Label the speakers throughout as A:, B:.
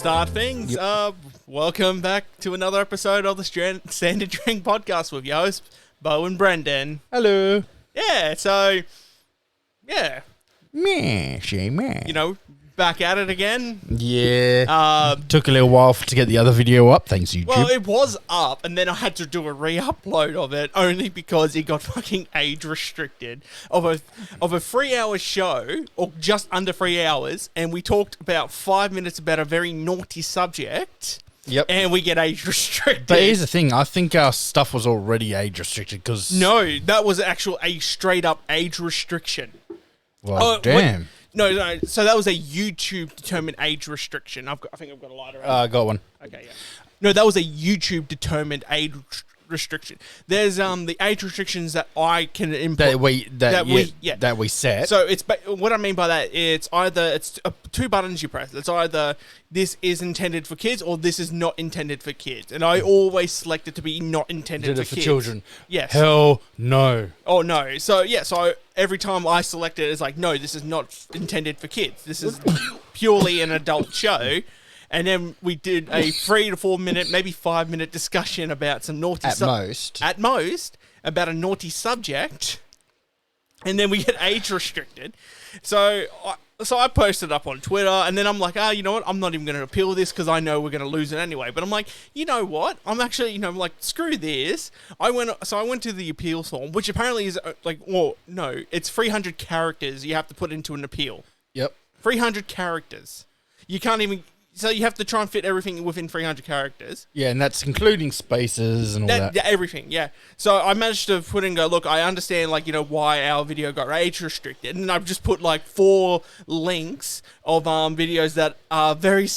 A: start things. Welcome back to another episode of the Standard Drink Podcast with your hosts, Bo and Brendan.
B: Hello.
A: Yeah, so, yeah.
B: Man.
A: You know, back at it again.
B: Yeah. Took a little while to get the other video up, thanks YouTube.
A: Well, it was up, and then I had to do a re-upload of it, only because it got fucking age restricted. Of a 3-hour show, or just under 3 hours, and we talked about 5 minutes about a very naughty subject.
B: Yep.
A: And we get age restricted.
B: But here's the thing, I think our stuff was already age restricted, because...
A: No, that was a straight up age restriction.
B: Well, damn.
A: No, so that was a YouTube-determined age restriction. I think I've got a lighter.
B: I got one.
A: Okay, yeah. No, that was a YouTube-determined age restriction. There's the age restrictions that I can input.
B: That we set.
A: So it's what I mean by that. It's either two buttons you press. It's either this is intended for kids or this is not intended for kids. And I always select it to be not intended for kids.
B: Children.
A: Yes.
B: Hell no.
A: Oh no. So yeah. So every time I select it, it's like, no, this is not intended for kids. This is purely an adult show. And then we did a 3 to 4 minute, maybe 5 minute discussion about some naughty at most, about a naughty subject. And then we get age restricted. So I posted up on Twitter, and then I'm like, you know what? I'm not even going to appeal this because I know we're going to lose it anyway. But I'm like, you know what? I'm actually, screw this. I went to the appeal form, which apparently is it's 300 characters you have to put into an appeal.
B: Yep.
A: 300 characters. You can't even... So you have to try and fit everything within 300 characters.
B: Yeah, and that's including spaces and all that.
A: Yeah, everything, yeah. So I managed to put in look, I understand, why our video got age restricted. And I've just put, 4 links of videos that are very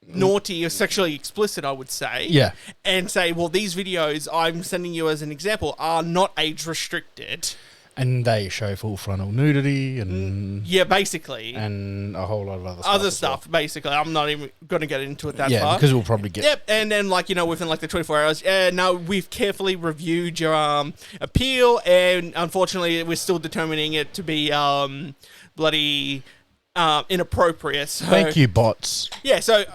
A: naughty or sexually explicit, I would say.
B: Yeah.
A: And say, well, these videos I'm sending you as an example are not age restricted.
B: And they show full frontal nudity and...
A: Yeah, basically.
B: And a whole lot of other stuff.
A: Basically. I'm not even going to get into it that far.
B: Yeah, because we'll probably get...
A: Yep, and then, within, the 24 hours, we've carefully reviewed your appeal, and unfortunately, we're still determining it to be bloody inappropriate. So,
B: thank you, bots.
A: Yeah, so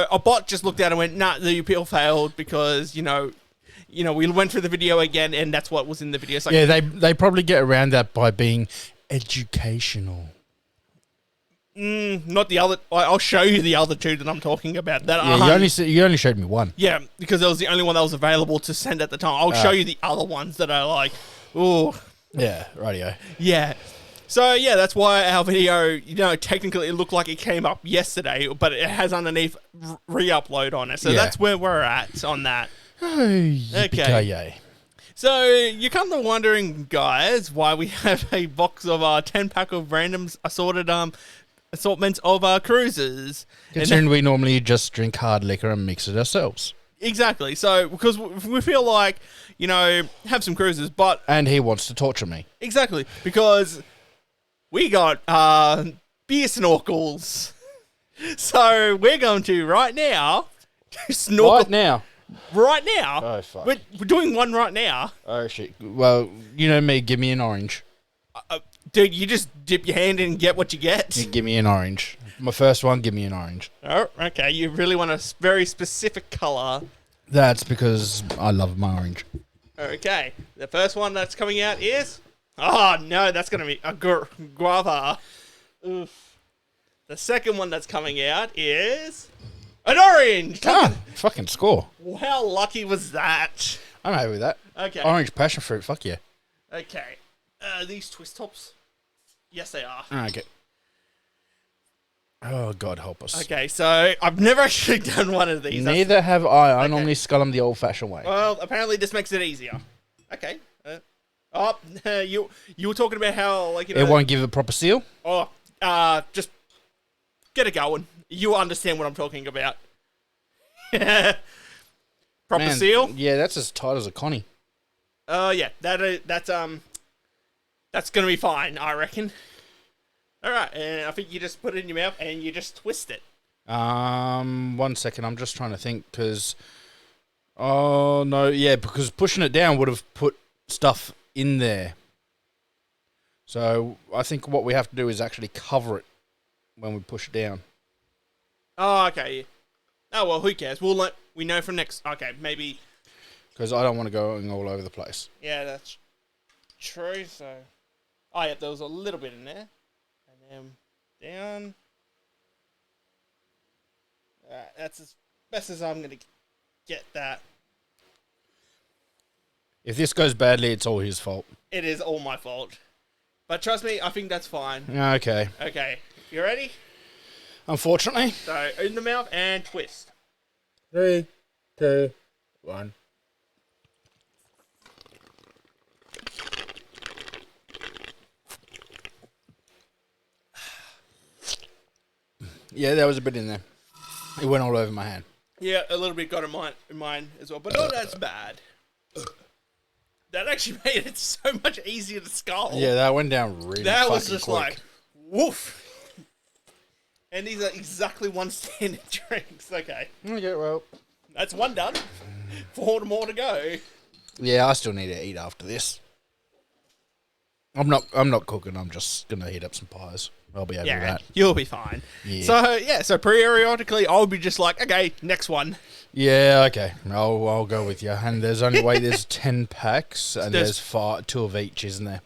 A: a bot just looked at it and went, nah, the appeal failed because, we went through the video again, and that's what was in the video.
B: Yeah, they probably get around that by being educational.
A: Not the other. I'll show you the other two that I'm talking about.
B: You only showed me one.
A: Yeah, because it was the only one that was available to send at the time. I'll show you the other ones that are ooh.
B: Yeah, rightio.
A: Yeah. So, yeah, that's why our video, technically it looked like it came up yesterday, but it has underneath re-upload on it. So that's where we're at on that.
B: Okay.
A: So you're kind of wondering, guys, why we have a box of 10-pack of random assortments of cruisers.
B: Considering we normally just drink hard liquor and mix it ourselves.
A: Exactly. So because we feel like, have some cruisers, but...
B: And he wants to torture me.
A: Exactly. Because we got beer snorkels. So we're going to, right now, snorkel... Right now?
B: Oh, fuck.
A: We're doing one right now.
B: Oh, shit. Well, you know me, give me an orange.
A: Dude, you just dip your hand in and get what you get.
B: You give me an orange. My first one, give me an orange.
A: Oh, okay. You really want a very specific colour.
B: That's because I love my orange.
A: Okay. The first one that's coming out is... Oh, no, that's going to be a guava. Oof. The second one that's coming out is... An orange!
B: Fucking score.
A: How lucky was that?
B: I'm happy with that.
A: Okay.
B: Orange passion fruit, fuck yeah.
A: Okay. These twist tops? Yes, they are.
B: Okay. Oh, God help us.
A: Okay, so I've never actually done one of these.
B: Neither have I. I normally scull them the old-fashioned way.
A: Well, apparently this makes it easier. Okay. You were talking about how,
B: It won't give a proper seal?
A: Oh, just get it going. You understand what I'm talking about. Proper seal?
B: Yeah, that's as tight as a Connie.
A: Yeah, that's going to be fine, I reckon. All right, and I think you just put it in your mouth and you just twist it.
B: 1 second, I'm just trying to think because... Oh, no, yeah, because pushing it down would have put stuff in there. So I think what we have to do is actually cover it when we push it down.
A: Oh, okay. Oh, well, who cares? We know from next... Okay, maybe...
B: Because I don't want to go all over the place.
A: Yeah, that's true, so... Oh, yeah, there was a little bit in there. And then down. That's as best as I'm going to get that.
B: If this goes badly, it's all his fault.
A: It is all my fault. But trust me, I think that's fine.
B: Okay.
A: Okay, you ready?
B: Unfortunately.
A: So, in the mouth and twist.
B: 3, 2, 1. Yeah, there was a bit in there. It went all over my hand.
A: Yeah, a little bit got in mine as well, but not as bad. That actually made it so much easier to scull.
B: Yeah, that went down really
A: That was
B: fucking
A: just
B: quick.
A: like, woof. And these are exactly one standard drinks. Okay.
B: Okay, well.
A: That's one done. 4 more to go.
B: Yeah, I still need to eat after this. I'm not cooking, I'm just gonna heat up some pies. I'll be able to do that.
A: You'll be fine.
B: Yeah.
A: So periodically I'll be just like, okay, next one.
B: Yeah, okay. I'll go with you. And there's 10 packs, and there's 2 of each, isn't there?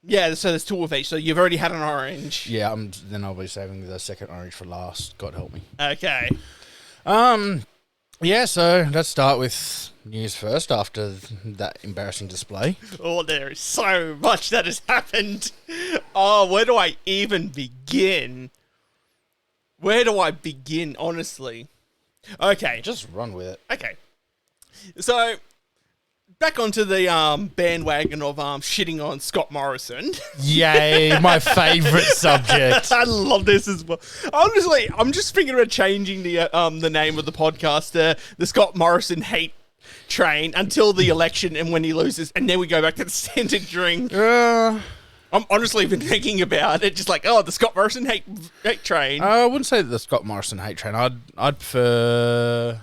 A: Yeah, so there's 2 of each. So you've already had an orange.
B: Yeah, then I'll be saving the second orange for last. God help me.
A: Okay.
B: Yeah, so let's start with news first after that embarrassing display.
A: Oh, there is so much that has happened. Oh, where do I even begin? Where do I begin, honestly? Okay.
B: Just run with it.
A: Okay. So, back onto the bandwagon of shitting on Scott Morrison.
B: Yay, my favourite subject.
A: I love this as well. Honestly, I'm just thinking about changing the name of the podcast to the Scott Morrison Hate Train until the election and when he loses, and then we go back to the standard drink. I'm honestly been thinking about it, just like, the Scott Morrison hate train.
B: I wouldn't say the Scott Morrison hate train. I'd prefer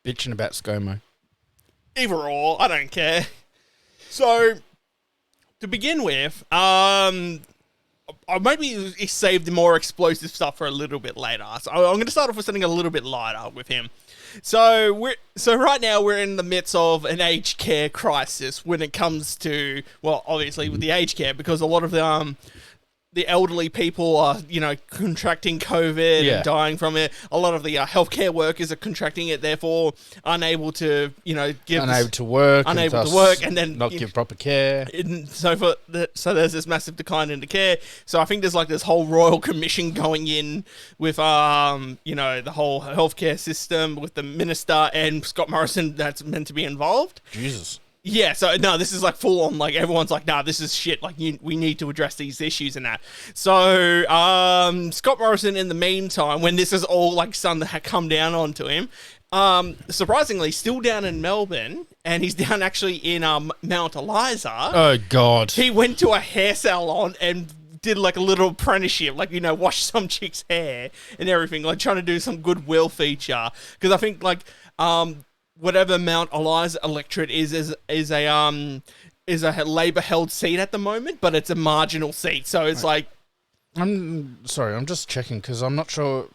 B: bitching about Scomo.
A: Either or, I don't care. So, to begin with, I maybe save the more explosive stuff for a little bit later. So I'm going to start off with something a little bit lighter with him. So right now we're in the midst of an aged care crisis when it comes to, well, obviously with the aged care, because a lot of the elderly people are, contracting COVID and dying from it. A lot of the healthcare workers are contracting it, therefore unable to, unable to work, and then
B: not give proper care.
A: So there's this massive decline in the care. So I think there's like this whole royal commission going in with, the whole healthcare system with the minister and Scott Morrison that's meant to be involved.
B: Jesus.
A: Yeah, so no, this is like full on, like everyone's like, nah, this is shit, like we need to address these issues and that. So, Scott Morrison in the meantime, when this is all like starting to come down onto him, surprisingly still down in Melbourne, and he's down actually in Mount Eliza.
B: Oh God.
A: He went to a hair salon and did like a little apprenticeship, like, wash some chick's hair and everything, like trying to do some goodwill feature. Because I think like, whatever Mount Eliza electorate is a Labor held seat at the moment, but it's a marginal seat, so it's like.
B: I'm sorry, I'm just checking because I'm not sure.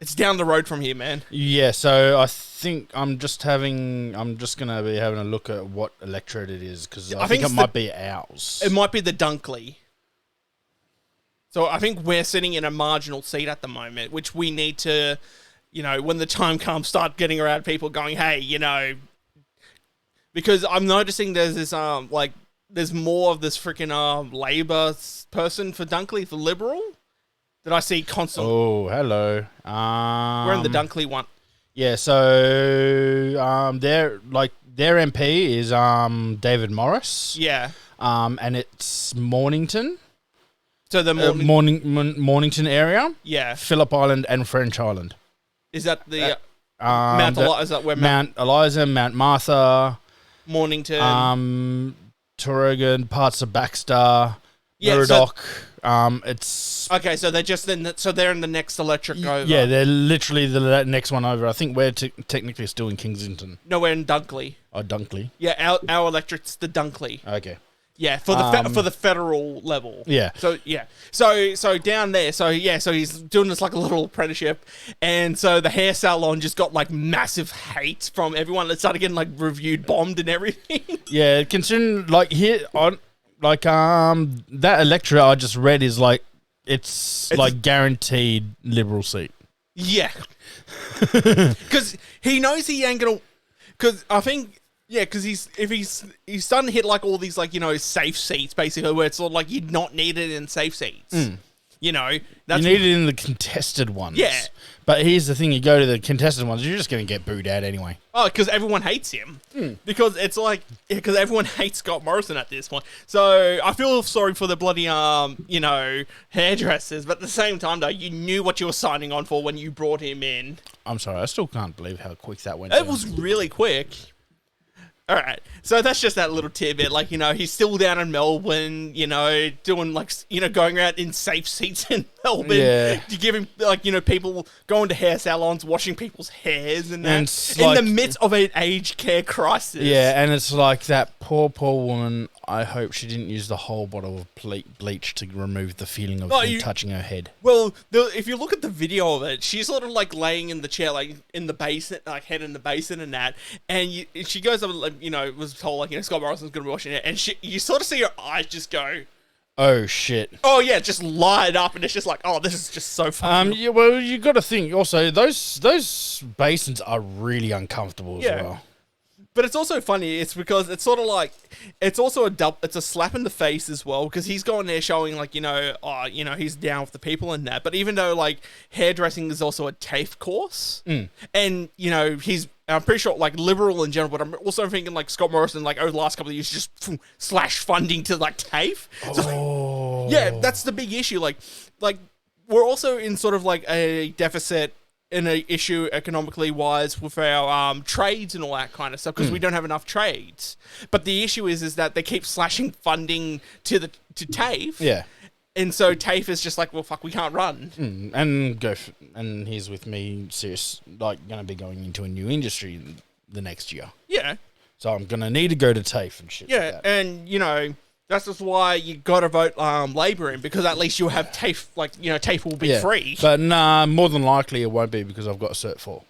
A: It's down the road from here, man.
B: Yeah, so I think I'm just gonna be having a look at what electorate it is because I think it might be ours.
A: It might be the Dunkley. So I think we're sitting in a marginal seat at the moment, which we need to. When the time comes, start getting around people going, hey, because I'm noticing there's this, there's more of this freaking Labour person for Dunkley, for Liberal, that I see constantly.
B: Oh, hello.
A: We're in the Dunkley one.
B: Yeah, so their MP is David Morris.
A: Yeah.
B: And it's Mornington.
A: So the
B: Mornington area.
A: Yeah.
B: Phillip Island and French Island.
A: Is that the Mount Eliza? Is that where
B: Mount Eliza, Mount Martha,
A: Mornington,
B: Torregan, parts of Baxter, Murdoch. It's
A: okay. So they're just they're in the next electric over.
B: Yeah, they're literally the next one over. I think we're technically still in Kensington.
A: No, we're in Dunkley.
B: Oh, Dunkley.
A: Yeah, our electric's the Dunkley.
B: Okay.
A: Yeah, for the federal level.
B: Yeah.
A: So down there, so he's doing this like a little apprenticeship, and so the hair salon just got like massive hate from everyone. It started getting like reviewed, bombed, and everything.
B: Yeah, considering like here on like that electorate I just read is like it's like guaranteed Liberal seat.
A: Yeah, because he knows he ain't gonna. Because I think. Yeah, because he's starting to hit like all these like safe seats basically where it's sort of like you'd not need it in safe seats. You need
B: it in the contested ones.
A: Yeah,
B: but here's the thing: you go to the contested ones, you're just going to get booed out anyway.
A: Oh, because everyone hates him. Because it's like because everyone hates Scott Morrison at this point. So I feel sorry for the bloody hairdressers, but at the same time though, you knew what you were signing on for when you brought him in.
B: I'm sorry, I still can't believe how quick that went.
A: It was really quick. All right, so that's just that little tidbit. Like, he's still down in Melbourne, doing like, going around in safe seats in Melbourne.
B: Yeah.
A: To give him, like, people going to hair salons, washing people's hairs and that.
B: And
A: in the midst of an aged care crisis.
B: Yeah, and it's like that poor woman. I hope she didn't use the whole bottle of bleach to remove the feeling of him touching her head.
A: Well, if you look at the video of it, she's sort of like laying in the chair, like in the basin, like head in the basin and that. And she goes up, like, was told like, Scott Morrison's going to be washing it. And you sort of see her eyes just go,
B: oh shit.
A: Oh yeah, just light up, and it's just like, oh, this is just so fun.
B: Yeah, well, you got to think also those basins are really uncomfortable as well.
A: But it's also funny. It's because it's sort of like it's also it's a slap in the face as well because he's going there showing like he's down with the people and that. But even though like hairdressing is also a TAFE course, and I'm pretty sure like liberal in general, but I'm also thinking like Scott Morrison like over the last couple of years just slash funding to like TAFE. So, yeah, that's the big issue. Like we're also in sort of like a deficit in an issue economically wise with our trades and all that kind of stuff because we don't have enough trades. But the issue is that they keep slashing funding to TAFE. Yeah. And so TAFE is just like, well, fuck, we can't run.
B: And he's with me, serious, like, going to be going into a new industry the next year.
A: Yeah.
B: So I'm going to need to go to TAFE and shit.
A: Yeah, like that. And, that's just why you got to vote Labor in because at least you'll have TAFE, like, TAFE will be free.
B: But nah, more than likely it won't be because I've got Cert 4.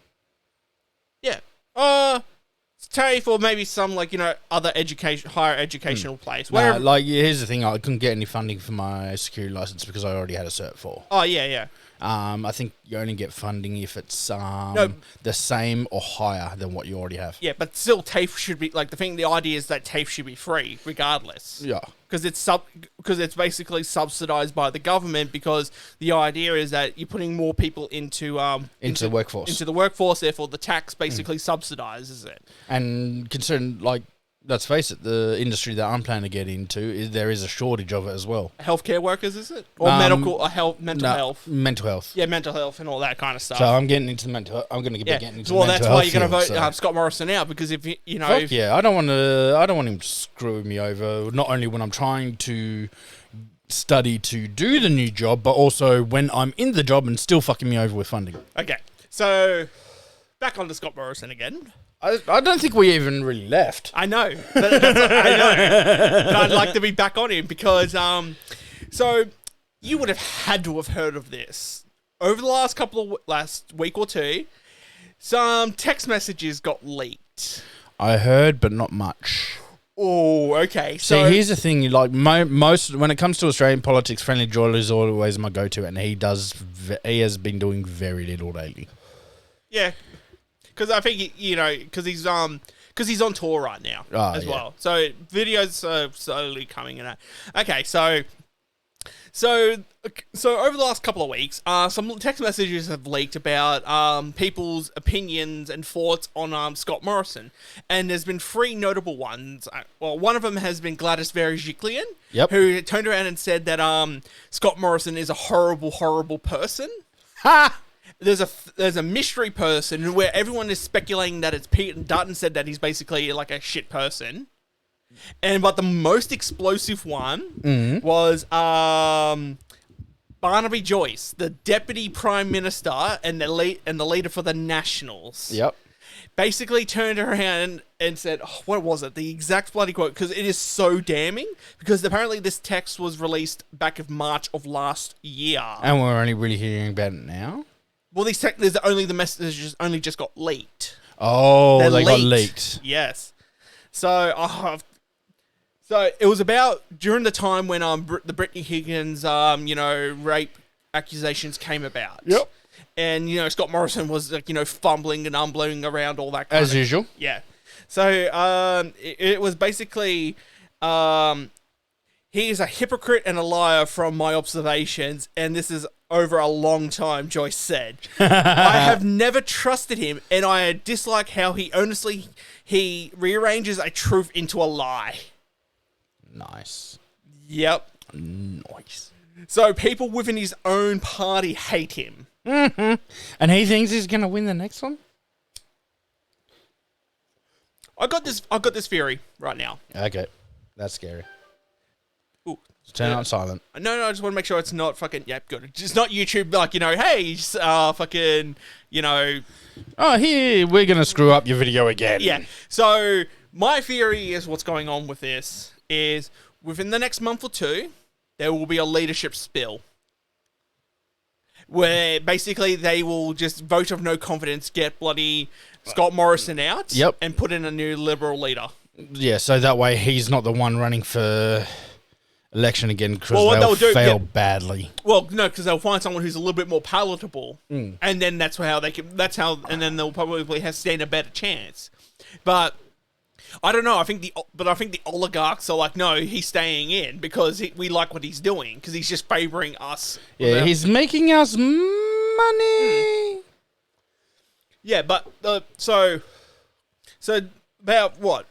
A: Yeah. TAFE or maybe some, like, other higher educational place.
B: Nah, like, here's the thing, I couldn't get any funding for my security license because I already had a Cert 4.
A: Oh, yeah.
B: I think you only get funding if it's the same or higher than what you already have.
A: Yeah, but still TAFE should be, like, the idea is that TAFE should be free regardless.
B: Yeah.
A: Because it's basically subsidized by the government because the idea is that you're putting more people into
B: the workforce.
A: Into the workforce, therefore the tax basically subsidizes it.
B: And considering, like, let's face it, the industry that I'm planning to get into, there is a shortage of it as well.
A: Healthcare workers, is it? Or mental health?
B: Mental health.
A: Yeah, mental health and all that kind of stuff.
B: So I'm getting into mental health. I'm going to be getting into mental health.
A: Well, that's why you're going to vote Scott Morrison out because if you know...
B: Fuck yeah, I don't want him screwing me over, not only when I'm trying to study to do the new job, but also when I'm in the job and still fucking me over with funding.
A: Okay, so back on to Scott Morrison again.
B: I don't think we even really left.
A: I know. I know. But I'd like to be back on him because, so you would have had to have heard of this. Over the last week or two, some text messages got leaked.
B: I heard, but not much.
A: Oh, okay.
B: So here's the thing, like most when it comes to Australian politics, Friendly Joel is always my go-to, and he has been doing very little lately.
A: Yeah. Because I think, because he's on tour right now as well. So videos are slowly coming in. Okay, so over the last couple of weeks, some text messages have leaked about people's opinions and thoughts on Scott Morrison. And there's been 3 notable ones. Well, one of them has been Gladys Berejiklian, who turned around and said that Scott Morrison is a horrible, horrible person. Ha! There's a mystery person where everyone is speculating that it's Pete, and Dutton said that he's basically like a shit person. But the most explosive one was Barnaby Joyce, the Deputy Prime Minister and the leader for the Nationals.
B: Yep.
A: basically turned around and said, what was it? The exact bloody quote, because it is so damning, because apparently this text was released back of March of last year.
B: And we're only really hearing about it now?
A: Well, the messages only just got leaked.
B: Oh, they got leaked.
A: Yes. So it was about during the time when the Brittany Higgins rape accusations came about.
B: Yep.
A: And Scott Morrison was fumbling and umbling around all that kind
B: as usual.
A: Yeah. So it was basically he is a hypocrite and a liar from my observations, and this is over a long time, Joyce said. I have never trusted him, and I dislike how he rearranges a truth into a lie.
B: Nice.
A: Yep.
B: Nice.
A: So people within his own party hate him.
B: Mm-hmm. And he thinks he's going to win the next one?
A: I got this theory right now.
B: Okay. That's scary.
A: Ooh.
B: Turn on silent.
A: No, I just want to make sure it's not fucking... Yep, good. It's not YouTube, like, hey, fucking,
B: Oh, here, we're going to screw up your video again.
A: Yeah. So, my theory is what's going on with this is within the next month or two, there will be a leadership spill. Where basically they will just vote of no confidence, get bloody Scott Morrison out,
B: Yep.
A: and put in a new Liberal leader.
B: Yeah, so that way he's not the one running for election again because they'll fail badly.
A: Well, no, because they'll find someone who's a little bit more palatable, and then that's how they can. And then they'll probably stand a better chance. But I don't know. I think the oligarchs are like, no, he's staying in because we like what he's doing because he's just favoring us.
B: Yeah, he's making us money.
A: Yeah, but so about what?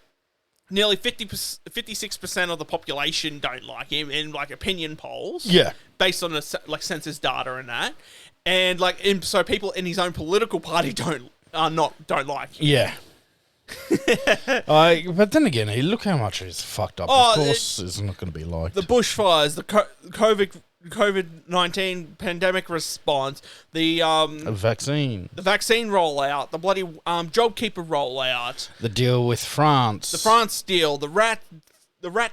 A: Nearly 56% of the population don't like him in like opinion polls.
B: Yeah,
A: based on census data and that, and so people in his own political party don't like him.
B: Yeah. But then again, look how much he's fucked up. Of course, it's not going to be like
A: the bushfires, the COVID-19 pandemic response, the
B: vaccine
A: rollout, the bloody JobKeeper rollout,
B: the deal with France,
A: the France deal, the rat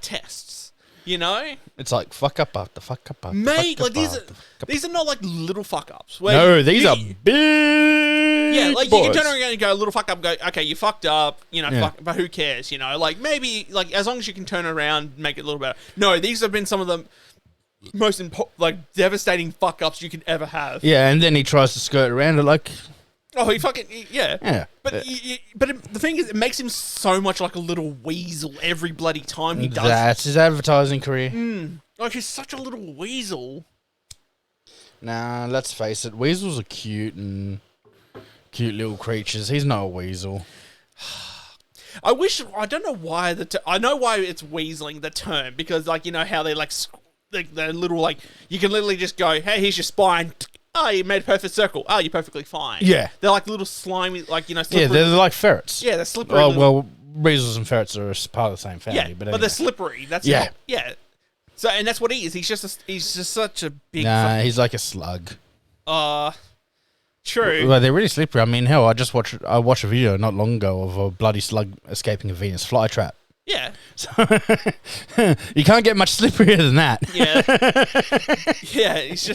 A: tests.
B: It's like fuck up after fuck up after.
A: Mate, these are not like little fuck ups.
B: No, these are big.
A: Yeah, like
B: boys.
A: you can turn around and go little fuck up. Go, okay, you fucked up. Fuck, but who cares? Maybe as long as you can turn around, and make it a little better. No, these have been some of the most devastating fuck ups you could ever have.
B: Yeah, and then he tries to skirt around it like.
A: Oh, yeah. But the thing is, it makes him so much like a little weasel every bloody time he does.
B: That's his advertising career.
A: He's such a little weasel.
B: Nah, let's face it. Weasels are cute little creatures. He's not a weasel.
A: I don't know why I know why it's weaseling the term because how they they're little you can literally just go, hey, here's your spine. Oh, you made a perfect circle. Oh, you're perfectly fine.
B: Yeah.
A: They're like little slimy, slippery.
B: Yeah, they're like ferrets.
A: Yeah, they're slippery.
B: Oh, well, weasels and ferrets are part of the same family.
A: Yeah,
B: but anyway.
A: they're slippery. That's
B: yeah.
A: Yeah. So, and that's what he is. He's just such a big...
B: Nah, he's like a slug.
A: True.
B: Well, they're really slippery. I mean, hell, I watched a video not long ago of a bloody slug escaping a Venus flytrap.
A: Yeah.
B: So you can't get much slipperier than that.
A: Yeah. Yeah, he's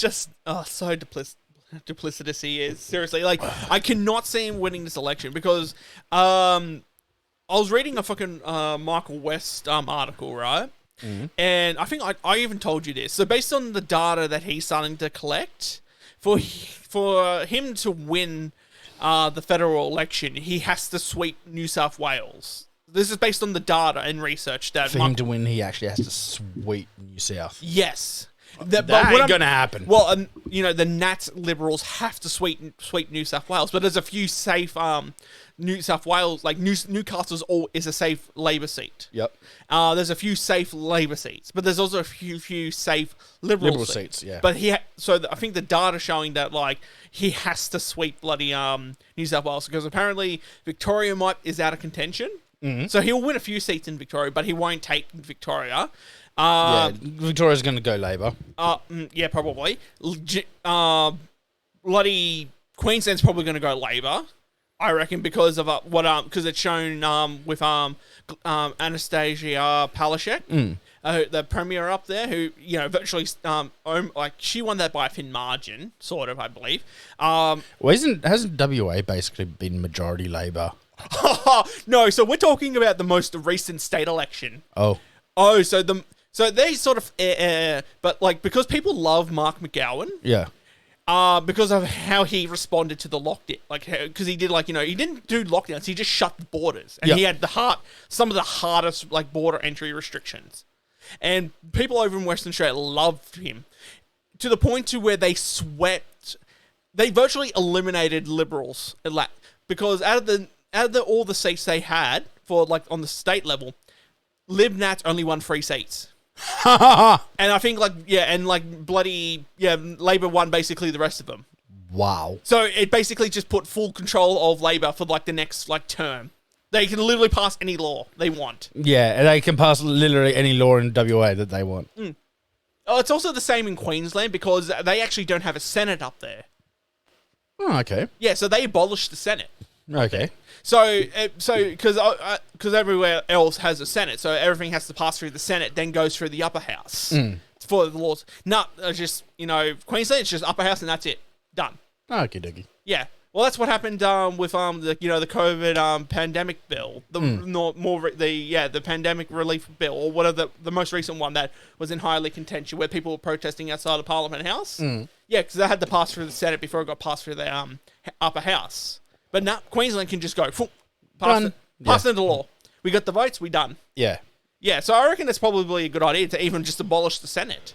A: just so duplicitous he is. Seriously, I cannot see him winning this election because I was reading a fucking Michael West article, right? Mm-hmm. And I think I even told you this. So based on the data that he's starting to collect, for him to win the federal election, he has to sweep New South Wales. This is based on the data and research that...
B: For him to win, he actually has to sweep New South.
A: Yes.
B: That ain't going to happen.
A: Well, the Nats Liberals have to sweep New South Wales, but there's a few safe New South Wales, Newcastle's is a safe Labor seat.
B: Yep.
A: There's a few safe Labor seats, but there's also a few safe Liberal seats.
B: Yeah.
A: But I think the data showing that he has to sweep bloody New South Wales because apparently Victoria is out of contention. Mm-hmm. So he'll win a few seats in Victoria, but he won't take Victoria.
B: Victoria's going to go Labor.
A: Yeah, probably. Bloody Queensland's probably going to go Labor. I reckon because of because it's shown with Anastasia Palaszczuk, the premier up there, who virtually she won that by a thin margin, sort of, I believe.
B: Well, hasn't WA basically been majority Labor?
A: No, so we're talking about the most recent state election.
B: Oh,
A: so they sort of but like because people love Mark McGowan.
B: yeah.
A: Because of how he responded to the lockdown, because he did he didn't do lockdowns, he just shut the borders, and he had some of the hardest border entry restrictions, and people over in Western Australia loved him to the point to where they virtually eliminated Liberals because out of all the seats they had for on the state level, Lib Nats only won 3 seats. And I think Labor won basically the rest of them.
B: Wow.
A: So it basically just put full control of Labor for the next term. They can literally pass any law they want.
B: Yeah, and they can pass literally any law in WA that they want.
A: Oh, it's also the same in Queensland because they actually don't have a Senate up there.
B: Oh, okay.
A: Yeah, so they abolished the Senate.
B: Okay.
A: So because everywhere else has a Senate, so everything has to pass through the Senate, then goes through the upper house for the laws. No, just Queensland, it's just upper house and that's it, done.
B: Okay, dokie.
A: Yeah, well, that's what happened with the COVID pandemic bill, the pandemic relief bill, or whatever the most recent one that was in highly contention, where people were protesting outside of Parliament House. Yeah, because they had to pass through the Senate before it got passed through the upper house. But now Queensland can just go, pass it into law. We got the votes, we done.
B: Yeah.
A: Yeah, so I reckon it's probably a good idea to even just abolish the Senate.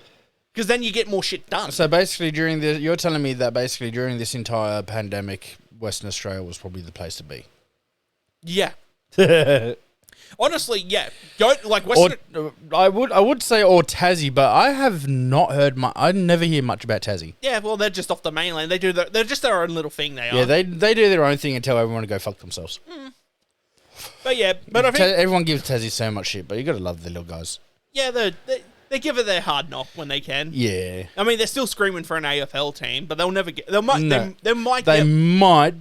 A: Because then you get more shit done.
B: So basically you're telling me that basically during this entire pandemic, Western Australia was probably the place to be.
A: Yeah. Honestly, yeah. Go Western.
B: I would say or Tassie, but I have not heard I never hear much about Tassie.
A: Yeah, well, they're just off the mainland. They're just their own little thing. They are.
B: Yeah, they do their own thing and tell everyone to go fuck themselves.
A: But yeah, I think
B: everyone gives Tassie so much shit, but you got to love the little guys.
A: Yeah, they give it their hard knock when they can.
B: Yeah.
A: I mean, they're still screaming for an AFL team, but they'll never get. They
B: might,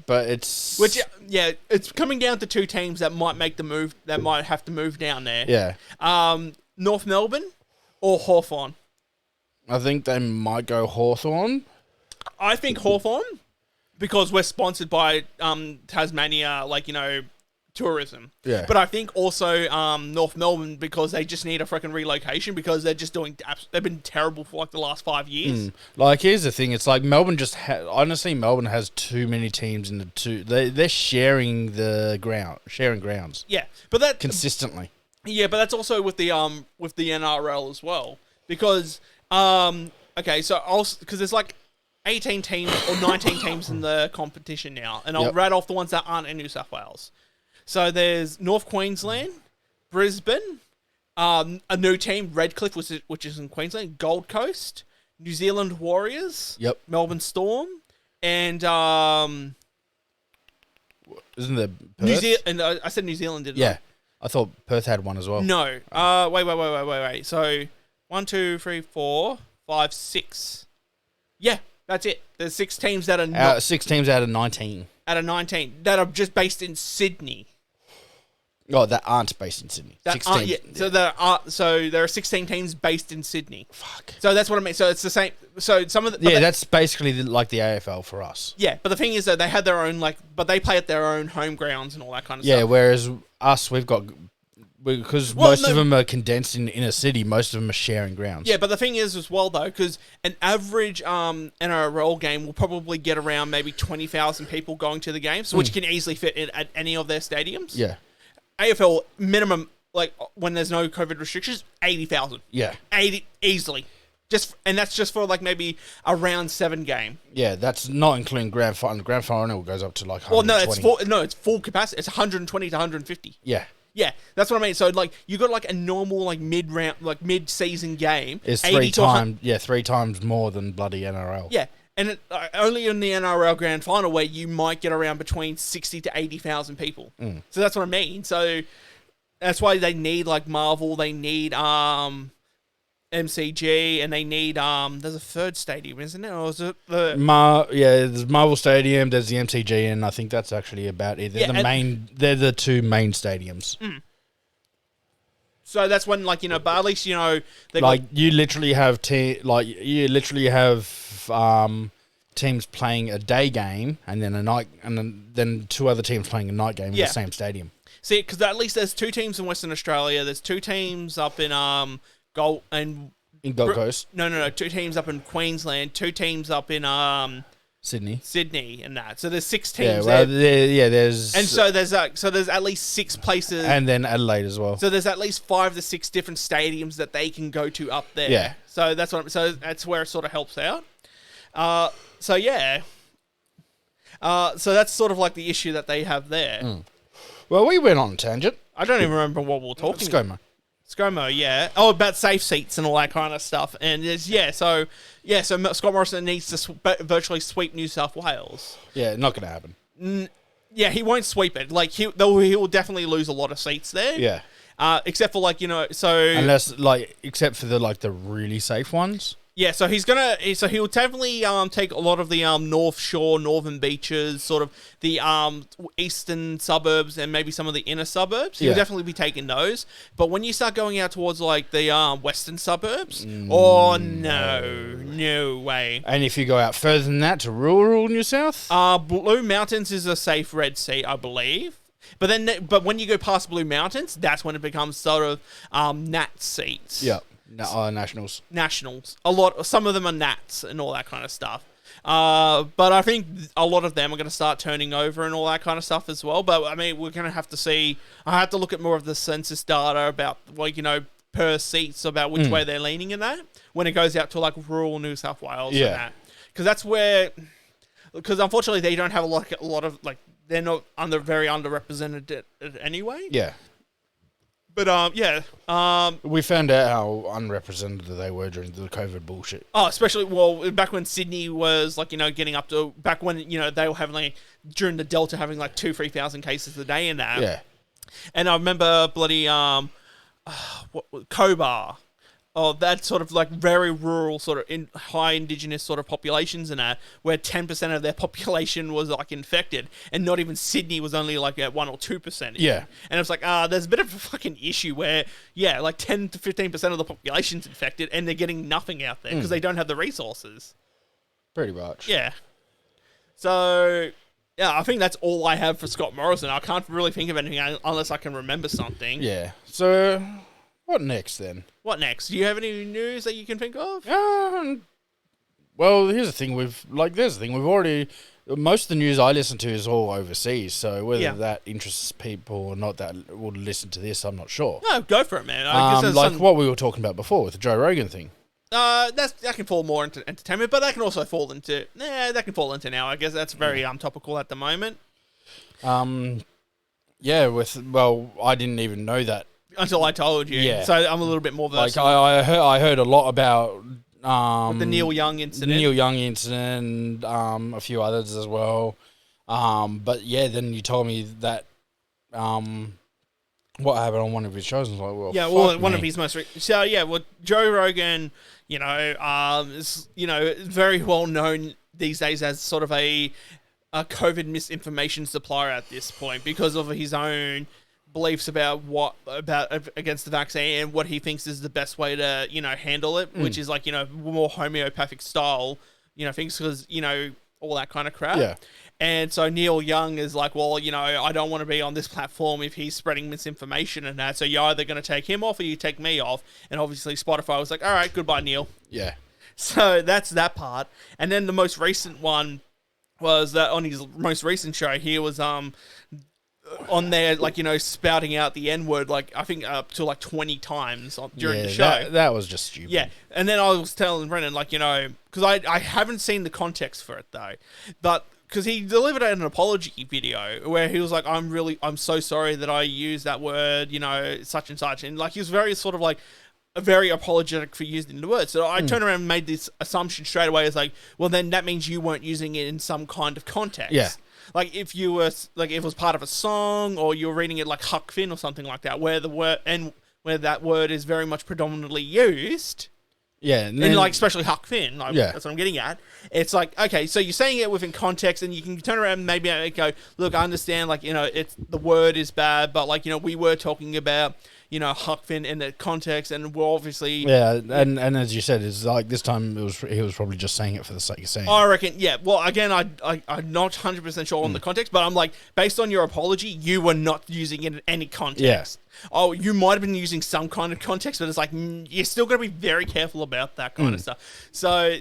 B: but it's
A: it's coming down to 2 teams that might make the move. That might have to move down there.
B: Yeah.
A: North Melbourne or Hawthorn.
B: I think they might go Hawthorn.
A: I think Hawthorn because we're sponsored by Tasmania, tourism.
B: Yeah.
A: But I think also North Melbourne because they just need a freaking relocation because they're just they've been terrible for the last 5 years.
B: Here's the thing. It's Melbourne just honestly, Melbourne has too many teams in the two. They're sharing grounds.
A: Yeah. But that
B: consistently.
A: Yeah, but that's also with the NRL as well. Because because there's 18 teams or 19 teams in the competition now. And I'll rattle off the ones that aren't in New South Wales. So there's North Queensland, Brisbane, a new team, Redcliffe, which is in Queensland, Gold Coast, New Zealand Warriors, Melbourne Storm, and
B: isn't there Perth?
A: New Zealand? And I said New Zealand, didn't I?
B: I thought Perth had one as well.
A: No. Wait. So 1, 2, 3, 4, 5, 6. Yeah, that's it. There's 6 teams that are
B: 6 teams out of 19.
A: Out of 19 that are just based in Sydney.
B: Oh, that aren't based in Sydney. 16.
A: Yeah. So there are 16 teams based in Sydney.
B: Fuck.
A: So that's what I mean. So it's the same. So some of the
B: that's basically like the AFL for us.
A: Yeah, but the thing is that they had their own but they play at their own home grounds and all that kind of
B: stuff.
A: Yeah,
B: whereas us, we've got because most of them are condensed in a city. Most of them are sharing grounds.
A: Yeah, but the thing is as well though, because an average NRL game will probably get around maybe 20,000 people going to the games, which can easily fit in at any of their stadiums.
B: Yeah.
A: AFL minimum, when there's no COVID restrictions, 80,000.
B: Yeah.
A: 80 easily. And that's just for maybe a round 7 game.
B: Yeah, that's not including grand final. Grand final goes up to 120.
A: Well, it's full capacity. It's 120 to 150.
B: Yeah.
A: Yeah, that's what I mean. So you got a normal mid-round mid-season game.
B: It's 3 times more than bloody NRL.
A: Yeah. And only in the NRL Grand Final where you might get around between 60 to 80,000 people. So that's what I mean. So that's why they need Marvel. They need MCG, and they need there's a third stadium, isn't it? Or is it the
B: there's Marvel Stadium, there's the MCG, and I think that's actually about it. They're the two main stadiums.
A: So that's when, like, but at least they
B: like you literally have teams playing a day game and then a night, and then two other teams playing a night game in the same stadium.
A: See, because at least there's two teams in Western Australia. There's two teams up in Gold
B: Coast.
A: No. Two teams up in Queensland. Two teams up in Sydney, and that. So there's 6 teams.
B: There's
A: and so there's at least 6 places,
B: and then Adelaide as well.
A: So there's at least 5 to 6 different stadiums that they can go to up there.
B: Yeah.
A: So that's where it sort of helps out. So that's sort of like the issue that they have there.
B: Well, we went on a tangent.
A: I don't even remember what we were talking about. Scomo, yeah. Oh, about safe seats and all that kind of stuff. And so Scott Morrison needs to virtually sweep New South Wales.
B: Yeah, not going to happen.
A: Yeah, he won't sweep it. Like, he will definitely lose a lot of seats there.
B: Yeah.
A: Except for,
B: except for the really safe ones.
A: Yeah, so he'll definitely take a lot of the North Shore, northern beaches, sort of the eastern suburbs, and maybe some of the inner suburbs. He'll definitely be taking those. But when you start going out towards like the western suburbs, no way.
B: And if you go out further than that to rural New South,
A: Blue Mountains is a safe red seat, I believe. But when you go past Blue Mountains, that's when it becomes sort of Nat seats.
B: Yeah. Nationals.
A: Some of them are Nats and all that kind of stuff. But I think a lot of them are going to start turning over and all that kind of stuff as well. But I mean, we're going to have to see. I have to look at more of the census data about, per seats, about which way they're leaning in that when it goes out to like rural New South Wales.
B: Yeah.
A: And that. Because that's where. Because unfortunately, they don't have a lot of they're not very underrepresented anyway.
B: Yeah.
A: But,
B: we found out how unrepresented they were during the COVID bullshit.
A: Oh, especially, back when Sydney was, getting up to, back when, they were having, during the Delta, having, 2,000-3,000 cases a day in that.
B: Yeah.
A: And I remember bloody, Cobar. Oh, that sort of, very rural, sort of high indigenous sort of populations in that, where 10% of their population was, infected, and not even Sydney was only, at 1 or 2%.
B: Yeah.
A: And it's there's a bit of a fucking issue where, 10 to 15% of the population's infected, and they're getting nothing out there, because they don't have the resources.
B: Pretty much.
A: Yeah. So, yeah, I think that's all I have for Scott Morrison. I can't really think of anything unless I can remember something.
B: Yeah. So, what next then?
A: What next? Do you have any news that you can think of?
B: Well, here's the thing. We've already. Most of the news I listen to is all overseas, so whether that interests people or not that will listen to this, I'm not sure.
A: No, go for it, man.
B: What we were talking about before with the Joe Rogan thing.
A: That can fall more into entertainment, but that can also fall into now. I guess that's very topical at the moment.
B: I didn't even know that
A: until I told you.
B: Yeah.
A: So I'm a little bit more versed.
B: I heard a lot about
A: the Neil Young
B: incident, a few others as well. But yeah, then you told me that what happened on one of his shows. And I was like,
A: one of his most. Joe Rogan, is very well known these days as sort of a COVID misinformation supplier at this point because of his own beliefs about against the vaccine and what he thinks is the best way to handle it, which is more homeopathic style things, because all that kind of crap.
B: Yeah.
A: And so Neil Young is I don't want to be on this platform if he's spreading misinformation and that. So you're either going to take him off or you take me off. And obviously Spotify was like, all right, goodbye, Neil.
B: Yeah.
A: So that's that part. And then the most recent one was that on his most recent show, he was on there, spouting out the N-word, I think up to 20 times during the show.
B: That was just stupid.
A: Yeah. And then I was telling Brennan, because I haven't seen the context for it, though. But because he delivered an apology video where he was like, I'm so sorry that I used that word, such and such. And, he was very sort of, very apologetic for using the word. So I turned around and made this assumption straight away. It's well, then that means you weren't using it in some kind of context.
B: Yeah.
A: If you were, if it was part of a song or you were reading it like Huck Finn or something like that, where the word and where that word is very much predominantly used,
B: Yeah,
A: and like especially Huck Finn, like, that's what I'm getting at. It's like, okay, so you're saying it within context, and you can turn around and maybe go, look, I understand, like, it's the word is bad, but like, we were talking about, Huck Finn in the context, and we're obviously
B: and as you said, it's like this time he was probably just saying it for the sake of saying it.
A: I reckon, yeah. Well, again, I'm not 100% sure on the context, but I'm like, based on your apology, you were not using it in any context. Oh, you might have been using some kind of context, but it's like, you're still got to be very careful about that kind of stuff. So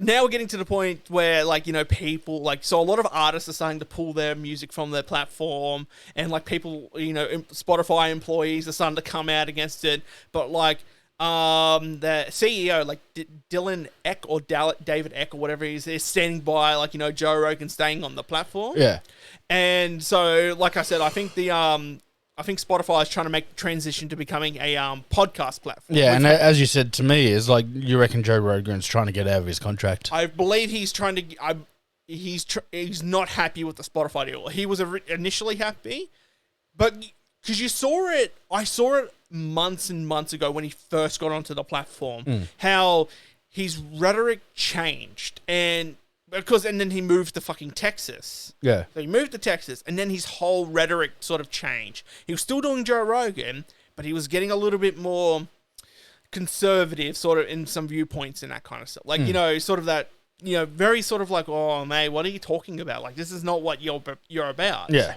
A: now we're getting to the point where, like, people, like, so a lot of artists are starting to pull their music from their platform, and, like, people, Spotify employees are starting to come out against it, but, like, the CEO, like, Dylan Eck or David Eck or whatever he is standing by, like, Joe Rogan staying on the platform.
B: Yeah.
A: And so, like I said, I think Spotify is trying to make the transition to becoming a podcast platform.
B: Yeah, and as you said to me, is like, you reckon Joe Rogan's trying to get out of his contract?
A: I believe he's trying to. He's not happy with the Spotify deal. He was initially happy, but because you saw it, I saw it months and months ago when he first got onto the platform, how his rhetoric changed, and then he moved to fucking Texas.
B: Yeah.
A: So he moved to Texas, and then his whole rhetoric sort of changed. He was still doing Joe Rogan, but he was getting a little bit more conservative, sort of, in some viewpoints and that kind of stuff. Like, sort of that, very sort of like, oh, mate, what are you talking about? Like, this is not what you're about.
B: Yeah.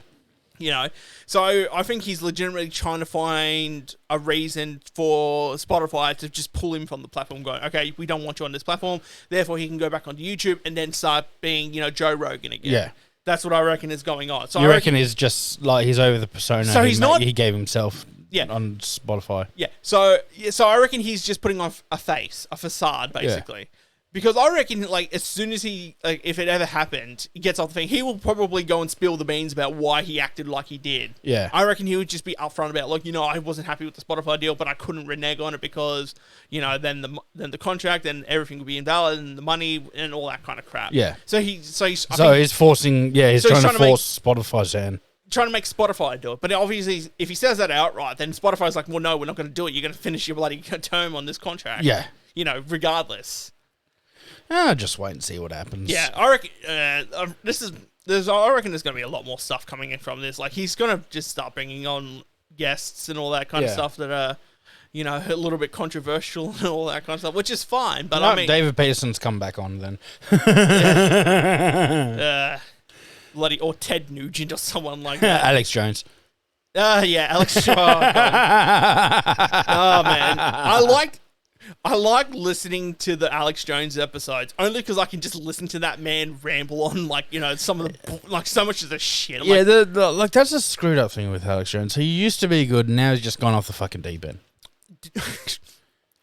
A: So I think he's legitimately trying to find a reason for Spotify to just pull him from the platform, going, okay, we don't want you on this platform, therefore he can go back onto YouTube and then start being, Joe Rogan again.
B: Yeah.
A: That's what I reckon is going on. So
B: you reckon he's just, like, he's over the persona
A: so he
B: gave himself
A: Yeah.
B: On Spotify.
A: Yeah. So I reckon he's just putting on a face, a facade, basically. Yeah. Because I reckon, like, as soon as he, like, if it ever happened, he gets off the thing, he will probably go and spill the beans about why he acted like he did.
B: Yeah.
A: I reckon he would just be upfront about, look, I wasn't happy with the Spotify deal, but I couldn't renege on it because, then the contract and everything would be invalid and the money and all that kind of crap.
B: Yeah.
A: So he's
B: forcing, he's trying to force Spotify's hand.
A: Trying to make Spotify do it. But obviously, if he says that outright, then Spotify's like, well, no, we're not going to do it. You're going to finish your bloody term on this contract.
B: Yeah.
A: Regardless.
B: Just wait and see what happens.
A: Yeah, I reckon I reckon there's going to be a lot more stuff coming in from this. Like, he's going to just start bringing on guests and all that kind of stuff that are, a little bit controversial and all that kind of stuff, which is fine. But I mean,
B: David Peterson's come back on then.
A: Bloody, or Ted Nugent or someone like that.
B: Alex Jones.
A: Yeah, Alex Jones. Oh man, I like listening to the Alex Jones episodes only because I can just listen to that man ramble on, like, some of the, like, so much of the shit.
B: Like, that's a screwed up thing with Alex Jones. He used to be good, and now he's just gone off the fucking deep end.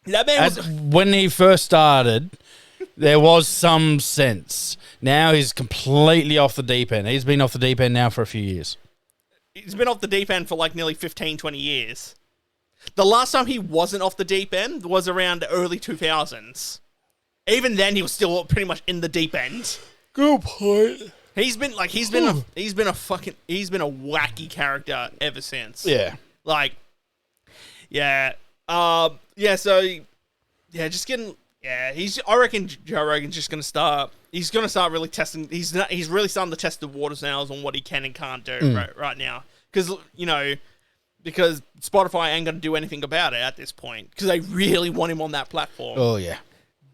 A: That man was...
B: When he first started, there was some sense. Now he's completely off the deep end. He's been off the deep end now for a few years.
A: He's been off the deep end for like nearly 15, 20 years. The last time he wasn't off the deep end was around the early 2000s. Even then, he was still pretty much in the deep end.
B: Good point.
A: He's been a wacky character ever since.
B: Yeah.
A: Like, yeah. Just getting... Yeah, I reckon Joe Rogan's just going to start... He's going to start really testing... He's really starting to test the waters now on what he can and can't do right now. Because Spotify ain't going to do anything about it at this point. Because they really want him on that platform.
B: Oh, yeah.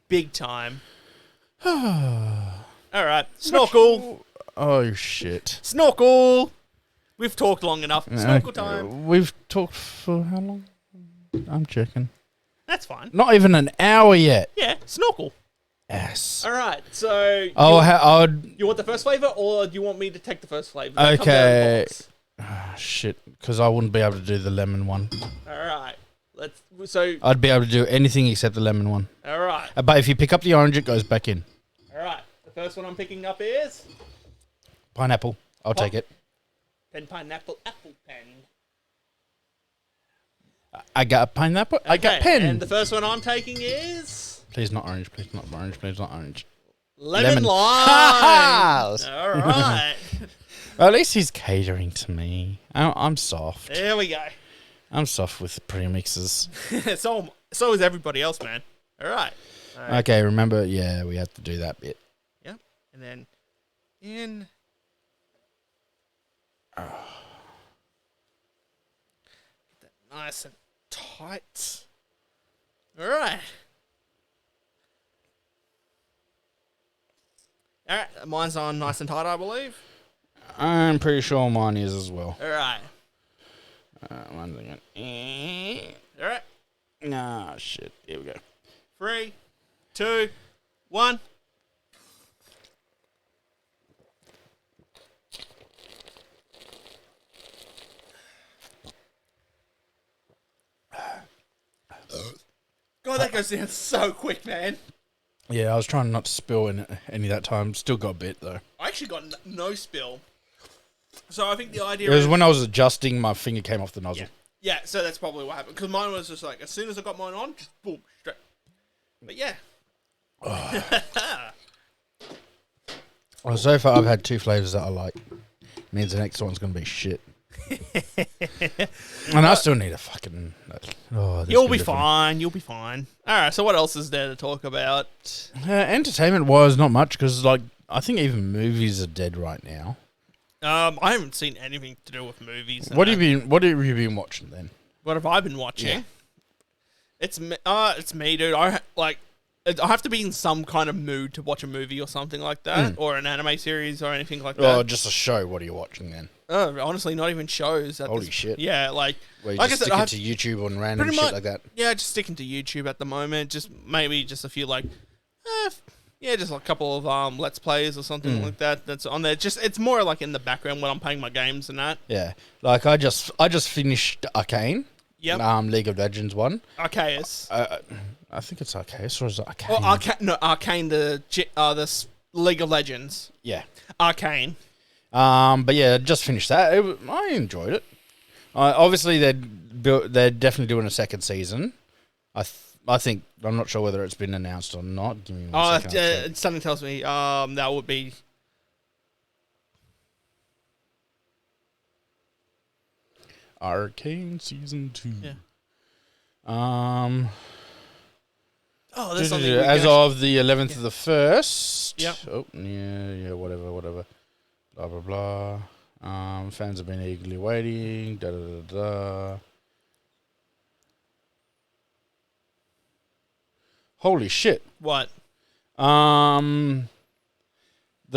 A: Big time. All right. Snorkel.
B: Oh, shit.
A: Snorkel. We've talked long enough. Snorkel time.
B: We've talked for how long? I'm checking.
A: That's fine.
B: Not even an hour yet.
A: Yeah, snorkel.
B: Yes.
A: All right, so... You want the first flavour, or do you want me to take the first flavour?
B: Okay. Shit, because I wouldn't be able to do the lemon one.
A: All right.
B: I'd be able to do anything except the lemon one.
A: All right.
B: But if you pick up the orange, it goes back in.
A: All right. The first one I'm picking up is...
B: Pineapple. I'll take it.
A: Pineapple, apple pen.
B: I got a pineapple. Okay, I got pen.
A: And the first one I'm taking is...
B: Please not orange. Please not orange. Please not orange.
A: Lemon lime. All right.
B: Well, at least he's catering to me. I'm soft.
A: There we go.
B: I'm soft with premixes.
A: So is everybody else, man. All right.
B: Okay, remember, we had to do that bit.
A: Yep. And then in. Get that nice and tight. All right. All right. Mine's on nice and tight, I believe.
B: I'm pretty sure mine is as well.
A: All right.
B: One second.
A: All right.
B: Nah, shit. Here we go.
A: 3, 2, 1. God, that goes down so quick, man.
B: Yeah, I was trying not to spill any that time. Still got a bit, though.
A: I actually got no spill. So I think the idea
B: It was
A: is...
B: when I was adjusting, my finger came off the nozzle.
A: Yeah, so that's probably what happened. Because mine was just like, as soon as I got mine on, just boom, straight. But yeah.
B: Well, so far I've had 2 flavors that I like. Means the next one's going to be shit. And I still need a fucking...
A: You'll be fine. You'll be fine. All right, so what else is there to talk about?
B: Entertainment-wise, not much, because, like, I think even movies are dead right now.
A: I haven't seen anything to do with movies.
B: What have you been watching then?
A: What have I been watching? Yeah. It's me, dude. I have to be in some kind of mood to watch a movie or something like that, or an anime series or anything like that.
B: Oh, just a show. What are you watching then?
A: Honestly, not even shows.
B: Holy shit!
A: Yeah, like
B: you
A: like
B: just sticking to YouTube on random shit like that.
A: Yeah, just sticking to YouTube at the moment. Just maybe just a few just like a couple of Let's Plays or something like that. That's on there. Just it's more like in the background when I'm playing my games and that.
B: Yeah, like I just finished Arcane.
A: Yep.
B: League of Legends one.
A: Arceus.
B: I think it's Arceus or is it Arcane?
A: Oh, Arcane. The League of Legends.
B: Yeah.
A: Arcane.
B: But yeah, just finished that. I enjoyed it. Obviously, they're definitely doing a second season. I think I'm not sure whether it's been announced or not. Give me one second.
A: Something tells me that would be.
B: Arcane season 2.
A: Yeah.
B: There's something as of the 11th of the 1st.
A: Yep.
B: Oh, yeah, whatever. Blah blah blah. Fans have been eagerly waiting. Da da da da. Holy shit!
A: What?
B: The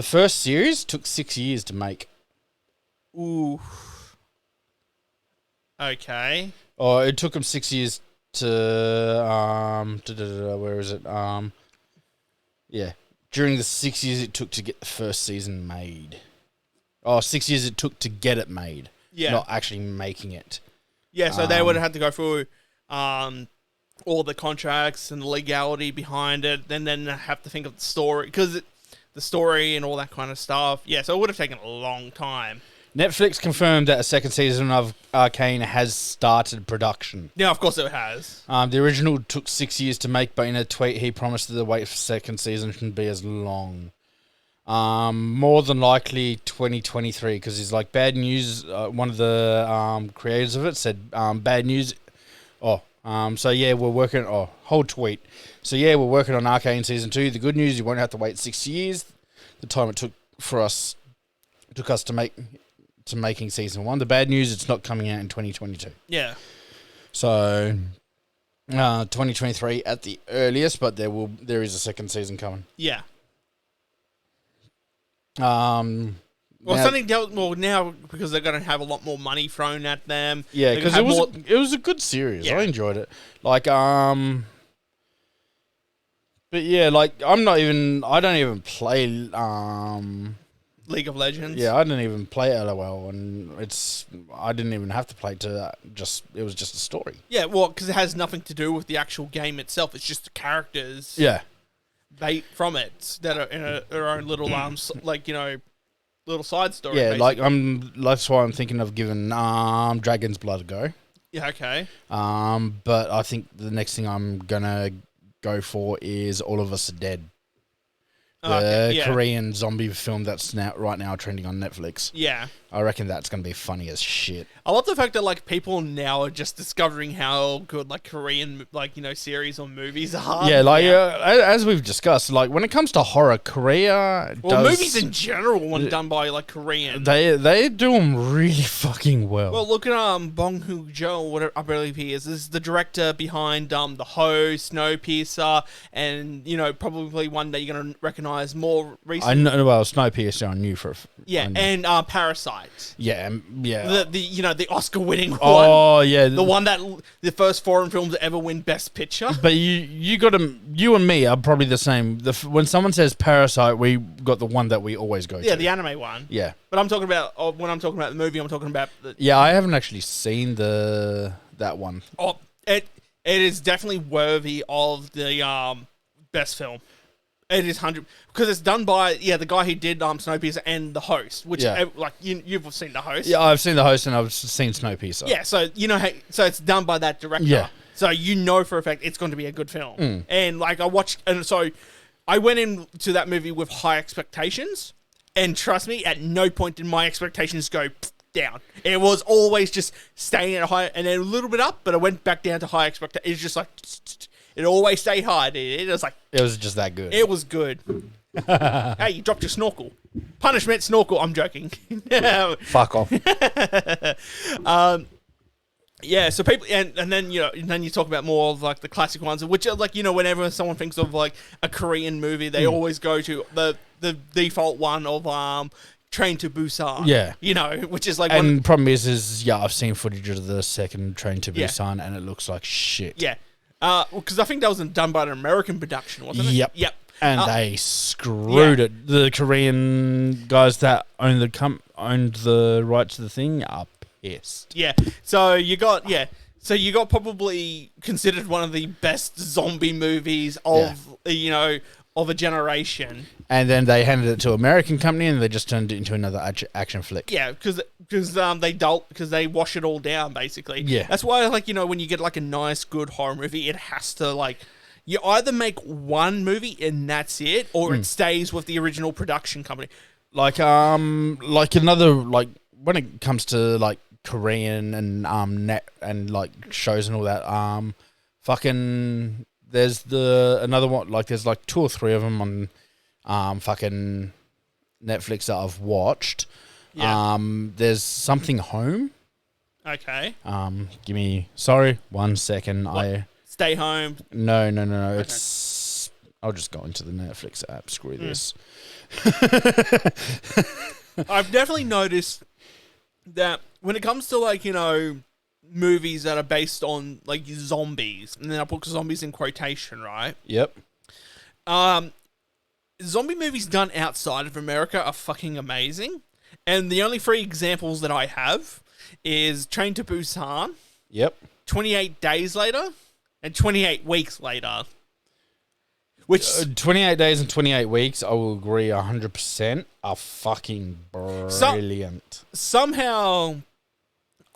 B: first series took 6 years to make.
A: Ooh. Okay.
B: Oh, it took them 6 years to where is it? Yeah. During the 6 years it took to get the first season made. 6 years it took to get it made.
A: Yeah.
B: Not actually making it.
A: Yeah, so they would have had to go through all the contracts and the legality behind it, and then have to think of the story, because the story and all that kind of stuff. Yeah, so it would have taken a long time.
B: Netflix confirmed that a second season of Arcane has started production.
A: Yeah, of course it has.
B: The original took 6 years to make, but in a tweet he promised that the wait for second season shouldn't be as long. More than likely 2023, because he's like, bad news. One of the creators of it said, bad news. So yeah, we're working. Whole tweet. So yeah, we're working on Arcane season 2. The good news, you won't have to wait 6 years. The time it took us to making season 1. The bad news, it's not coming out in 2022.
A: Yeah.
B: So 2023 at the earliest, but there is a second season coming.
A: Yeah.
B: Now
A: because they're going to have a lot more money thrown at them.
B: Yeah, because it was a good series. Yeah. I enjoyed it. Like but yeah, like I don't even play
A: League of Legends.
B: Yeah, I didn't even play LOL, and I didn't even have to play to it was just a story.
A: Yeah, well, because it has nothing to do with the actual game itself. It's just the characters.
B: Yeah.
A: From it that are in their own little little side story.
B: Yeah,
A: basically.
B: that's why I'm thinking of giving Dragon's Blood a go.
A: Yeah, okay.
B: But I think the next thing I'm gonna go for is All of Us Are Dead. The Korean zombie film that's right now trending on Netflix.
A: Yeah.
B: I reckon that's going to be funny as shit.
A: I love the fact that like people now are just discovering how good like Korean series or movies are.
B: Yeah, as we've discussed, like when it comes to horror, Korea
A: movies in general when done by like Korean.
B: They do them really fucking well.
A: Well, look at Bong Joon-ho, whatever I believe he is. This is the director behind The Host, Snowpiercer, and probably one day you're gonna recognize more recent.
B: I know. Well, Snowpiercer I knew for
A: and Parasite.
B: Yeah.
A: The Oscar-winning one.
B: Oh yeah,
A: the one that the first foreign film to ever win Best Picture.
B: But you and me are probably the same. When someone says Parasite, we got the one that we always go to.
A: Yeah, the anime one.
B: Yeah,
A: but I'm talking about when I'm talking about the movie, I'm talking about
B: I haven't actually seen that one.
A: Oh, it is definitely worthy of the best film. It is 100 because it's done by the guy who did Snowpiercer and The Host, which you've seen The Host.
B: Yeah, I've seen The Host and I've seen Snowpiercer.
A: Yeah, so so it's done by that director.
B: Yeah.
A: So for a fact it's going to be a good film. And like I watched, and so I went into that movie with high expectations, and trust me, at no point did my expectations go down. It was always just staying at a high and then a little bit up, but I went back down to high expectations. It's just like. It always stayed high. It was like...
B: It was just that good.
A: It was good. Hey, you dropped your snorkel. Punishment, snorkel. I'm joking.
B: Fuck off.
A: So people... And then, then you talk about more of, like, the classic ones, which are, like, whenever someone thinks of, like, a Korean movie, they always go to the default one of... Train to Busan.
B: Yeah.
A: Which is like...
B: And problem is, I've seen footage of the second Train to Busan, and it looks like shit.
A: Yeah. Because I think that was done by an American production, wasn't it?
B: Yep. And they screwed it. The Korean guys that owned the rights to the thing are pissed.
A: Yeah. So you got probably considered one of the best zombie movies of of a generation.
B: And then they handed it to an American company, and they just turned it into another action flick.
A: Yeah, because they wash it all down basically.
B: Yeah,
A: that's why when you get like a nice good horror movie, it has to like you either make one movie and that's it, or it stays with the original production company.
B: Like another like when it comes to like Korean and net and like shows and all that fucking. There's another one, like there's like 2 or 3 of them on fucking Netflix that I've watched. Yeah. There's Something Home.
A: Okay.
B: Give me 1 second.
A: What? Stay Home.
B: No. Okay. It's I'll just go into the Netflix app. Screw this.
A: I've definitely noticed that when it comes to like, movies that are based on like zombies, and then I put zombies in quotation, right?
B: Yep.
A: Zombie movies done outside of America are fucking amazing, and the only 3 examples that I have is Train to Busan.
B: Yep.
A: 28 Days Later, and 28 Weeks Later. Which
B: 28 days and 28 weeks, I will agree 100%, are fucking brilliant.
A: Somehow.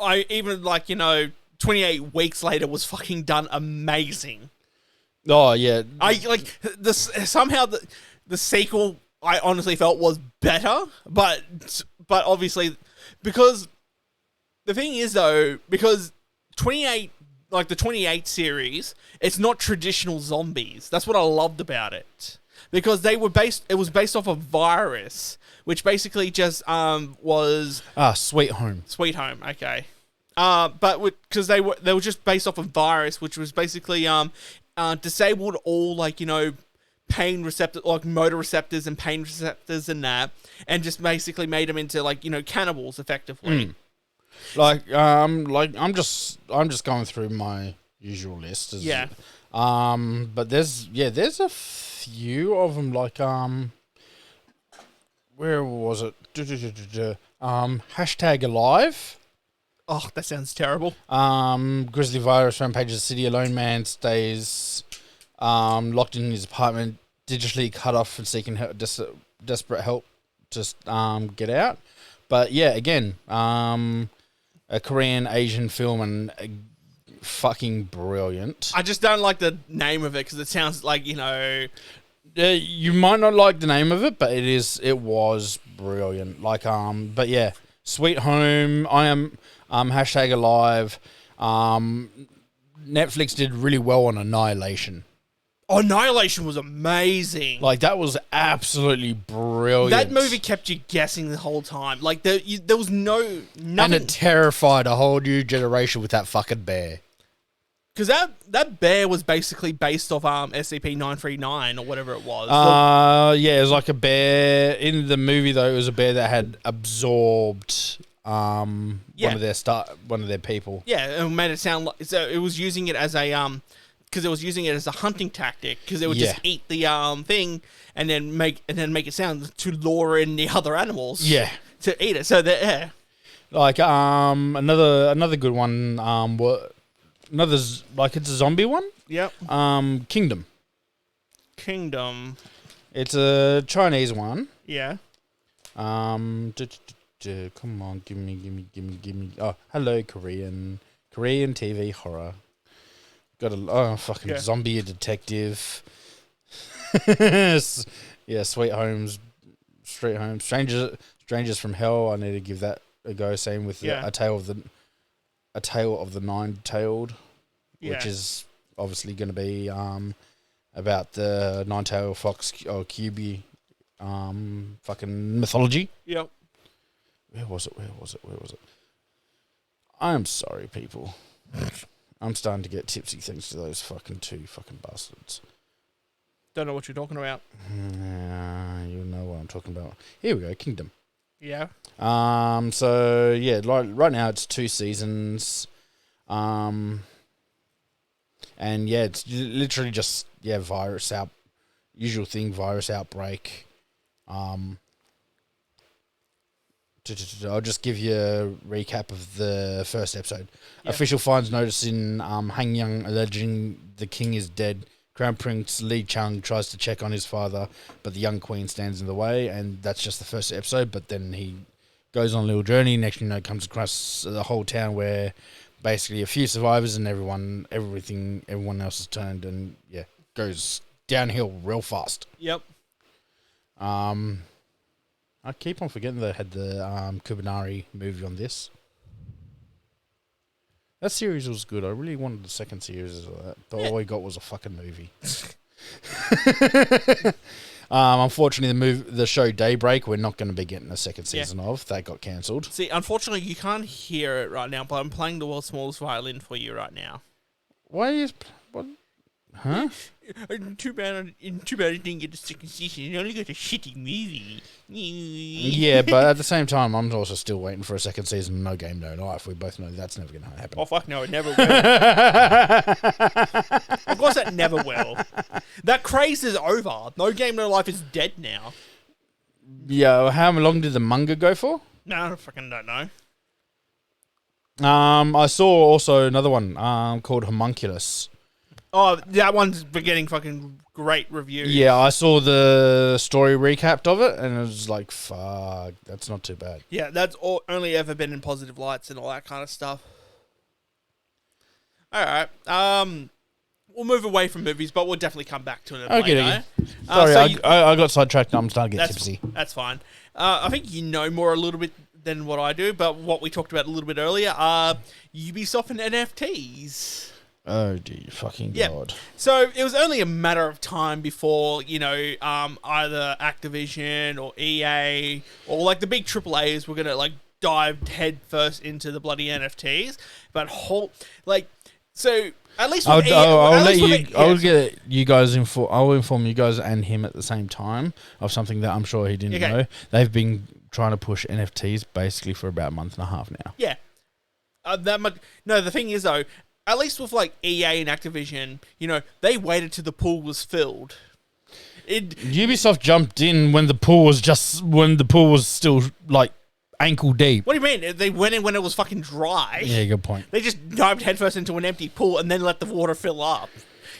A: I even 28 weeks later was fucking done amazing.
B: Oh yeah,
A: I like this somehow the sequel I honestly felt was better, but obviously because the thing is though, because 28 like the 28 series, it's not traditional zombies. That's what I loved about it. Because it was based off a virus, which basically just was
B: Sweet Home.
A: Sweet Home, okay. But because they were just based off a virus, which was basically disabled all pain receptors, like motor receptors and pain receptors and that, and just basically made them into cannibals effectively.
B: I'm just going through my usual list. But there's a few of them where was it? #alive.
A: Oh, that sounds terrible.
B: Grizzly virus rampages the city. A lone man stays locked in his apartment, digitally cut off and seeking desperate help to get out. But yeah, again, a Korean Asian film and fucking brilliant.
A: I just don't like the name of it because it sounds like
B: You might not like the name of it, but it was brilliant. Like, but yeah, Sweet Home. I am hashtag alive. Netflix did really well on Annihilation.
A: Annihilation was amazing.
B: Like, that was absolutely brilliant.
A: That movie kept you guessing the whole time. Like, there was nothing.
B: And it terrified a whole new generation with that fucking bear.
A: Because that bear was basically based off SCP-939 or whatever it was.
B: Yeah, it was like a bear. In the movie, though, it was a bear that had absorbed one of their people.
A: Yeah, it made it sound like... So it was using it as a... Because it was using it as a hunting tactic, because it would just eat the thing and then make it sound to lure in the other animals.
B: Yeah,
A: to eat it. So that
B: like another good one. It's a zombie one.
A: Yep.
B: Kingdom. It's a Chinese one.
A: Yeah.
B: Come on, give me. Oh, hello, Korean TV horror. Got a fucking zombie detective. Yeah, Sweet Homes, Street Homes, Strangers from Hell. I need to give that a go. Same with a tale of the Nine-Tailed, which is obviously going to be about the nine-tailed fox or QB fucking mythology.
A: Yep.
B: Where was it? I am sorry, people. I'm starting to get tipsy thanks to those two fucking bastards.
A: Don't know what you're talking about.
B: You know what I'm talking about. Here we go, Kingdom.
A: Yeah.
B: So yeah, right now it's 2 seasons. And yeah, it's literally just virus outbreak. I'll just give you a recap of the first episode. Yep. Official finds notice in Hangyang alleging the king is dead. Crown Prince Li Chang tries to check on his father, but the young queen stands in the way, and that's just the first episode. But then he goes on a little journey. Next thing you know, comes across the whole town where basically a few survivors and everyone else is turned, and goes downhill real fast.
A: Yep.
B: I keep on forgetting they had the Kubanari movie on this. That series was good. I really wanted the second series of that, but all we got was a fucking movie. Unfortunately, the show Daybreak, we're not going to be getting a second season of. That got cancelled.
A: See, unfortunately, you can't hear it right now, but I'm playing the world's smallest violin for you right now.
B: Why is... What? Huh?
A: Too bad I didn't get a second season. You only got a shitty movie.
B: Yeah, but at the same time, I'm also still waiting for a second season of No Game, No Life. We both know that's never going to happen.
A: Oh, fuck no, it never will. Of course it never will. That craze is over. No Game, No Life is dead now.
B: Yeah, how long did the manga go for?
A: No, I fucking don't know.
B: I saw also another one called Homunculus.
A: Oh, that one's been getting fucking great reviews.
B: Yeah, I saw the story recap of it, and it was like, fuck, that's not too bad.
A: Yeah, that's only ever been in positive lights and all that kind of stuff. All right. We'll move away from movies, but we'll definitely come back to it later.
B: Sorry, I got sidetracked. I'm starting to get tipsy.
A: That's fine. I think you know more a little bit than what I do, but what we talked about a little bit earlier are Ubisoft and NFTs.
B: Oh, dear fucking God.
A: So it was only a matter of time before, either Activision or EA or like the big AAAs were going to like dive head first into the bloody NFTs. But so at least with
B: I'll inform you guys and him at the same time of something that I'm sure he didn't know. They've been trying to push NFTs basically for about a month and a half now.
A: Yeah. The thing is though, at least with like EA and Activision, they waited till the pool was filled.
B: Ubisoft jumped in when the pool was still like ankle deep.
A: What do you mean? They went in when it was fucking dry.
B: Yeah, good point.
A: They just dived headfirst into an empty pool and then let the water fill up.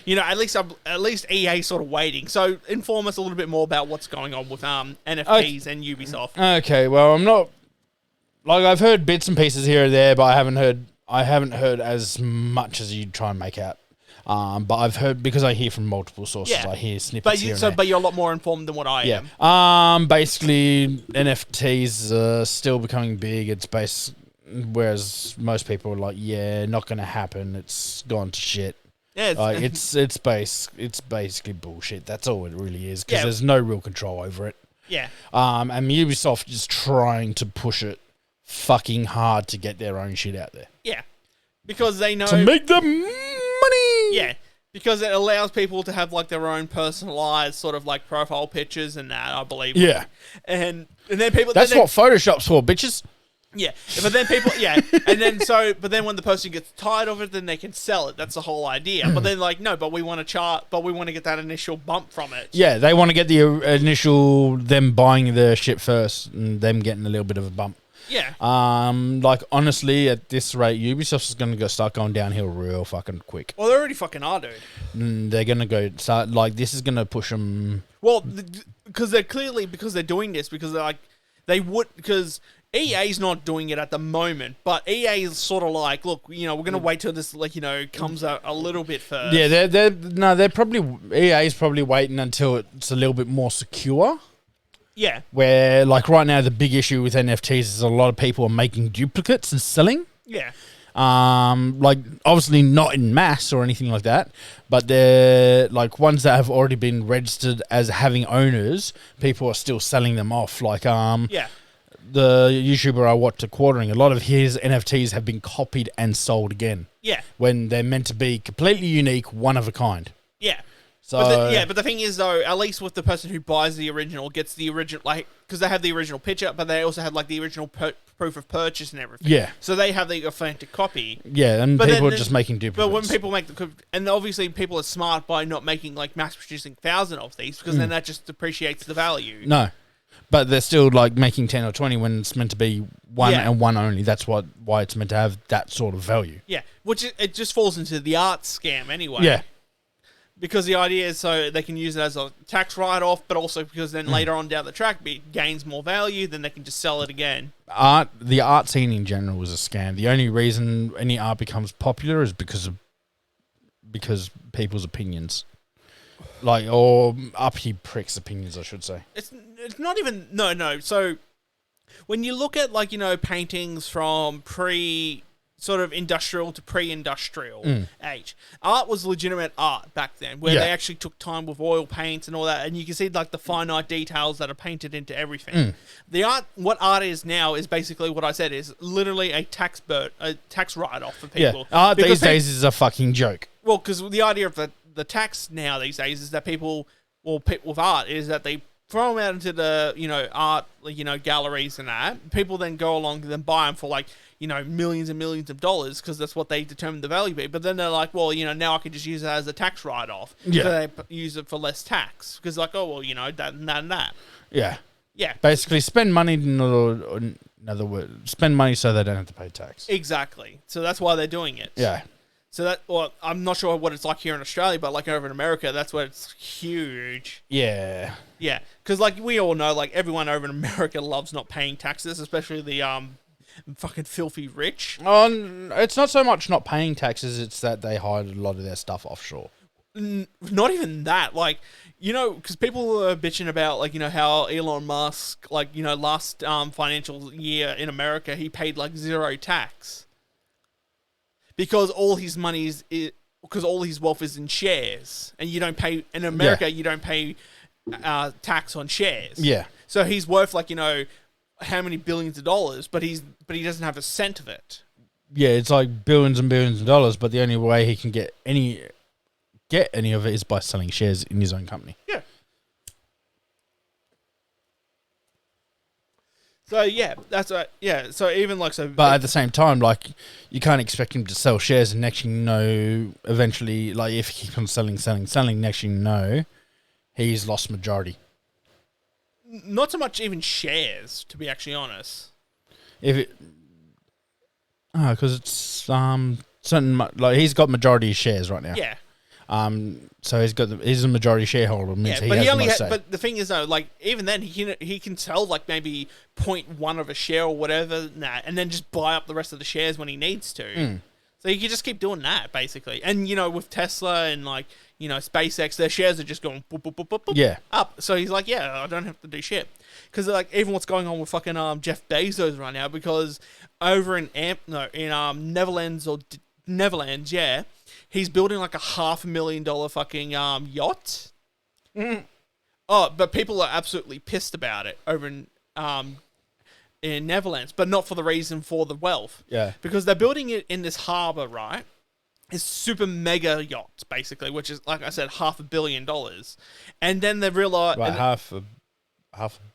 A: At least EA sort of waiting. So inform us a little bit more about what's going on with NFTs and Ubisoft.
B: Okay, well, I'm not like I've heard bits and pieces here and there, but I haven't heard as much as you try and make out. But I've heard, because I hear from multiple sources,
A: Yeah.
B: I hear snippets here and there.
A: But you're a lot more informed than what I am.
B: Basically, NFTs are still becoming big. Whereas most people are like, yeah, not going to happen. It's gone to shit.
A: Yeah,
B: it's basically bullshit. That's all it really is, because
A: Yeah.
B: there's no real control over it.
A: yeah.
B: And Ubisoft is trying to push it fucking hard to get their own shit out there.
A: Yeah. Because they know...
B: To make the money!
A: Yeah. Because it allows people to have, like, their own personalized sort of, like, profile pictures and that, I believe.
B: Yeah.
A: And then people...
B: That's what Photoshop's for, bitches.
A: Yeah. But then people... Yeah. But then when the person gets tired of it, then they can sell it. That's the whole idea. But then, like, no, but we want to get that initial bump from it.
B: Yeah, they want to get the initial, them buying the shit first and them getting a little bit of a bump.
A: Yeah.
B: Like, honestly, at this rate, Ubisoft is going to start going downhill real fucking quick.
A: Well, they already fucking are, dude.
B: They're going to start, like, this is going to push them.
A: Well, because they're doing this, because they're like, because EA's not doing it at the moment, but EA is sort of like, look, we're going to wait till this, like, comes out a little bit first.
B: Yeah, they're probably, EA's probably waiting until it's a little bit more secure.
A: Yeah.
B: Where, like, right now, the big issue with NFTs is a lot of people are making duplicates and selling.
A: Yeah.
B: Like, obviously not in mass or anything like that, but they're, like, ones that have already been registered as having owners, people are still selling them off. Like,
A: Yeah.
B: the YouTuber I watched Quartering, a lot of his NFTs have been copied and sold again.
A: Yeah.
B: When they're meant to be completely unique, one of a kind.
A: Yeah.
B: So,
A: But the thing is, though, at least with the person who buys the original, gets the original, like, because they have the original picture, but they also have, like, the original proof of purchase and everything.
B: Yeah.
A: So they have the authentic copy.
B: Yeah, and people are just making duplicates.
A: But when people make and obviously people are smart by not making, like, mass producing 1,000 of these, because then that just depreciates the value.
B: No. But they're still, like, making 10 or 20 when it's meant to be one and one only. That's why it's meant to have that sort of value.
A: Yeah, which it just falls into the art scam anyway.
B: Yeah.
A: Because the idea is so they can use it as a tax write-off, but also because then later on down the track it gains more value, then they can just sell it again.
B: The art scene in general is a scam. The only reason any art becomes popular is because people's opinions. Like, or uppity pricks' opinions, I should say.
A: It's not even... No. So, when you look at, like, paintings from sort of industrial to pre-industrial age, art was legitimate art back then, where they actually took time with oil paints and all that, and you can see, like, the finite details that are painted into everything. What art is now is basically what I said, is literally a tax write-off for people.
B: Yeah, art these days is a fucking joke.
A: Well, because the idea of the tax now these days is that people with art is that they throw them out into the art galleries and that people then go along and then buy them for, like, millions and millions of dollars, because that's what they determine the value be. But then they're like, well, now I can just use it as a tax write-off.
B: Yeah.
A: So they use it for less tax, because, like, oh, well, that and that and that.
B: Yeah.
A: Yeah.
B: Basically, spend money, in other words, spend money so they don't have to pay tax.
A: Exactly. So that's why they're doing it.
B: Yeah.
A: So I'm not sure what it's like here in Australia, but, like, over in America, that's where it's huge.
B: Yeah.
A: Yeah, because, like, we all know, like, everyone over in America loves not paying taxes, especially the fucking filthy rich.
B: It's not so much not paying taxes; it's that they hide a lot of their stuff offshore.
A: Not even that, like, because people are bitching about, like, how Elon Musk, like, last financial year in America, he paid, like, zero tax. Because all his money because all his wealth is in shares, and you don't pay in America. You don't pay tax on shares.
B: Yeah.
A: So he's worth, like, how many billions of dollars, but he doesn't have a cent of it.
B: Yeah, it's like billions and billions of dollars, but the only way he can get any of it is by selling shares in his own company.
A: Yeah. So yeah, that's right. Yeah, so even like so.
B: But at the same time, like, you can't expect him to sell shares, and next thing you know, eventually, like, if he keeps on selling, next thing you know, he's lost majority.
A: Not so much even shares, to be actually honest.
B: Because it's certain, like, he's got majority shares right now.
A: Yeah.
B: So he's a majority shareholder. Means
A: But
B: he
A: but the thing is, though, like, even then he can sell, like, maybe 0.1 of a share or whatever, and then just buy up the rest of the shares when he needs to. So you can just keep doing that, basically. And, with Tesla and, SpaceX, their shares are just going boop, boop, boop, boop, boop, up. So he's like, I don't have to do shit. Because, even what's going on with fucking Jeff Bezos right now, because over in Netherlands, he's building, like, a $500,000 fucking yacht.
B: Mm.
A: Oh, but people are absolutely pissed about it over in Netherlands, but not for the reason for the wealth.
B: Yeah.
A: Because they're building it in this harbour, right? It's super mega yacht, basically, which is, like I said, $500 million. And then they realise...
B: Right, half a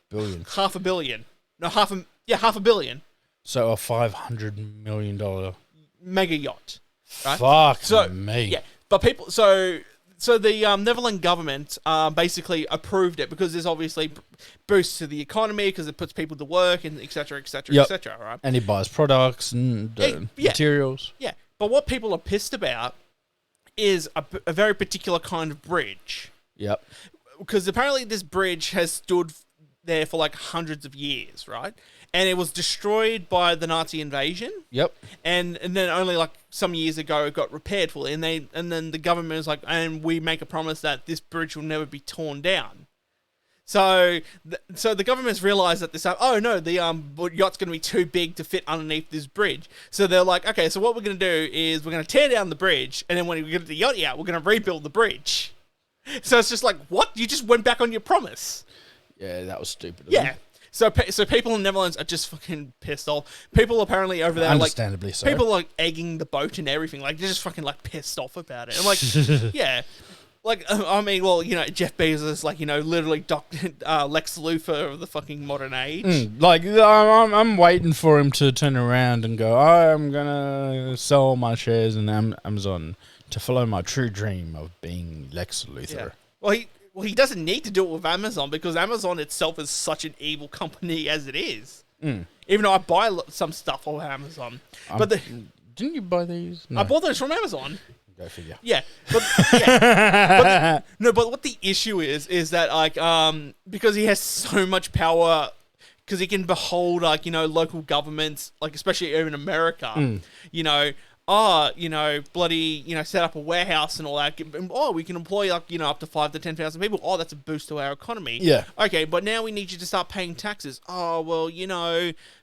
B: billion.
A: $500 million. No, $500 million.
B: So a $500 million...
A: mega yacht. Right?
B: Fuck me.
A: Yeah, but people... So the Netherlands government basically approved it because there's obviously boosts to the economy because it puts people to work and et cetera, right?
B: And he buys products and materials.
A: Yeah, but what people are pissed about is a very particular kind of bridge.
B: Yep.
A: Because apparently this bridge has stood there for like hundreds of years, right? And it was destroyed by the Nazi invasion.
B: Yep.
A: And then only like some years ago it got repaired fully. And then the government was like, and we make a promise that this bridge will never be torn down. So the government's realized that the yacht's going to be too big to fit underneath this bridge. So they're like, okay, so what we're going to do is we're going to tear down the bridge, and then when we get the yacht out, we're going to rebuild the bridge. So it's just like, what? You just went back on your promise.
B: Yeah, that was stupid.
A: Yeah. So people in the Netherlands are just fucking pissed off. People apparently over there,
B: understandably so.
A: People are eggging the boat and everything. Like, they're just fucking pissed off about it. I'm like, yeah. Like, I mean, well, Jeff Bezos, literally Lex Luthor of the fucking modern age.
B: I'm waiting for him to turn around and go, I'm gonna sell my shares in Amazon to follow my true dream of being Lex Luthor.
A: Yeah. Well, he doesn't need to do it with Amazon because Amazon itself is such an evil company as it is.
B: Mm.
A: But I buy some stuff off Amazon.
B: Didn't you buy these? No.
A: I bought those from Amazon.
B: Go figure.
A: Yeah, but what the issue is that because he has so much power, because he can behold local governments, especially over in America, set up a warehouse and all that. We can employ up to 5,000 to 10,000 people. Oh, that's a boost to our economy.
B: Yeah.
A: Okay, but now we need you to start paying taxes. Oh, well,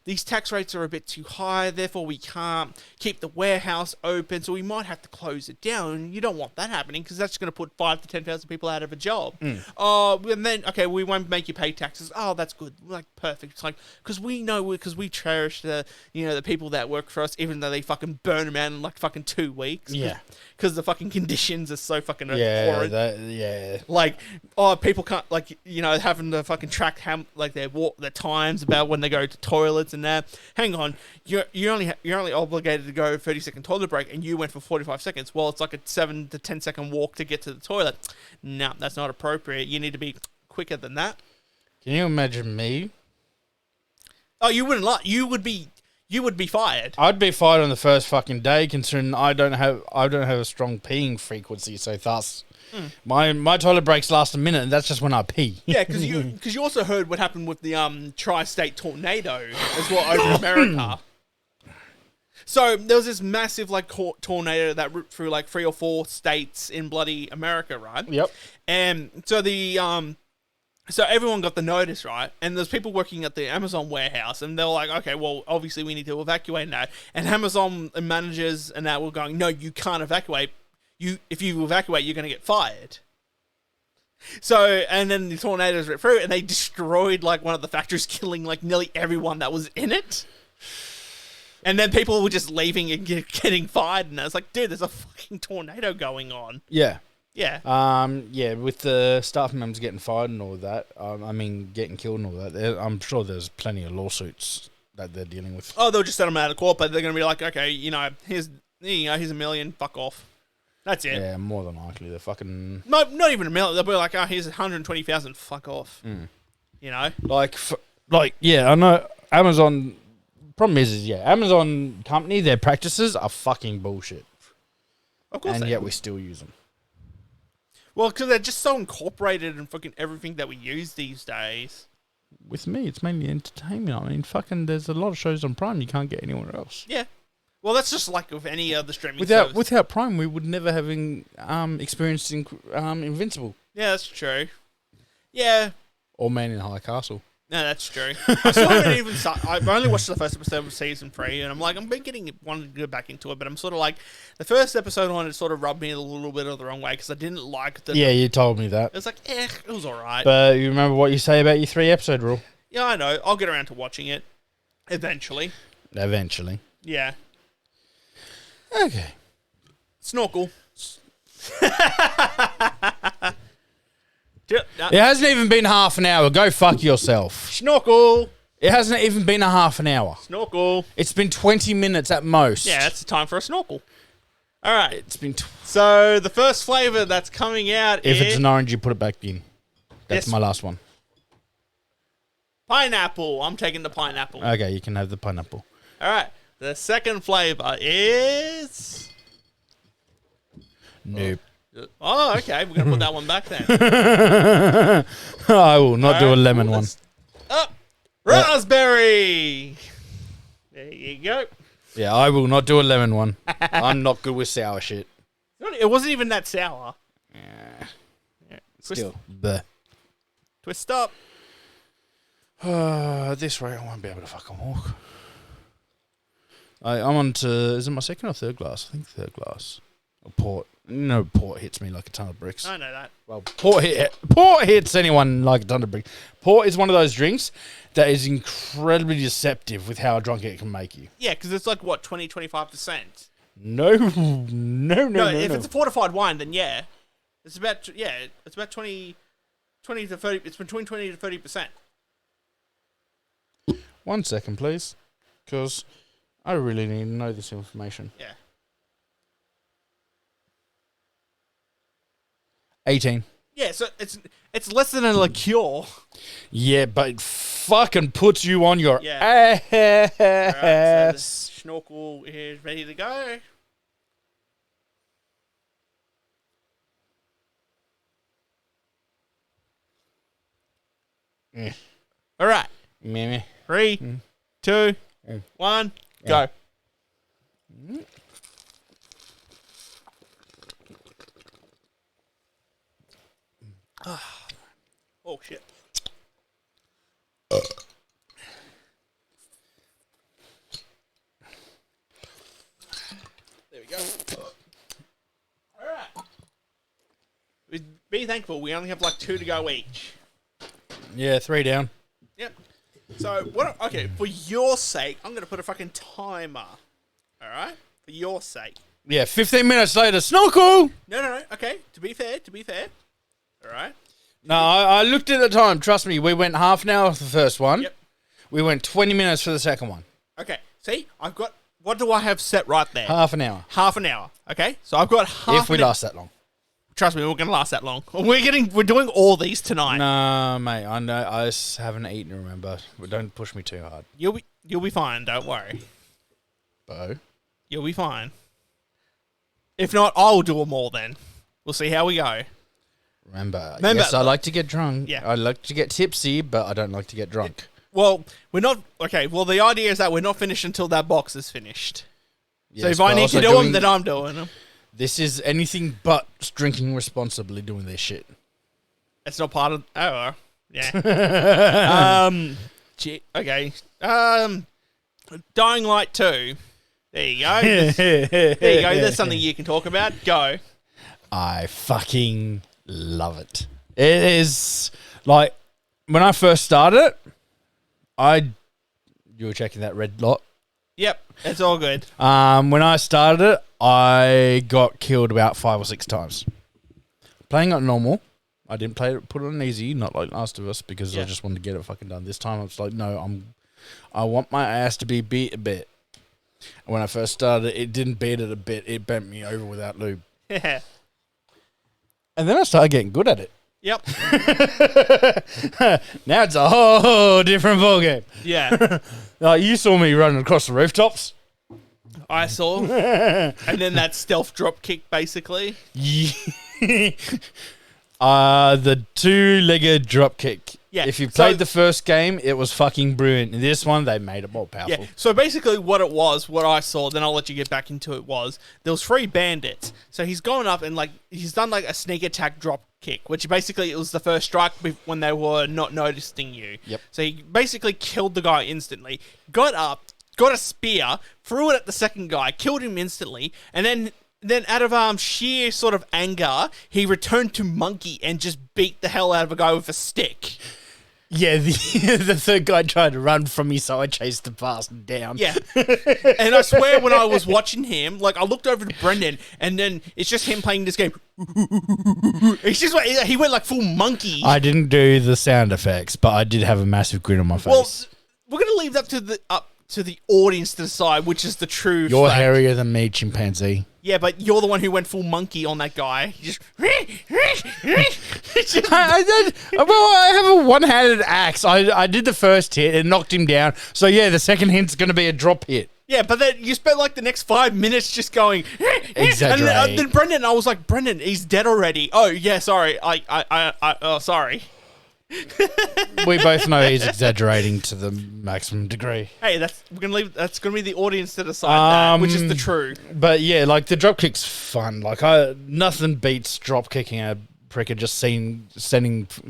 A: these tax rates are a bit too high, therefore we can't keep the warehouse open, so we might have to close it down. And you don't want that happening because that's going to put 5,000 to 10,000 people out of a job. And then, okay, we won't make you pay taxes. Oh, that's good. Perfect. It's because we cherish the people that work for us, even though they fucking burn them out in fucking 2 weeks.
B: Yeah.
A: Because the fucking conditions are so fucking
B: horrid.
A: People can't, having to fucking track their times about when they go to toilets and that. Hang on, you're only obligated to go 30-second toilet break, and you went for 45 seconds. Well, it's like a 7 to 10 second walk to get to the toilet. No, that's not appropriate. You need to be quicker than that.
B: Can you imagine me?
A: Oh, you wouldn't lie. You would be fired.
B: I'd be fired on the first fucking day, considering I don't have a strong peeing frequency, so thus my toilet breaks last a minute, and that's just when I pee.
A: Yeah, because you also heard what happened with the tri-state tornado as well over in America. So there was this massive tornado that ripped through 3 or 4 states in bloody America, right?
B: Yep.
A: And so so everyone got the notice, right? And there's people working at the Amazon warehouse, and they're like, okay, well, obviously we need to evacuate now. And Amazon managers and that were going, no, you can't evacuate. If you evacuate, you're going to get fired. So, and then the tornadoes ripped through, and they destroyed one of the factories, killing nearly everyone that was in it. And then people were just leaving and getting fired, and I was like, dude, there's a fucking tornado going on.
B: Yeah.
A: Yeah.
B: With the staff members getting fired and all that, getting killed and all that, I'm sure there's plenty of lawsuits that they're dealing with.
A: Oh, they'll just set them out of court, but they're going to be like, okay, here's $1 million, fuck off. That's it.
B: Yeah, more than likely. They're fucking...
A: No, not even $1 million. They'll be like, oh, here's 120,000, fuck off.
B: Mm.
A: I
B: know Amazon... Problem is, Amazon company, their practices are fucking bullshit.
A: Of course.
B: And yet we still use them.
A: Well, because they're just so incorporated in fucking everything that we use these days.
B: With me, it's mainly entertainment. Fucking, there's a lot of shows on Prime you can't get anywhere else.
A: Yeah. Well, that's just like with any other streaming service.
B: Without Prime, we would never have experienced Invincible.
A: Yeah, that's true. Yeah.
B: Or Man in High Castle.
A: No, that's true. I still haven't even I've only watched the first episode of season 3, and I'm like, I'm wanting to go back into it, but I'm sort of like, the first episode on it sort of rubbed me a little bit of the wrong way because I didn't like the.
B: Yeah, you told me that.
A: It was like, it was alright.
B: But you remember what you say about your 3-episode rule?
A: Yeah, I know. I'll get around to watching it eventually.
B: Eventually.
A: Yeah.
B: Okay.
A: Snorkel.
B: It hasn't even been half an hour. Go fuck yourself.
A: Snorkel.
B: It hasn't even been a half an hour.
A: Snorkel.
B: It's been 20 minutes at most.
A: Yeah, it's time for a snorkel. All right.
B: It's been...
A: So the first flavor that's coming out
B: If it's an orange, you put it back in. That's
A: Yes.
B: my last one.
A: Pineapple. I'm taking the pineapple.
B: Okay, you can have the pineapple.
A: All right. The second flavor is...
B: Nope.
A: Oh, okay. We're going to put that one back then.
B: I will not do a
A: Alright,
B: lemon
A: cool.
B: one.
A: Raspberry. There you go.
B: Yeah, I will not do a lemon one. I'm not good with sour shit.
A: It wasn't even that sour.
B: Yeah.
A: Twist,
B: Still. Bleh.
A: twist up.
B: This way I won't be able to fucking walk. I'm on to... Is it my second or third glass? I think third glass. Or port. No, port hits me like a ton of bricks.
A: I know that.
B: Well, port hits anyone like a ton of bricks. Port is one of those drinks that is incredibly deceptive with how drunk it can make you.
A: Yeah, because it's like, what, 20-25%?
B: No.
A: If it's a fortified wine, then yeah. It's about 20 to 30, it's between 20 to 30%.
B: 1 second, please. Because I really need to know this information.
A: Yeah.
B: 18.
A: Yeah, so it's less than a liqueur.
B: Yeah, but it fucking puts you on your
A: Yeah.
B: ass.
A: Alright, so the snorkel is ready to go.
B: Yeah.
A: Alright.
B: Meh.
A: 3, 2, 1, go. Oh shit. There we go. Alright. Be thankful we only have like 2 to go each.
B: Yeah, 3 down.
A: Yep. So okay, for your sake, I'm gonna put a fucking timer. Alright? For your sake.
B: Yeah, 15 minutes later, snorkel!
A: No. Okay, to be fair. Alright?
B: No, I looked at the time. Trust me, we went half an hour for the first one.
A: Yep.
B: We went 20 minutes for the second one.
A: Okay, see? I've got... What do I have set right there?
B: Half an hour.
A: Half an hour. Okay? So I've got half
B: If we last that long.
A: Trust me, we're going to last that long. We're doing all these tonight.
B: No, mate, I know. I just haven't eaten, remember. But don't push me too hard.
A: You'll be fine, don't worry.
B: Bo?
A: You'll be fine. If not, I'll do them all then. We'll see how we go.
B: Remember, yes, I like to get drunk.
A: Yeah.
B: I like to get tipsy, but I don't like to get drunk.
A: Well, we're not... Okay, well, the idea is that we're not finished until that box is finished.
B: Yes,
A: so if
B: but
A: I need
B: also
A: to do them, then I'm doing them.
B: This is anything but drinking responsibly doing this shit.
A: It's not part of... Oh, yeah. Okay. Dying Light 2. There you go. There you go. There's something you can talk about. Go.
B: I fucking love it. It is like when I first started it, you were checking that red lot.
A: Yep, it's all good.
B: When I started it, I got killed about 5 or 6 times. Playing it normal, I didn't put it on easy, not like Last of Us, because I just wanted to get it fucking done. This time I was like, no, I want my ass to be beat a bit. And when I first started, it didn't beat it a bit. It bent me over without lube.
A: Yeah.
B: And then I started getting good at it.
A: Yep.
B: Now it's a whole different ballgame.
A: Yeah.
B: You saw me running across the rooftops.
A: I saw. And then that stealth drop kick, basically.
B: Yeah. The two-legged drop kick.
A: Yeah,
B: If you played the first game, it was fucking brilliant. In this one, they made it more powerful.
A: Yeah. So basically, what it was, what I saw, then I'll let you get back into it. Was there was 3 bandits? So he's going up and he's done a sneak attack drop kick, which basically it was the first strike when they were not noticing you.
B: Yep.
A: So he basically killed the guy instantly. Got up, got a spear, threw it at the second guy, killed him instantly, and then out of sheer sort of anger, he returned to monkey and just beat the hell out of a guy with a stick.
B: Yeah, the third guy tried to run from me, so I chased the bastard down.
A: Yeah. And I swear when I was watching him, I looked over to Brendan, and then it's just him playing this game. It's just he went full monkey.
B: I didn't do the sound effects, but I did have a massive grin on my face.
A: Well, we're going to leave that up to the audience to decide which is the true
B: You're
A: fact.
B: hairier than me, chimpanzee.
A: Yeah, but you're the one who went full monkey on that guy. You just...
B: I have a one-handed axe. I did the first hit and knocked him down. So, yeah, the second hit's going to be a drop hit.
A: Yeah, but then you spent the next 5 minutes just going...
B: Exaggerating.
A: And then Brendan, I was like, Brendan, he's dead already. Oh, yeah, sorry. Sorry.
B: We both know he's exaggerating to the maximum degree.
A: Hey, that's gonna be the audience to decide that, which is the true.
B: But yeah, the drop kick's fun. Nothing beats drop kicking a pricker, just sending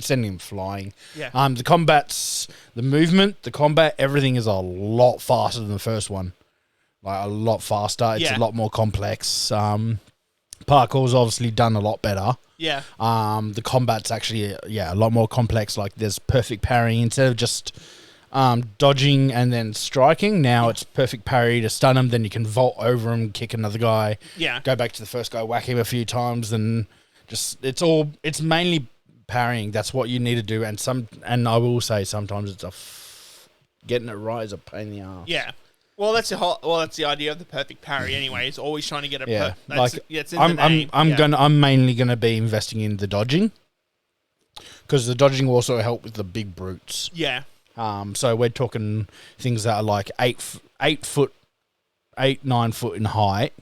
B: him flying.
A: Yeah.
B: The combat's the movement, the combat, everything is a lot faster than the first one. A lot faster. It's a lot more complex. Parkour's obviously done a lot better.
A: Yeah.
B: The combat's actually a lot more complex. There's perfect parrying instead of just dodging and then striking. Now it's perfect parry to stun him. Then you can vault over him, kick another guy.
A: Yeah.
B: Go back to the first guy, whack him a few times, and it's mainly parrying. That's what you need to do. And I will say sometimes getting it right is a pain in the ass.
A: Yeah. Well, that's the idea of the perfect parry. Anyway, it's always trying to get a.
B: Yeah.
A: It's in the name.
B: I'm mainly gonna be investing in the dodging, because the dodging will also help with the big brutes.
A: Yeah.
B: So we're talking things that are 9 foot in height,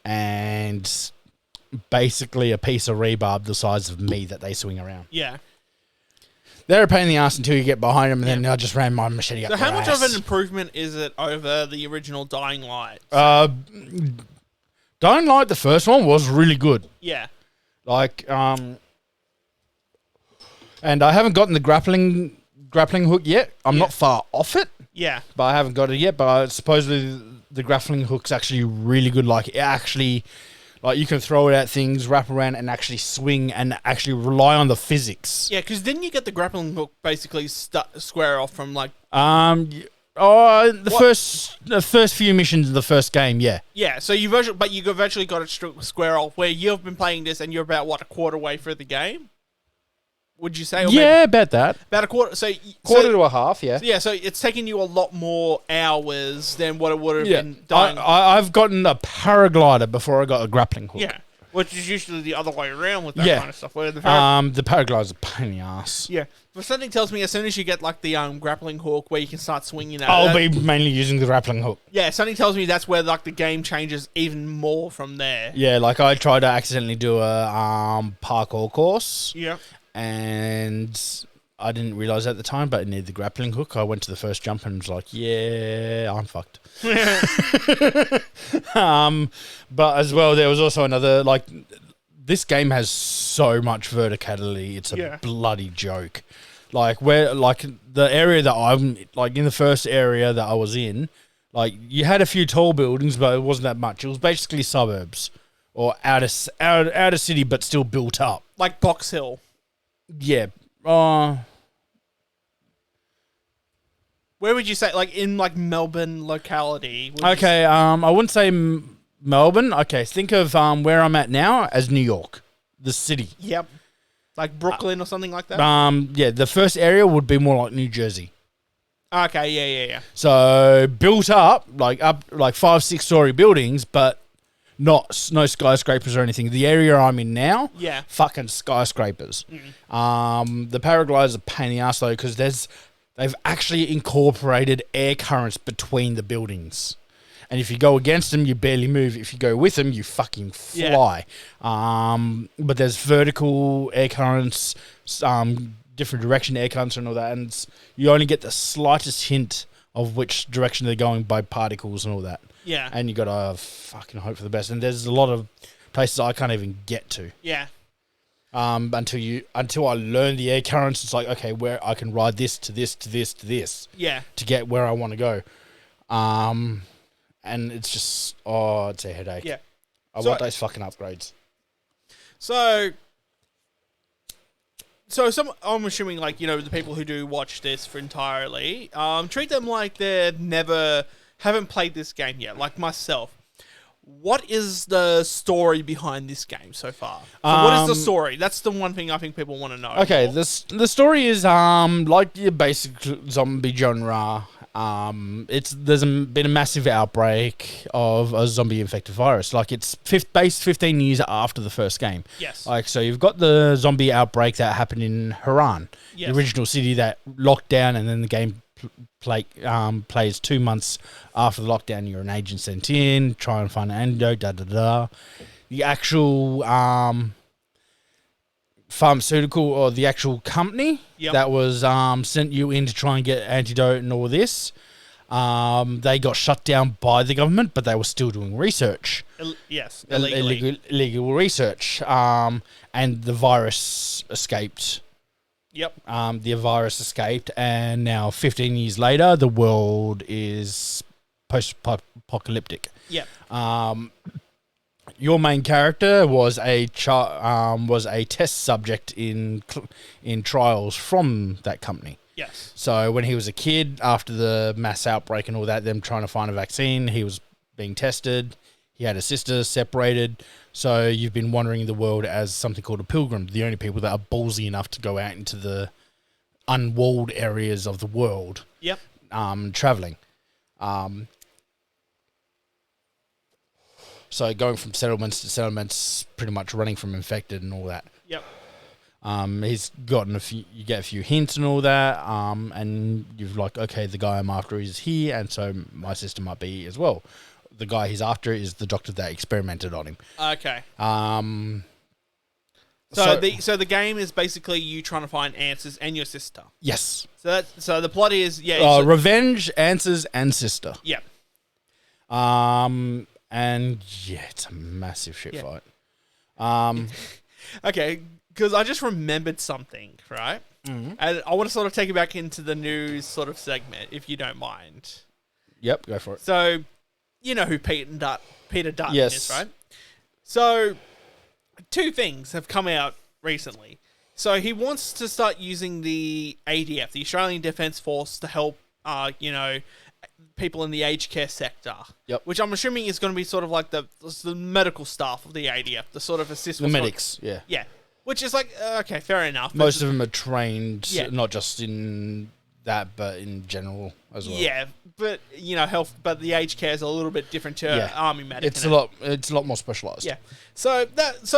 B: and basically a piece of rebarb the size of me that they swing around.
A: Yeah.
B: They're a pain in the ass until you get behind them, and then I just ran my machete up
A: So
B: their
A: how much
B: ass.
A: of an improvement is it over the original Dying Light?
B: Dying Light, the first one, was really good.
A: Yeah.
B: And I haven't gotten the grappling hook yet. I'm not far off it.
A: Yeah.
B: But I haven't got it yet. But supposedly the grappling hook's actually really good. It actually, you can throw it at things, wrap around, and actually swing and actually rely on the physics.
A: Yeah, because didn't you get the grappling hook basically square off from
B: the first few missions of the first game, yeah.
A: Yeah, so you've eventually got it square off, where you've been playing this and you're about, a quarter way through the game? Would you say? Or
B: yeah, about that.
A: About a quarter.
B: Quarter to a half, yeah.
A: Yeah, so it's taken you a lot more hours than what it would have been dying.
B: I've gotten a paraglider before I got a grappling hook.
A: Yeah, which is usually the other way around with that kind of stuff. Where the
B: paraglider's a pain in the ass.
A: Yeah, but something tells me as soon as you get the grappling hook where you can start swinging at
B: I'll be mainly using the grappling hook.
A: Yeah, something tells me that's where the game changes even more from there.
B: Yeah, I tried to accidentally do a parkour course.
A: Yeah.
B: And I didn't realise at the time, but it needed the grappling hook. I went to the first jump and was like, yeah, I'm fucked. But as well, there was also another, this game has so much verticality. It's a bloody joke. The area that I'm, in the first area that I was in, you had a few tall buildings, but it wasn't that much. It was basically suburbs or outer city, but still built up.
A: Like Box Hill.
B: Yeah.
A: Where would you say, in Melbourne locality?
B: Okay, I wouldn't say Melbourne. Okay, think of where I'm at now as New York, the city.
A: Yep. Like Brooklyn or something like that?
B: Yeah, the first area would be more like New Jersey.
A: Okay, yeah.
B: So built up, up 5-6 story buildings, but no skyscrapers or anything. The area I'm in now, fucking skyscrapers. The paraglider's a pain in the ass though, because they've actually incorporated air currents between the buildings, And if you go against them, you barely move. If you go with them, you fucking fly. But there's vertical air currents, different direction air currents and all that. And you only get the slightest hint of which direction they're going by particles and all that.
A: Yeah.
B: And you got to fucking hope for the best. And there's a lot of places I can't even get to.
A: Yeah.
B: Until I learn the air currents, it's like, okay, where I can ride this to this to this to this.
A: Yeah.
B: To get where I want to go. And it's just, it's a headache.
A: Yeah.
B: I want those fucking upgrades.
A: So I'm assuming, like, you know, the people who do watch this for entirely, treat them like haven't played this game yet, like myself. What is the story behind this game so far? So what is the story? That's the one thing I think people want to know.
B: Okay, the story is like your basic zombie genre. There's been a massive outbreak of a zombie infected virus. Like, it's based 15 years after the first game.
A: Yes.
B: Like, so you've got the zombie outbreak that happened in Haran, the original city that locked down, and then the game plays 2 months after the lockdown. You're an agent sent in, try and find an antidote, The actual pharmaceutical, or the actual company that was sent you in to try and get antidote and all this, they got shut down by the government, but they were still doing research. Illegal research. And the virus escaped.
A: Yep.
B: The virus escaped, and now 15 years later, the world is post-apocalyptic.
A: Yep.
B: Your main character was a test subject in trials from that company.
A: Yes.
B: So when he was a kid, after the mass outbreak and all that, them trying to find a vaccine, he was being tested. He had a sister, separated. So you've been wandering the world as something called a pilgrim, the only people that are ballsy enough to go out into the unwalled areas of the world.
A: Yep.
B: Traveling. So going from settlements to settlements, pretty much running from infected and all that.
A: Yep.
B: He's gotten you get a few hints and all that, and you've like, okay, the guy I'm after is here, and so my sister might be as well. The guy he's after is the doctor that experimented on him.
A: Okay.
B: So
A: the game is basically you trying to find answers and your sister.
B: Yes.
A: So the plot is
B: revenge, answers, and sister.
A: Yep.
B: And yeah, it's a massive shit fight.
A: Okay, because I just remembered something, right?
B: Mm-hmm.
A: And I want to sort of take it back into the news sort of segment, if you don't mind.
B: Yep, go for it.
A: So, you know who Peter Dutton
B: yes.
A: is, right? So, two things have come out recently. So, he wants to start using the ADF, the Australian Defence Force, to help, people in the aged care sector.
B: Yep.
A: Which I'm assuming is going to be sort of like the medical staff of the ADF, the sort of assist
B: the medics, yeah.
A: Yeah. Which is like, okay, fair enough.
B: Most of them are trained, not just in that, but in general as well.
A: Yeah, but, health, but the aged care is a little bit different to army medic.
B: It's a lot more specialised.
A: Yeah. So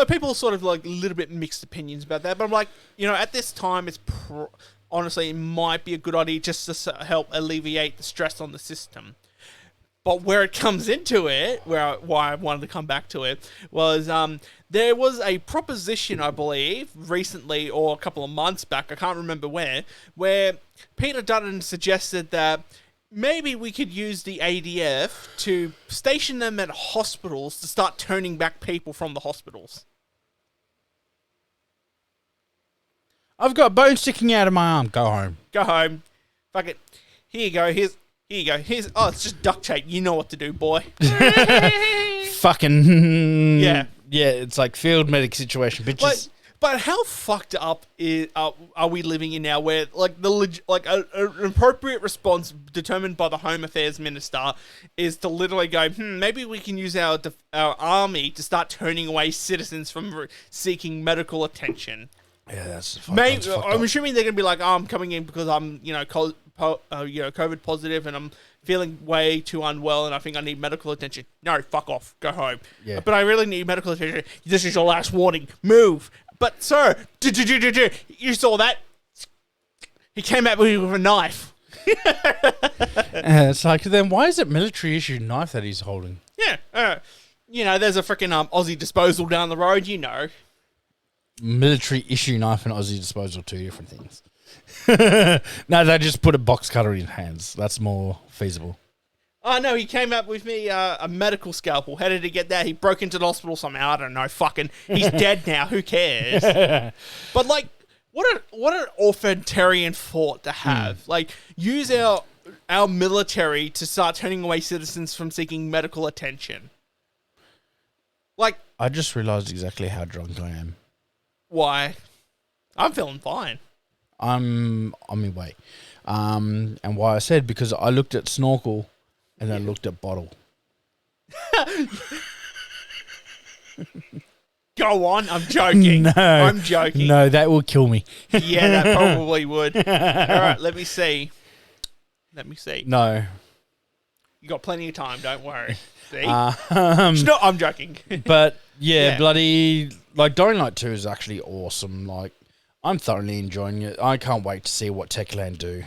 A: people sort of like a little bit mixed opinions about that, but I'm like, at this time, it's honestly, it might be a good idea just to help alleviate the stress on the system. But where it comes into it, why I wanted to come back to it, was there was a proposition, I believe, recently or a couple of months back, I can't remember where Peter Dutton suggested that maybe we could use the ADF to station them at hospitals to start turning back people from the hospitals.
B: I've got bones sticking out of my arm. Go home.
A: Go home. Fuck it. Here you go. Here you go. It's just duct tape. You know what to do, boy.
B: Fucking
A: yeah.
B: Yeah, it's like field medic situation, bitches.
A: But how fucked up are we living in now? Where like an appropriate response determined by the Home Affairs Minister is to literally go, maybe we can use our army to start turning away citizens from seeking medical attention.
B: Yeah, that's
A: fucked I'm assuming they're gonna be like, I'm coming in because I'm, COVID positive and I'm feeling way too unwell and I think I need medical attention. No, fuck off, go home.
B: Yeah.
A: But I really need medical attention. This is your last warning. Move. But sir, you saw that? He came at me with a knife.
B: It's like, then why is it military issue knife that he's holding?
A: Yeah. There's a freaking Aussie disposal down the road,
B: Military issue knife and Aussie disposal, two different things. No, they just put a box cutter in his hands. That's more feasible.
A: Oh, no, he came up with me a medical scalpel. How did he get that? He broke into the hospital somehow. I don't know. Fucking, he's dead now. Who cares? But, like, what an authoritarian thought to have. Like, use our military to start turning away citizens from seeking medical attention. Like,
B: I just realised exactly how drunk I am.
A: Why? I'm feeling fine.
B: I'm on my way. And why I said, because I looked at snorkel and I looked at bottle.
A: Go on, I'm joking.
B: No.
A: I'm joking.
B: No, that will kill me.
A: Yeah, that probably would. All right, let me see.
B: No.
A: You got plenty of time, don't worry. See?
B: No,
A: I'm joking.
B: But, yeah, bloody... Like, Dying Light 2 is actually awesome. Like, I'm thoroughly enjoying it. I can't wait to see what Techland do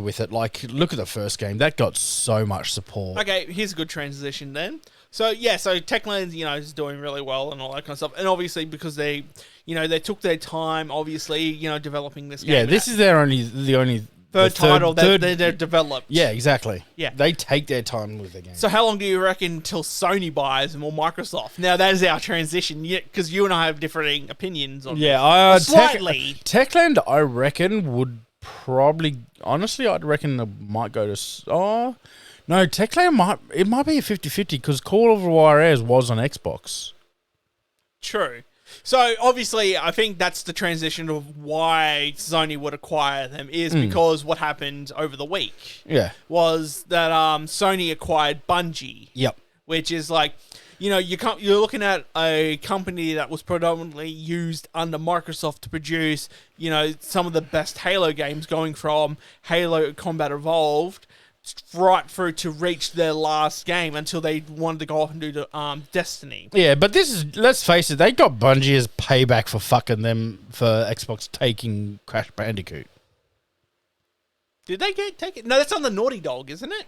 B: with it. Like, look at the first game. That got so much support.
A: Okay, here's a good transition then. So Techland, is doing really well and all that kind of stuff. And obviously because they took their time, obviously, developing this game.
B: Yeah, this is the only
A: third title that they developed.
B: Yeah, exactly.
A: Yeah.
B: They take their time with the game.
A: So how long do you reckon until Sony buys them or Microsoft? Now that is our transition, because you and I have differing opinions on this. Slightly.
B: Techland, I reckon, would probably... Honestly, I'd reckon it might go to... No, Techland might be a 50-50 because Call of Juarez was on Xbox.
A: True. So, obviously, I think that's the transition of why Sony would acquire them is because what happened over the week was that Sony acquired Bungie.
B: Yep.
A: Which is like, you're looking at a company that was predominantly used under Microsoft to produce, some of the best Halo games, going from Halo Combat Evolved right through to reach their last game until they wanted to go off and do the Destiny.
B: Yeah, but this is, let's face it, they got Bungie as payback for fucking them for Xbox taking Crash Bandicoot.
A: Did they take it? No, that's on the Naughty Dog, isn't it?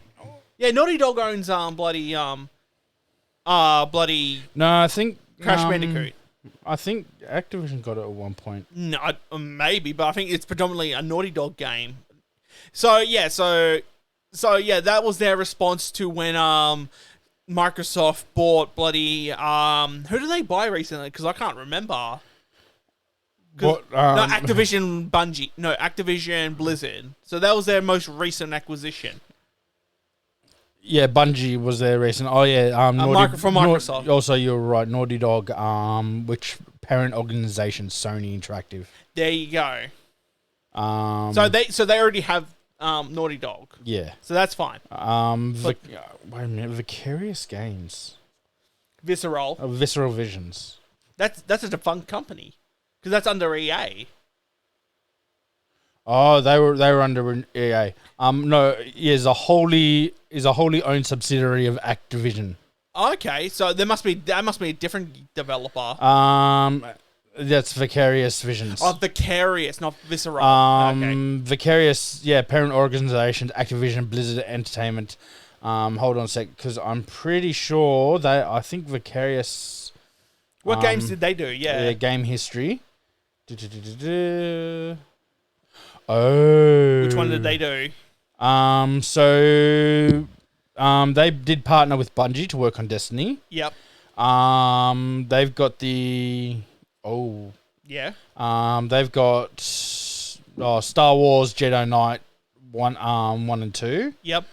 A: Yeah, Naughty Dog owns bloody
B: No, I think
A: Crash Bandicoot.
B: I think Activision got it at one point.
A: No, maybe, but I think it's predominantly a Naughty Dog game. So that was their response to when Microsoft bought bloody who did they buy recently? Because I can't remember.
B: What?
A: No, Activision Bungie. No, Activision Blizzard. So that was their most recent acquisition.
B: Yeah, Bungie was their recent. Oh yeah,
A: from Microsoft.
B: Also, you're right. Naughty Dog, which parent organization? Sony Interactive.
A: There you go. So they already have Naughty Dog.
B: Yeah.
A: So that's fine.
B: Wait a minute. Vicarious Games.
A: Visceral.
B: Visceral Visions.
A: That's a defunct company because that's under EA.
B: Oh, they were under EA. No, is a wholly owned subsidiary of Activision.
A: Okay, so that must be a different developer.
B: That's Vicarious Visions.
A: Oh, Vicarious, not Visceral. Okay.
B: Vicarious, parent organization, Activision Blizzard Entertainment. Hold on a sec, because I'm pretty sure I think Vicarious.
A: What games did they do? Yeah,
B: game history. Oh.
A: Which one did they do?
B: They did partner with Bungie to work on Destiny.
A: Yep.
B: They've got the... Oh.
A: Yeah.
B: They've got Star Wars Jedi Knight 1 and 2.
A: Yep.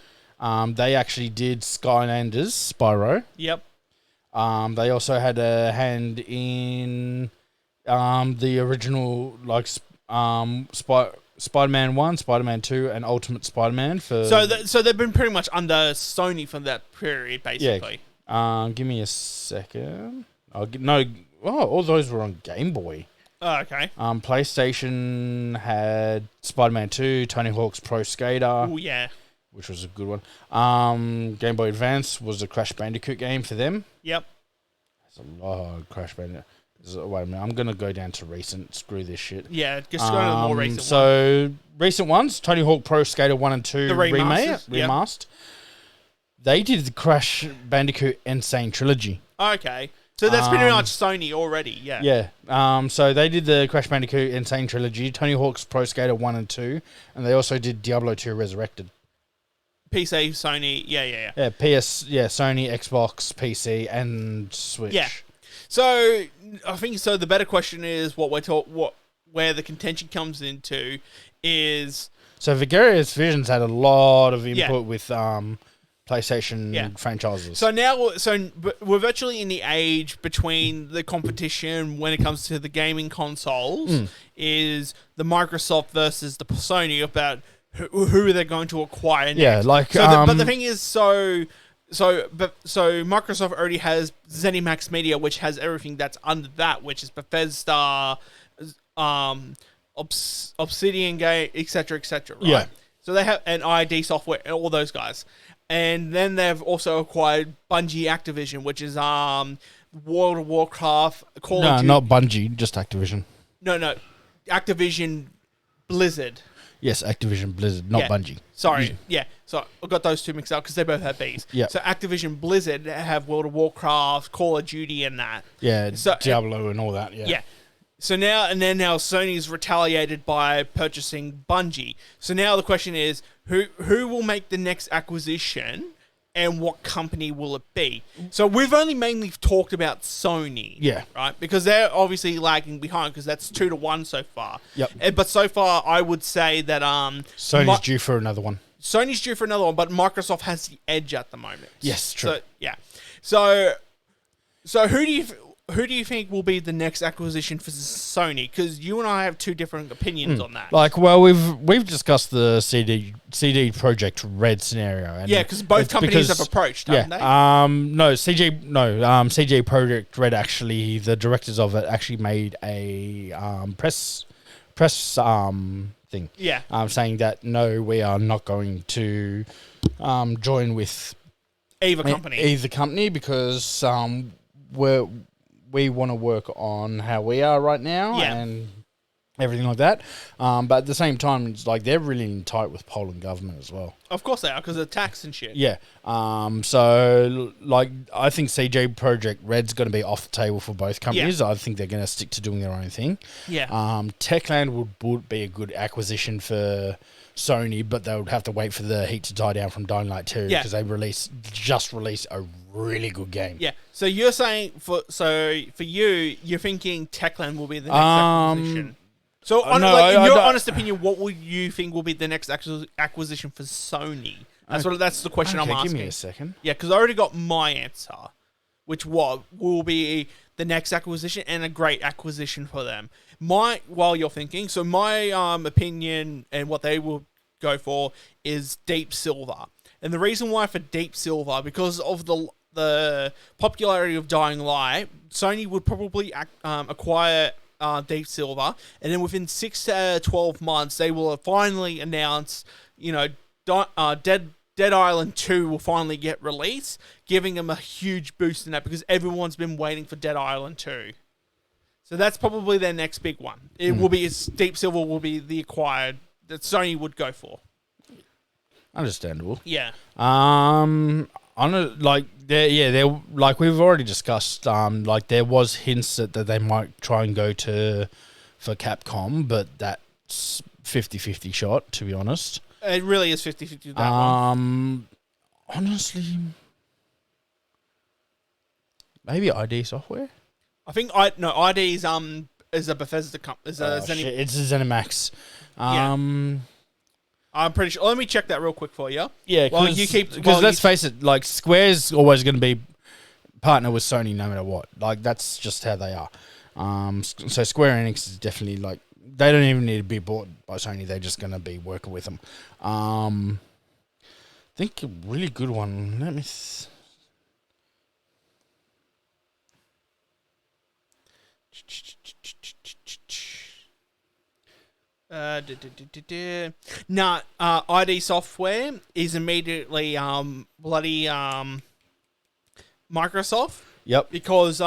B: They actually did Skylanders Spyro.
A: Yep.
B: They also had a hand in the original Spider-Man 1, Spider-Man 2, and Ultimate Spider-Man for...
A: So they've been pretty much under Sony for that period, basically.
B: Yeah. Give me a second. All those were on Game Boy.
A: Oh, okay.
B: PlayStation had Spider-Man 2, Tony Hawk's Pro Skater.
A: Oh, yeah.
B: Which was a good one. Game Boy Advance was a Crash Bandicoot game for them.
A: Yep.
B: There's a lot of Crash Bandicoot. Wait a minute, I'm gonna go down to recent. Screw this shit.
A: Yeah, just go to the more recent ones.
B: So recent ones: Tony Hawk Pro Skater 1 and 2
A: The remasters,
B: remastered. They did the Crash Bandicoot Insane Trilogy.
A: Okay, so that's pretty much Sony already. Yeah.
B: Yeah. So they did the Crash Bandicoot Insane Trilogy, Tony Hawk's Pro Skater 1 and 2, and they also did Diablo 2 Resurrected.
A: PC, Sony, yeah.
B: Yeah, Sony, Xbox, PC, and Switch.
A: Yeah. So I think so. The better question is where the contention comes into is.
B: So Vicarious Visions had a lot of input with PlayStation franchises.
A: So now, we're virtually in the age between the competition when it comes to the gaming consoles is the Microsoft versus the Sony about who they're going to acquire next.
B: Yeah, like
A: but the thing is, so Microsoft already has ZeniMax Media, which has everything that's under that, which is Bethesda, Obsidian Game, etc., right?
B: Yeah.
A: So they have an ID Software, all those guys, and then they've also acquired Bungie Activision, which is World of Warcraft, Call of Duty.
B: No, not Bungie, just Activision.
A: No, Activision Blizzard.
B: Yes, Activision Blizzard, not Bungie.
A: Sorry, So I got those two mixed up because they both have Bs.
B: Yeah.
A: So Activision Blizzard have World of Warcraft, Call of Duty, and that.
B: Yeah, Diablo and all that. Yeah.
A: So now Sony's retaliated by purchasing Bungie. So now the question is, who will make the next acquisition, and what company will it be? So we've only mainly talked about Sony.
B: Yeah.
A: Right? Because they're obviously lagging behind because that's 2-1 so far.
B: Yep.
A: But so far, I would say that
B: Sony's due for another one.
A: Sony's due for another one, but Microsoft has the edge at the moment.
B: Yes, true.
A: So, yeah. So who do you think will be the next acquisition for Sony? Because you and I have two different opinions on that.
B: Like, well, we've discussed the CD Projekt Red scenario. And
A: because both companies have approached, haven't they?
B: CJ Projekt Red actually, the directors of it actually made a press thing.
A: Yeah.
B: Saying that no, we are not going to join with
A: either company
B: because we want to work on how we are right now and everything like that. But at the same time, it's like they're really in tight with Poland government as well.
A: Of course they are, because of tax and shit.
B: Yeah. So, like, I think CJ Projekt Red's going to be off the table for both companies. I think they're going to stick to doing their own thing.
A: Yeah.
B: Techland would be a good acquisition for Sony, but they would have to wait for the heat to die down from Dying Light 2 because they just released a really good game.
A: Yeah. So you're saying for you're thinking Techland will be the next acquisition. So, in your honest opinion, what would you think will be the next acquisition for Sony? That's the question I'm asking.
B: Give me a second.
A: Yeah, because I already got my answer, which will be the next acquisition and a great acquisition for them. While you're thinking, so my opinion and what they will go for is Deep Silver. And the reason why for Deep Silver, because of the popularity of Dying Light, Sony would probably acquire Deep Silver, and then within 6 to 12 months, they will finally announce, Dead Island 2 will finally get released, giving them a huge boost in that because everyone's been waiting for Dead Island 2. So that's probably their next big one. It will be Deep Silver will be the acquired that Sony would go for.
B: Understandable.
A: Yeah.
B: They're like we've already discussed. Like there was hints that they might try and go for Capcom, but that's 50-50 shot, to be honest.
A: It really is 50-50 that one.
B: Honestly, maybe ID Software.
A: I think ID is a Bethesda company. It's a
B: ZeniMax.
A: I'm pretty sure. Let me check that real quick for you.
B: Yeah, because let's face it, like Square's always going to be partner with Sony no matter what. Like that's just how they are. So Square Enix is definitely like they don't even need to be bought by Sony. They're just going to be working with them. I think a really good one. Let me.
A: ID Software is immediately Microsoft.
B: Yep.
A: Because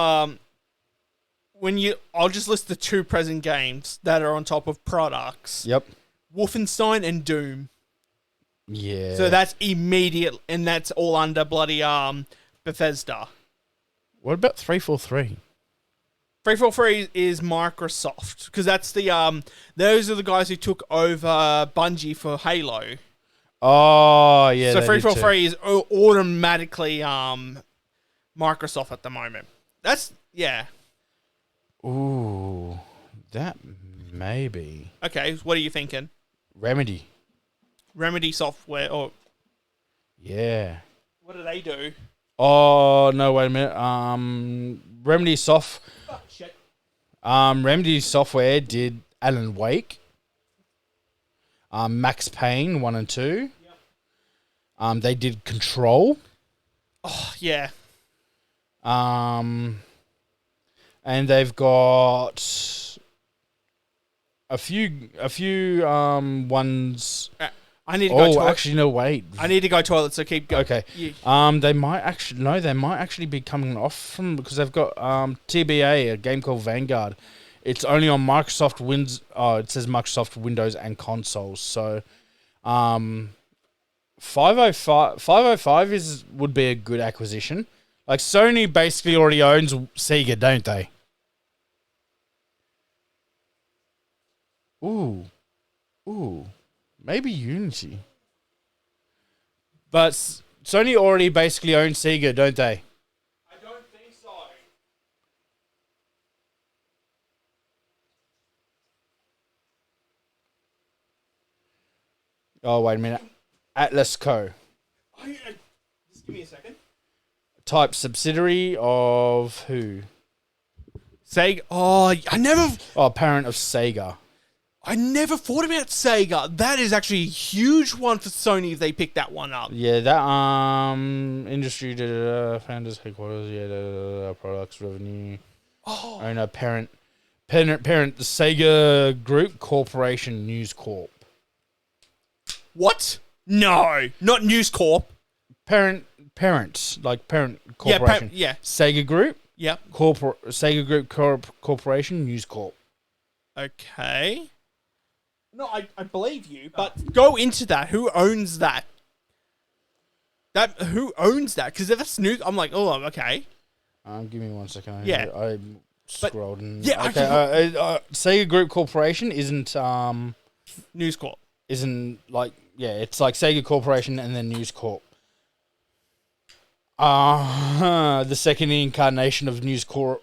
A: I'll just list the 2 present games that are on top of products.
B: Yep.
A: Wolfenstein and Doom.
B: Yeah.
A: So that's immediate, and that's all under bloody Bethesda.
B: What about 343?
A: 343 is Microsoft, because that's the those are the guys who took over Bungie for Halo.
B: Oh, yeah.
A: So 343 is automatically Microsoft at the moment. That's
B: Ooh, that maybe.
A: Okay, what are you thinking?
B: Remedy.
A: Remedy Software, or
B: Yeah.
A: what do they do?
B: Oh, no, wait a minute. Remedy
A: Shit.
B: Remedy Software did Alan Wake. Max Payne 1 and 2.
A: Yep.
B: They did Control.
A: Oh, yeah.
B: And they've got a few ones.
A: I need to go toilet.
B: Actually, no, wait.
A: I need to go toilet, so keep going.
B: Okay. They might actually be coming off from, because they've got TBA, a game called Vanguard. It's only on Microsoft Windows. Oh, it says Microsoft Windows and consoles. So, 505 would be a good acquisition. Like, Sony basically already owns Sega, don't they? Ooh. Maybe Unity. But Sony already basically owns Sega, don't they?
A: I don't think so.
B: Oh, wait a minute. Atlas Co.
A: Just give me a second.
B: Type subsidiary of who?
A: Sega. Oh,
B: Parent of Sega.
A: I never thought about Sega. That is actually a huge one for Sony if they pick that one up.
B: Yeah, that industry founders headquarters, products revenue. Owner parent the Sega Group Corporation News Corp.
A: What? No, not News Corp.
B: Parent corporation.
A: Yeah.
B: Sega Group.
A: Yep.
B: Sega Group Corporation News Corp.
A: Okay. No, I believe you, but go into that. Who owns that? Who owns that? Because if that's news, I'm like, oh, okay.
B: Give me 1 second.
A: Yeah.
B: I scrolled and
A: Sega
B: Group Corporation isn't
A: News Corp.
B: Isn't like it's like Sega Corporation and then News Corp. The second incarnation of News Corp.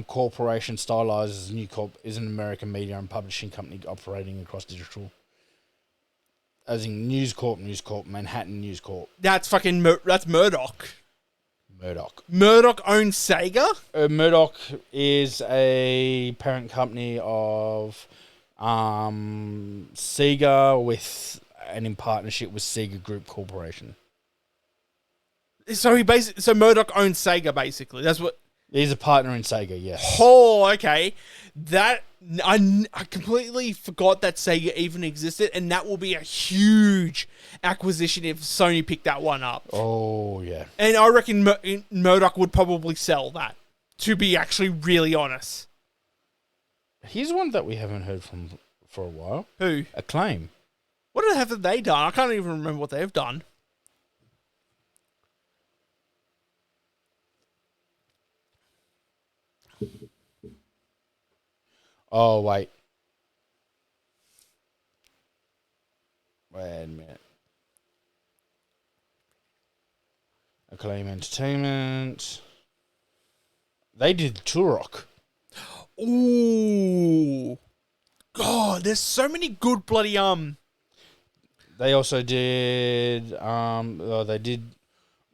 B: Corporation, stylized as New Corp, is an American media and publishing company operating across digital. As in News Corp, Manhattan News Corp.
A: That's fucking that's Murdoch.
B: Murdoch
A: owns Sega?
B: Murdoch is a parent company of Sega and in partnership with Sega Group Corporation.
A: So Murdoch owns Sega, basically. That's what.
B: He's a partner in Sega, yes.
A: Oh, okay. That I completely forgot that Sega even existed, and that will be a huge acquisition if Sony picked that one up.
B: Oh, yeah.
A: And I reckon Murdoch would probably sell that, to be actually really honest.
B: Here's one that we haven't heard from for a while.
A: Who?
B: Acclaim.
A: What have they done? I can't even remember what they've done.
B: Oh, wait. Wait a minute. Acclaim Entertainment. They did Turok.
A: Ooh. God, there's so many good bloody
B: They also did they did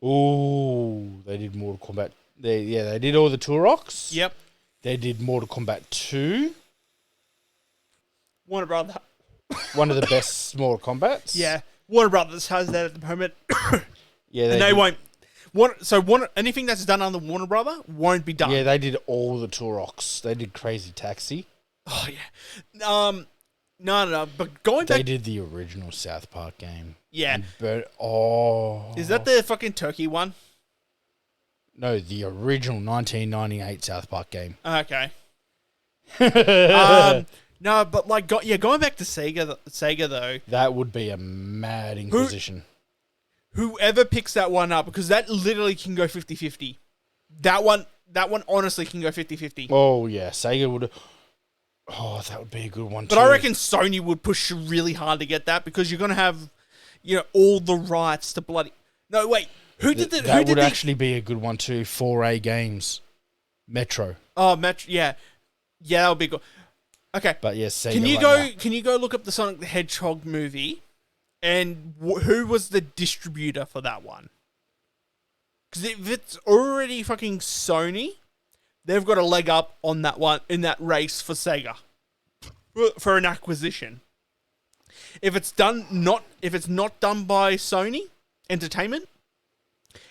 B: Mortal Kombat. They did all the Turoks.
A: Yep.
B: They did Mortal Kombat 2.
A: Warner Brothers.
B: One of the best Mortal Kombats.
A: Yeah. Warner Brothers has that at the moment.
B: Yeah,
A: and they won't. Anything that's done under Warner Brother won't be done.
B: Yeah, they did all the Turoks. They did Crazy Taxi.
A: Oh yeah. No. But going back,
B: they did the original South Park game.
A: Yeah.
B: Is
A: that the fucking turkey one?
B: No, the original 1998 South Park game.
A: Okay. No, but like, going back to Sega though,
B: That would be a mad inquisition.
A: whoever picks that one up, because that literally can go 50-50. That one honestly can go 50-50.
B: Oh, yeah. Sega would... Oh, that would be a good one,
A: But I reckon Sony would push really hard to get that, because you're going to have, all the rights to bloody... No, wait. Who did the...
B: That would actually be a good one too. 4A Games. Metro.
A: Oh, Metro, yeah. Yeah, that would be good. Okay.
B: But yeah, Sega
A: Can you go look up the Sonic the Hedgehog movie, and who was the distributor for that one? Because if it's already fucking Sony, they've got a leg up on that one in that race for Sega for an acquisition. If it's not done by Sony Entertainment,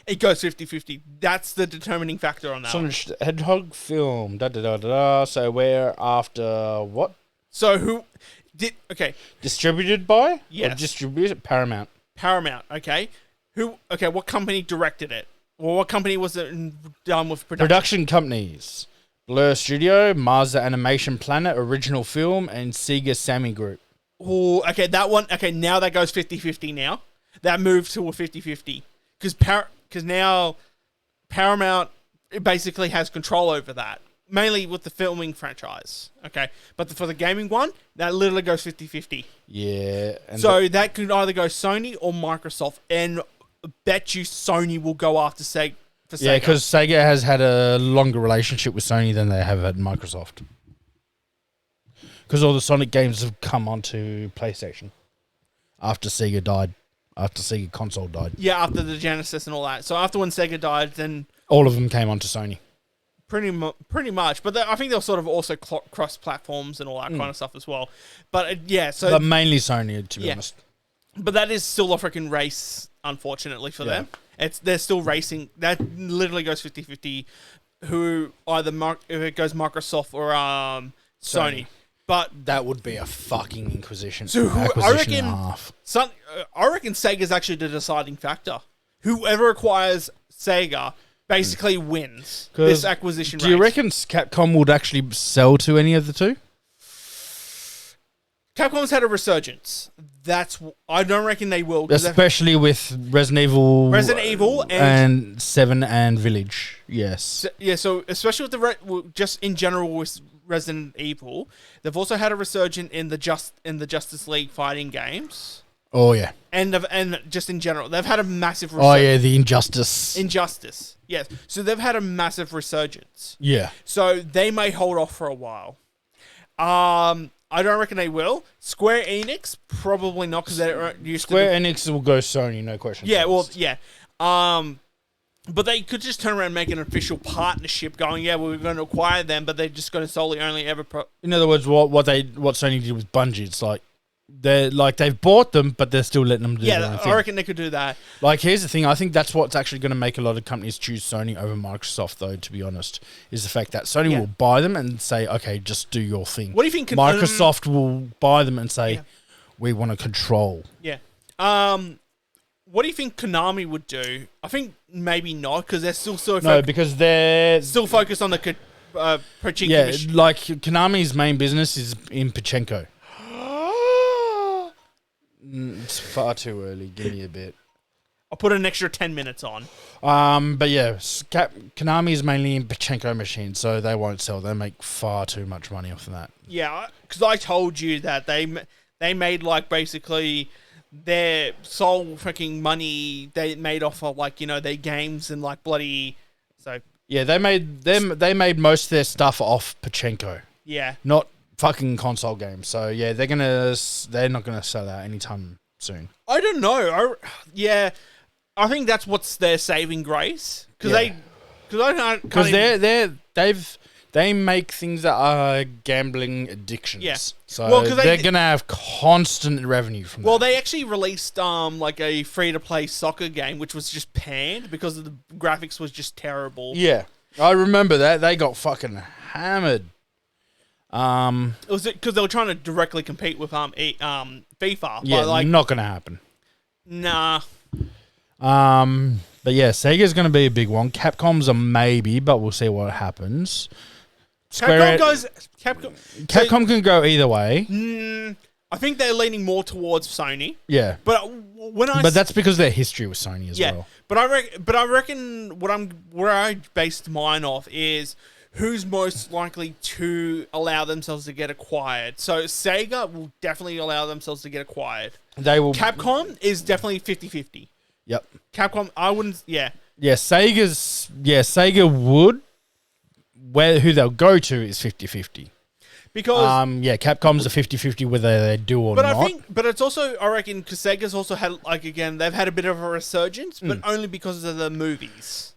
A: it goes 50-50. That's the determining factor on that.
B: Sonic the Hedgehog film. So we're after what?
A: So who did? Okay,
B: Distributed by?
A: Yes.
B: Or distributed Paramount.
A: Paramount. Okay, who? Okay, what company directed it? Or what company was it done with production?
B: Production companies: Blur Studio, Mazda Animation Planet, Original Film, and Sega Sammy Group.
A: Oh, okay, that one. Okay, now that goes 50-50 now. That moved to a 50-50. Because now Paramount basically has control over that. Mainly with the filming franchise. Okay. But for the gaming one, that literally goes 50-50.
B: Yeah.
A: So that could either go Sony or Microsoft. And bet you Sony will go after Sega.
B: Yeah, because Sega has had a longer relationship with Sony than they have at Microsoft. Because all the Sonic games have come onto PlayStation after Sega died. After Sega console died.
A: Yeah, after the Genesis and all that. So after when Sega died, then...
B: All of them came onto Sony.
A: Pretty much. But I think they'll sort of also cross platforms and all that kind of stuff as well. But yeah, so...
B: But mainly Sony, to be honest.
A: But that is still a freaking race, unfortunately, for them. They're still racing. That literally goes 50-50. Who either... if it goes Microsoft or Sony. But
B: that would be a fucking inquisition.
A: So I reckon Sega's actually the deciding factor. Whoever acquires Sega basically wins this acquisition race.
B: Do you reckon Capcom would actually sell to any of the two?
A: Capcom's had a resurgence. I don't reckon they will.
B: Especially with Resident Evil and 7 and Village. Yes.
A: So especially with just in general with Resident Evil, they've also had a resurgence in the Justice League fighting games.
B: Oh yeah.
A: And just in general, they've had a massive resurgence.
B: Oh yeah, the Injustice. Yes. So they've had a massive resurgence. Yeah.
A: So they may hold off for a while. I don't reckon they will. Square Enix, probably not, because they're used to...
B: Square Enix will go Sony, no question.
A: Yeah, well, yeah. But they could just turn around and make an official partnership going, yeah, well, we're going to acquire them, but they're just going to solely only ever...
B: In other words, what Sony did with Bungie, it's like, they've bought them, but they're still letting them do their own thing.
A: I reckon they could do that.
B: Like, here's the thing. I think that's what's actually going to make a lot of companies choose Sony over Microsoft, though, to be honest, is the fact that Sony will buy them and say, okay, just do your thing.
A: What do you think...
B: Microsoft will buy them and say, we want to control.
A: Yeah. What do you think Konami would do? I think maybe not, because they're still
B: because they're...
A: still focused on the pachinko.
B: Yeah, like, Konami's main business is in pachinko. It's far too early. Give me a bit.
A: I'll put an extra 10 minutes on.
B: But yeah, Konami is mainly in pachinko machines, so they won't sell. They make far too much money off of that.
A: Yeah, because I told you that they made like basically their sole freaking money they made off of like their games and like bloody
B: yeah they made most of their stuff off pachinko.
A: Yeah,
B: not fucking console games. So yeah, they're not gonna sell out anytime soon.
A: I don't know. I think that's what's their saving grace because
B: they make things that are gambling addictions.
A: Yeah.
B: So they're gonna have constant revenue from that.
A: Well, they actually released like a free to play soccer game which was just panned because the graphics was just terrible.
B: Yeah, I remember that. They got fucking hammered.
A: Was it because they were trying to directly compete with FIFA?
B: Yeah,
A: but
B: not gonna happen.
A: Nah.
B: But yeah, Sega's gonna be a big one. Capcom's a maybe, but we'll see what happens. Capcom can go either way.
A: I think they're leaning more towards Sony.
B: Yeah.
A: But
B: But that's because their history with Sony as well.
A: But I reckon where I based mine off is who's most likely to allow themselves to get acquired. So Sega will definitely allow themselves to get acquired.
B: They will.
A: Capcom is definitely 50-50.
B: Yep.
A: Capcom, I wouldn't. Yeah.
B: Yeah, Sega would. Who they'll go to is 50-50.
A: Because
B: Capcom's a 50-50 whether they do or not.
A: But it's also, I reckon, because Sega's also had, like, again, they've had a bit of a resurgence, but only because of the movies.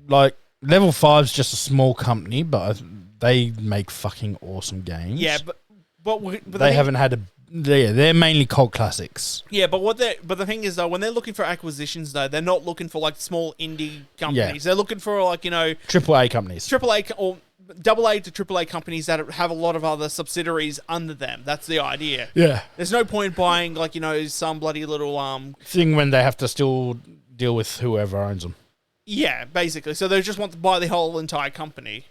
B: Like, Level 5's just a small company, but they make fucking awesome games.
A: Yeah, but
B: they haven't had a. They're mainly cult classics.
A: Yeah, but the thing is though, when they're looking for acquisitions though, they're not looking for like small indie companies. Yeah. They're looking for like
B: AAA companies,
A: AAA or AA to AAA companies that have a lot of other subsidiaries under them. That's the idea.
B: Yeah,
A: there's no point buying like some bloody little
B: thing when they have to still deal with whoever owns them. Yeah,
A: basically. So they just want to buy the whole entire company.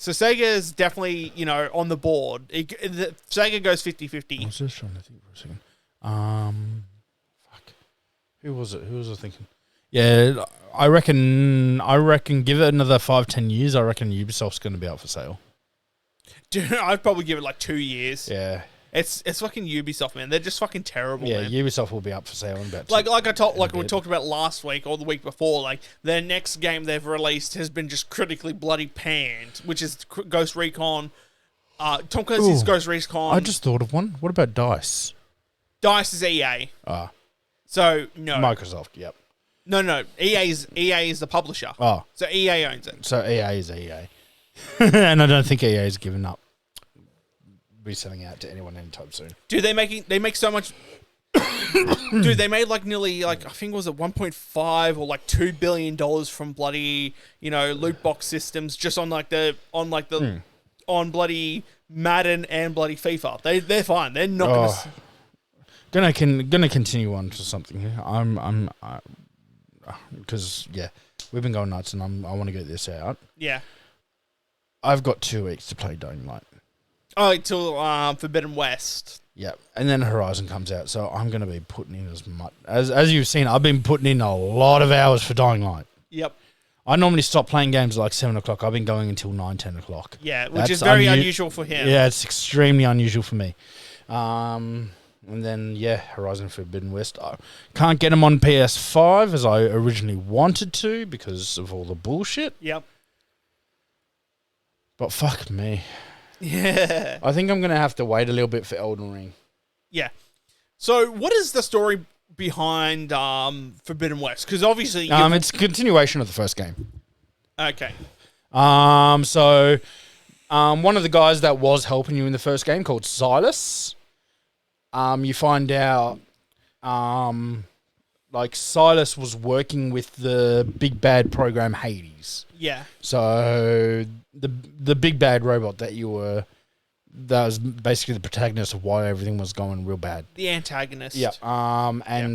A: So Sega is definitely, on the board. Sega goes 50-50.
B: I was just trying to think for a second. Fuck. Who was it? Who was I thinking? Yeah, I reckon give it another 5-10 years, I reckon Ubisoft's going to be out for sale.
A: Dude, I'd probably give it like 2 years.
B: Yeah.
A: It's fucking Ubisoft, man. They're just fucking terrible, man.
B: Ubisoft will be up for sale in about
A: we talked about last week or the week before. Like their next game they've released has been just critically bloody panned, which is Ghost Recon. Tom Clancy's Ghost Recon.
B: I just thought of one. What about DICE?
A: DICE is EA. So no.
B: Microsoft. Yep.
A: No. EA is the publisher. So EA owns it.
B: So EA is EA, and I don't think EA has given up. Be selling out to anyone anytime soon.
A: Dude, they make so much. Dude, they made like nearly I think it was at 1.5 or like $2 billion from bloody loot box systems just on bloody Madden and bloody FIFA. They're fine. They're not
B: gonna continue on to something here. I'm because we've been going nuts and I want to get this out.
A: Yeah,
B: I've got 2 weeks to play Dying Light.
A: Oh, till Forbidden West.
B: Yeah, and then Horizon comes out, so I'm going to be putting in as much as you've seen. I've been putting in a lot of hours for Dying Light.
A: Yep.
B: I normally stop playing games like 7 o'clock. I've been going until 9-10 o'clock.
A: Yeah, which is very unusual for him.
B: Yeah, it's extremely unusual for me. And then Horizon Forbidden West. I can't get them on PS5 as I originally wanted to because of all the bullshit.
A: Yep.
B: But fuck me.
A: Yeah.
B: I think I'm going to have to wait a little bit for Elden Ring.
A: Yeah. So what is the story behind Forbidden West? Because obviously...
B: it's a continuation of the first game.
A: Okay.
B: So one of the guys that was helping you in the first game called Silas, you find out Silas was working with the big bad program Hades.
A: Yeah.
B: So the big bad robot that was basically the protagonist of why everything was going real bad.
A: The antagonist.
B: Yeah.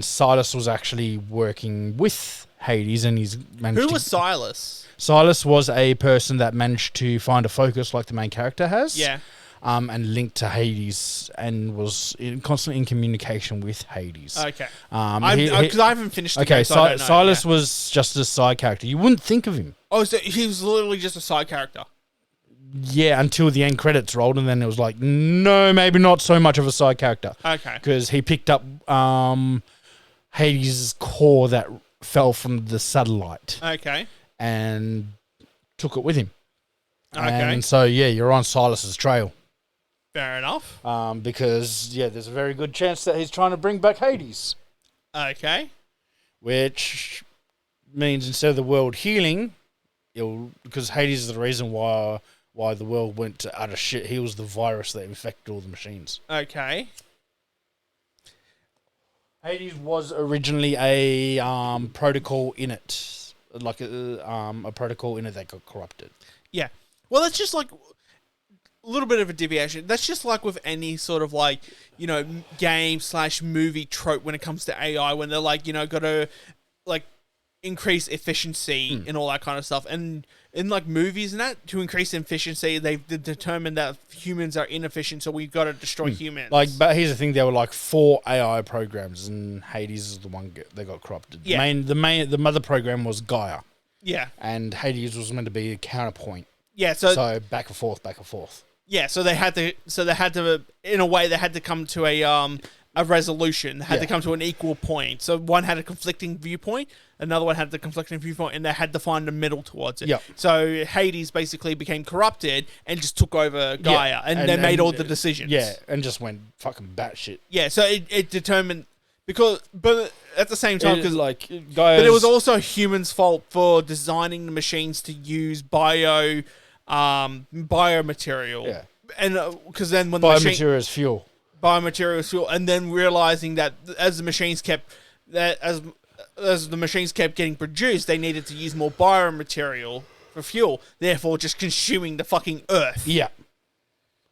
B: Silas was actually working with Hades, and he's managed.
A: Who was Silas?
B: Silas was a person that managed to find a focus like the main character has.
A: Yeah.
B: And linked to Hades and was constantly in communication with Hades.
A: Okay. Because I haven't finished the game, so I don't know.
B: Silas was just a side character. You wouldn't think of him.
A: Oh, so he was literally just a side character?
B: Yeah, until the end credits rolled, and then it was like, no, maybe not so much of a side character.
A: Okay.
B: Because he picked up Hades' core that fell from the satellite.
A: Okay.
B: And took it with him.
A: Okay.
B: And so, you're on Silas's trail.
A: Fair enough.
B: Because, there's a very good chance that he's trying to bring back Hades.
A: Okay.
B: Which means instead of the world healing, because Hades is the reason why the world went to utter shit. He was the virus that infected all the machines.
A: Okay.
B: Hades was originally a protocol in it. Like a protocol in it that got corrupted.
A: Yeah. Well, that's just like... a little bit of a deviation. That's just like with any sort of game/movie trope when it comes to AI, when they're got to increase efficiency and all that kind of stuff. And in like movies and that, to increase efficiency, they've determined that humans are inefficient, so we've got to destroy humans.
B: Like, but here's the thing: there were like 4 AI programs, and Hades is the one that got corrupted.
A: Yeah.
B: The mother program was Gaia,
A: yeah,
B: and Hades was meant to be a counterpoint.
A: yeah.
B: So back and forth, back and forth.
A: Yeah, so they had to, in a way, they had to come to a resolution. They had to come to an equal point. So one had a conflicting viewpoint, another one had the conflicting viewpoint, and they had to find a middle towards it.
B: Yep.
A: So Hades basically became corrupted and just took over Gaia, and they made all the decisions.
B: Yeah, and just went fucking batshit.
A: Yeah, so it determined but at the same time, because
B: like
A: but
B: Gaia's,
A: it was also humans' fault for designing the machines to use biomaterial.
B: Yeah.
A: And because then when
B: biomaterial is fuel.
A: Biomaterial fuel, and then realizing that as the machines kept getting produced, they needed to use more biomaterial for fuel, therefore just consuming the fucking earth.
B: Yeah.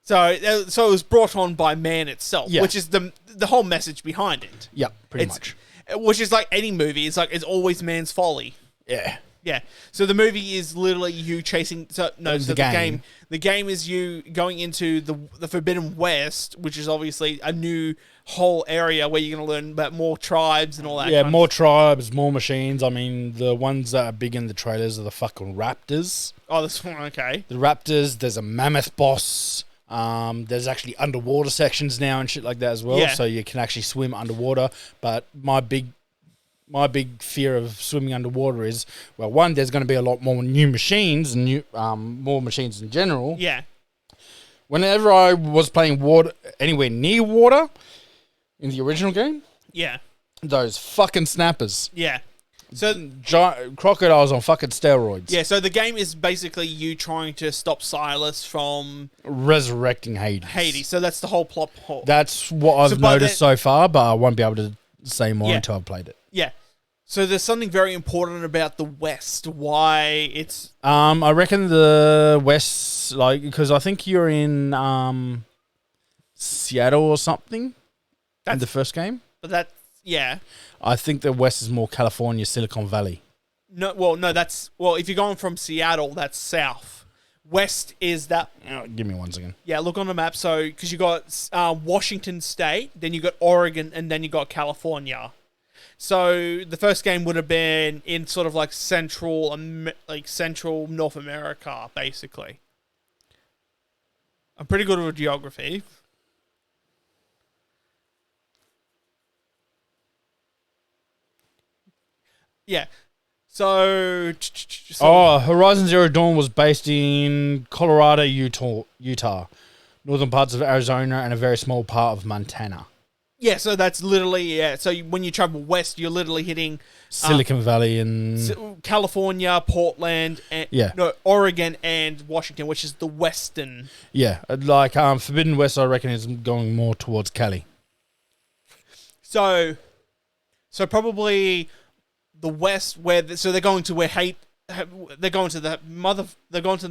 A: So it was brought on by man itself, which is the whole message behind it.
B: Yeah, pretty much.
A: Which is like any movie. It's like it's always man's folly.
B: Yeah.
A: Yeah. So the movie is literally you chasing. The game is you going into the Forbidden West, which is obviously a new whole area where you're going to learn about more tribes and all that.
B: Yeah, more tribes, more machines. I mean, the ones that are big in the trailers are the fucking raptors.
A: Oh, this one, okay.
B: The raptors. There's a mammoth boss. There's actually underwater sections now and shit like that as well.
A: Yeah.
B: So you can actually swim underwater. But my big fear of swimming underwater is, well, one, there's going to be a lot more new machines and more machines in general.
A: Yeah.
B: Whenever I was playing water, anywhere near water in the original game,
A: yeah,
B: those fucking snappers.
A: Yeah. So
B: giant crocodiles on fucking steroids.
A: Yeah, so the game is basically you trying to stop Silas from
B: resurrecting Hades.
A: So that's the whole plot hole.
B: That's what I've noticed so far, but I won't be able to say more until I've played it.
A: Yeah. So there's something very important about the West. Why it's
B: I reckon the West, like, because I think you're in Seattle or something in the first game.
A: But that's
B: I think the West is more California, Silicon Valley.
A: No, if you're going from Seattle, that's south. West is that.
B: Give me one second.
A: Yeah, look on the map. So because you got Washington State, then you got Oregon, and then you got California. So the first game would have been in sort of like central North America, basically. I'm pretty good with geography. Yeah. So
B: Horizon Zero Dawn was based in Colorado, Utah, northern parts of Arizona, and a very small part of Montana.
A: Yeah, so that's literally, so when you travel west, you're literally hitting
B: Silicon Valley and
A: California, Portland, and Oregon and Washington, which is the western.
B: Yeah, like Forbidden West, I reckon, is going more towards Cali.
A: So probably the West, they're going to they're going to the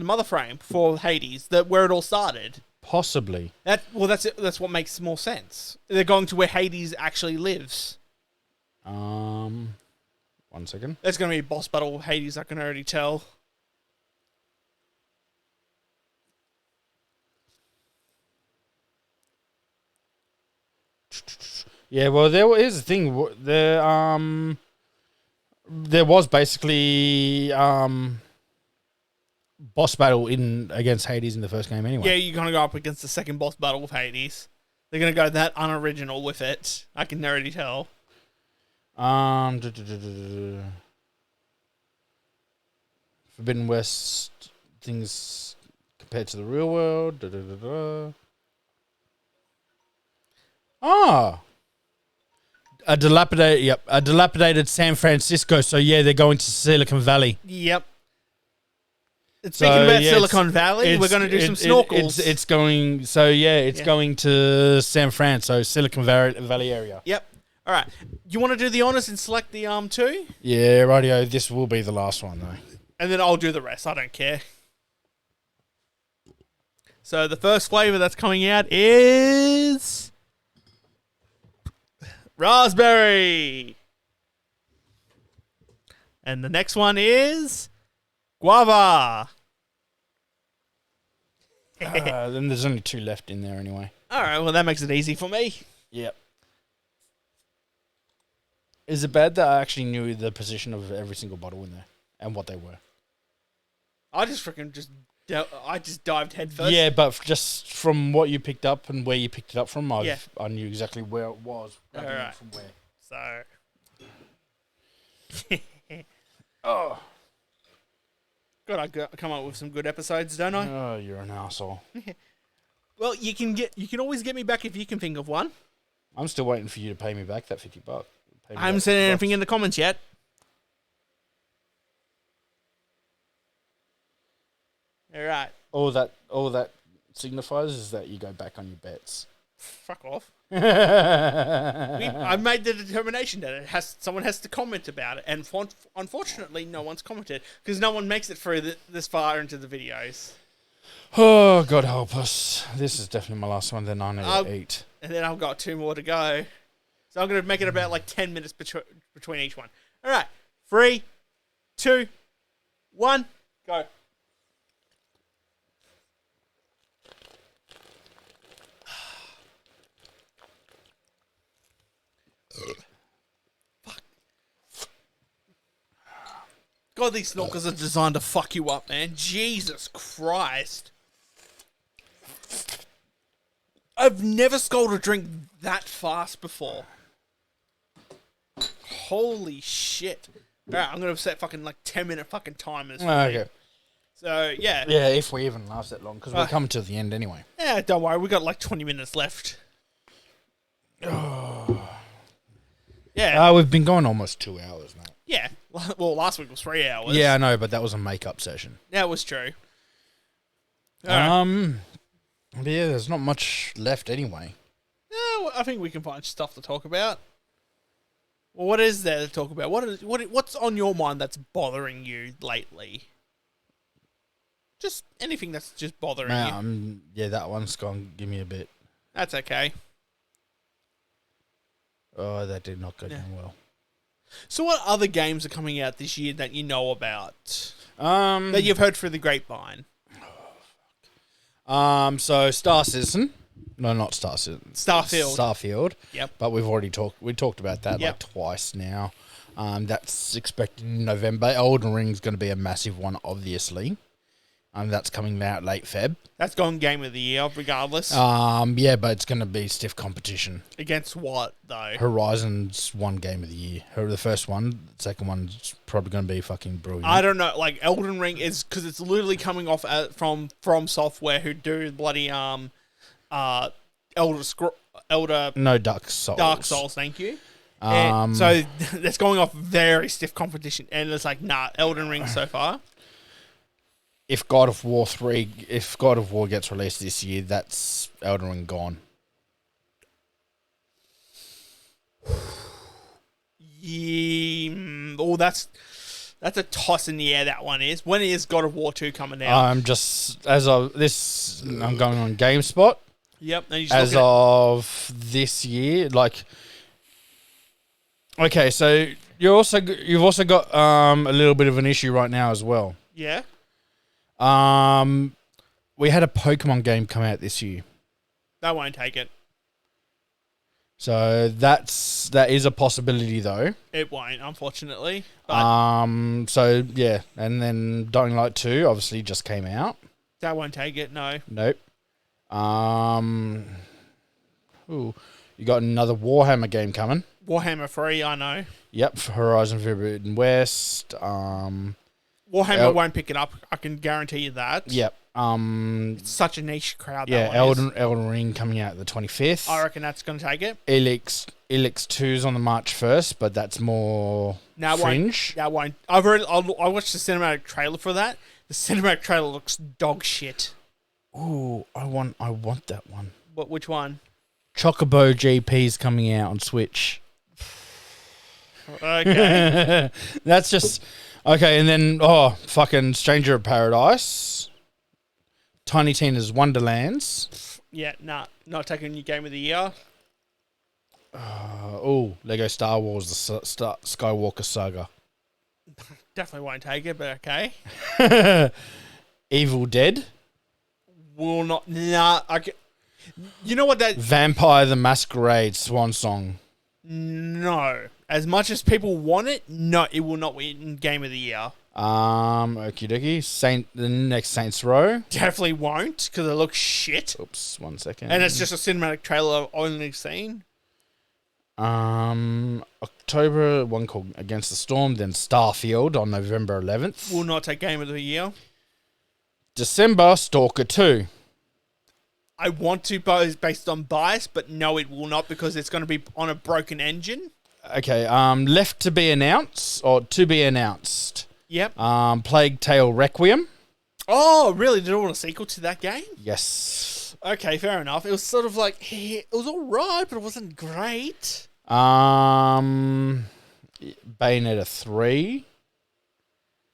A: mother frame for Hades, where it all started.
B: Possibly.
A: That's what makes more sense. They're going to where Hades actually lives.
B: 1 second.
A: There's going to be a boss battle with Hades, I can already tell.
B: Yeah, well, here's the thing. There was basically boss battle against Hades in the first game anyway.
A: Yeah, you're going to go up against the second boss battle with Hades. They're going to go that unoriginal with it. I can already tell.
B: Forbidden West things compared to the real world. A dilapidated San Francisco. So yeah, they're going to Silicon Valley.
A: Yep. Speaking about Silicon Valley, we're going to do some snorkels.
B: It's going. So yeah, it's going to San Fran. So Silicon Valley area.
A: Yep. All right. You want to do the honors and select the two?
B: Yeah, rightio. This will be the last one though.
A: And then I'll do the rest. I don't care. So the first flavor that's coming out is raspberry. And the next one is Guava.
B: Then there's only 2 left in there anyway.
A: All right, well, that makes it easy for me.
B: Yep. Is it bad that I actually knew the position of every single bottle in there and what they were?
A: I just dived headfirst.
B: Yeah, but just from what you picked up and where you picked it up from, I knew exactly where it was.
A: All right.
B: From where.
A: So. Oh. God, I come up with some good episodes, don't I?
B: Oh, you're an asshole.
A: Well, you can always get me back if you can think of one.
B: I'm still waiting for you to pay me back that $50.
A: I haven't said anything in the comments yet. All right.
B: All that signifies is that you go back on your bets.
A: Fuck off. I've made the determination that someone has to comment about it, and unfortunately, no one's commented because no one makes it through this far into the videos.
B: Oh, God help us. This is definitely my last one, then I need to eat.
A: And then I've got 2 more to go. So I'm going to make it about like 10 minutes between each one. All right. 3, 2, 1, go. Fuck. God, these snorkels are designed to fuck you up, man. Jesus Christ. I've never scolded a drink that fast before. Holy shit. Alright, I'm gonna set fucking like 10-minute fucking timers.
B: Okay.
A: So, yeah.
B: Yeah, if we even last that long, because we're coming to the end anyway.
A: Yeah, don't worry, we got like 20 minutes left. Yeah.
B: We've been going almost 2 hours now.
A: Yeah. Well, last week was 3 hours.
B: Yeah, I know, but that was a make-up session.
A: That was true.
B: Yeah, there's not much left anyway.
A: Yeah, well, I think we can find stuff to talk about. Well, what is there to talk about? What's on your mind that's bothering you lately? Just anything that's just bothering you.
B: Yeah, that one's gone. Give me a bit.
A: That's okay.
B: Oh, that did not go down well.
A: So what other games are coming out this year that you know about? That you've heard through the grapevine?
B: So Star Citizen. No, not Star Citizen. Starfield.
A: Yep.
B: But we've already talked about that like twice now. That's expected in November. Elden Ring's going to be a massive one, obviously. That's coming out late Feb.
A: That's gone Game of the Year, regardless.
B: Yeah, but it's going to be stiff competition.
A: Against what, though?
B: Horizon's one Game of the Year. The first one, the second one's probably going to be fucking brilliant.
A: I don't know. Like, Elden Ring is... Because it's literally coming off from Software, who do bloody... Dark Souls. Dark Souls, thank you. And so that's going off very stiff competition. And it's like, nah, Elden Ring so far.
B: If God of War gets released this year, that's Elden Ring gone.
A: Yeah, that's a toss in the air, that one is. When is God of War 2 coming out?
B: I'm going on GameSpot.
A: Yep. And
B: as of this year, like... Okay, so you've also got a little bit of an issue right now as well.
A: Yeah.
B: We had a Pokemon game come out this year.
A: That won't take it.
B: So that is a possibility though.
A: It won't, unfortunately. But
B: so yeah, and then Dying Light 2 obviously just came out.
A: That won't take it, no.
B: Nope. You got another Warhammer game coming.
A: Warhammer 3, I know.
B: Yep, Horizon Forbidden West.
A: Warhammer won't pick it up. I can guarantee you that.
B: Yep.
A: It's such a niche crowd.
B: Yeah, Elden Ring coming out the 25th.
A: I reckon that's going to take it.
B: Elix 2's on the March 1st, but that's more fringe.
A: That won't. I watched the cinematic trailer for that. The cinematic trailer looks dog shit.
B: Ooh, I want that one.
A: Which one?
B: Chocobo GP's coming out on Switch.
A: Okay.
B: That's just... Okay, and then, fucking Stranger of Paradise. Tiny Tina's Wonderlands.
A: Yeah, nah, not taking your Game of the Year.
B: Lego Star Wars, the Skywalker Saga.
A: Definitely won't take it, but okay.
B: Evil Dead.
A: Will not. Nah. You know what that?
B: Vampire the Masquerade Swan Song.
A: No. As much as people want it, no, it will not win Game of the Year.
B: Okie dokie. The next Saints Row.
A: Definitely won't, because it looks shit.
B: Oops, 1 second.
A: And it's just a cinematic trailer I've only seen.
B: October, one called Against the Storm, then Starfield on November 11th.
A: Will not take Game of the Year.
B: December, Stalker 2.
A: I want to based on bias, but no, it will not, because it's going to be on a broken engine.
B: Okay, left to be announced, or to be announced.
A: Yep.
B: Plague Tale Requiem.
A: Oh, really? Did it want a sequel to that game?
B: Yes.
A: Okay, fair enough. It was sort of like, it was alright, but it wasn't great.
B: Bayonetta 3.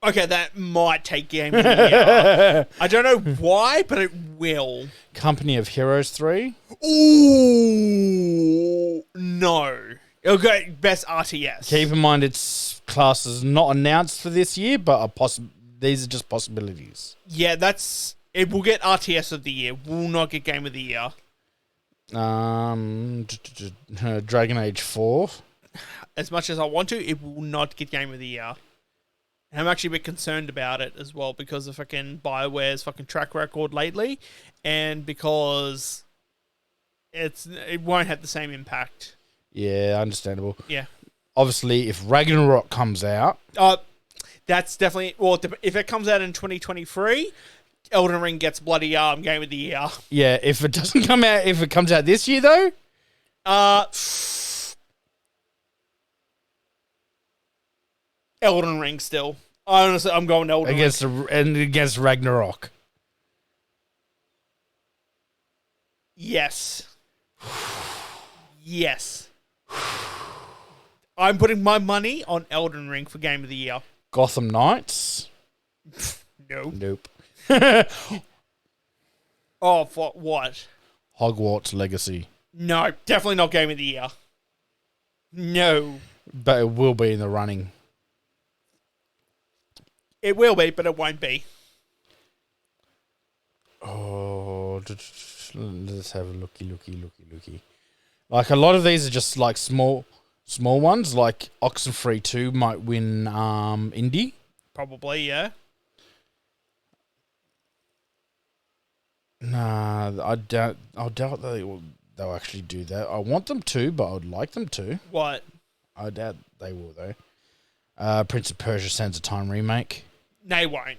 A: Okay, that might take Game of the Year. I don't know why, but it will.
B: Company of Heroes 3.
A: Ooh, no. It'll go best RTS.
B: Keep in mind its class is not announced for this year, but these are just possibilities.
A: Yeah, it will get RTS of the year. Will not get Game of the Year.
B: Dragon Age 4.
A: As much as I want to, it will not get Game of the Year. And I'm actually a bit concerned about it as well, because of fucking BioWare's fucking track record lately, and because it won't have the same impact.
B: Yeah, understandable.
A: Yeah.
B: Obviously, if Ragnarok comes out...
A: That's definitely... Well, if it comes out in 2023, Elden Ring gets bloody Game of the Year.
B: Yeah, if it doesn't come out... If it comes out this year, though...
A: Elden Ring still. Honestly, I'm going Elden Ring.
B: Against Ragnarok.
A: Yes. Yes. I'm putting my money on Elden Ring for Game of the Year.
B: Gotham Knights?
A: No.
B: Nope.
A: Oh, for what?
B: Hogwarts Legacy.
A: No, definitely not Game of the Year. No.
B: But it will be in the running.
A: It will be, but it won't be.
B: Oh, let's have a looky. Like, a lot of these are just, like, small ones. Like, Oxenfree 2 might win indie.
A: Probably, yeah.
B: Nah, I doubt they'll actually do that. I want them to, but I would like them to.
A: What?
B: I doubt they will, though. Prince of Persia Sands of Time remake.
A: They won't.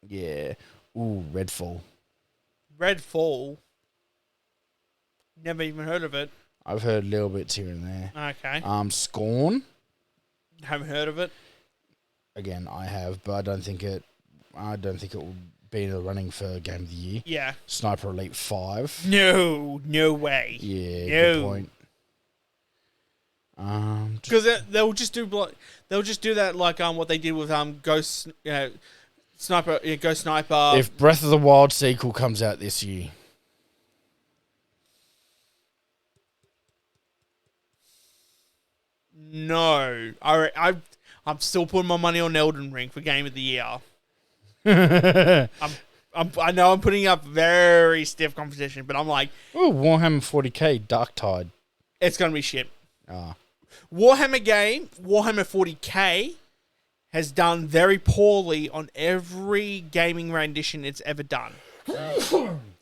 B: Yeah. Ooh, Redfall.
A: Redfall? Never even heard of it.
B: I've heard little bits here and there.
A: Okay.
B: Scorn.
A: Haven't heard of it.
B: Again, I have, but I don't think it will be in the running for Game of the Year.
A: Yeah.
B: Sniper Elite 5.
A: No way.
B: Yeah,
A: no.
B: Good point.
A: Because they'll just do that like what they did with Ghost Sniper. Yeah, Ghost Sniper.
B: If Breath of the Wild sequel comes out this year.
A: No, I'm still putting my money on Elden Ring for Game of the Year. I know I'm putting up very stiff competition, but I'm like,
B: oh, Warhammer 40k Darktide.
A: It's gonna be shit.
B: Ah.
A: Warhammer 40k has done very poorly on every gaming rendition it's ever done.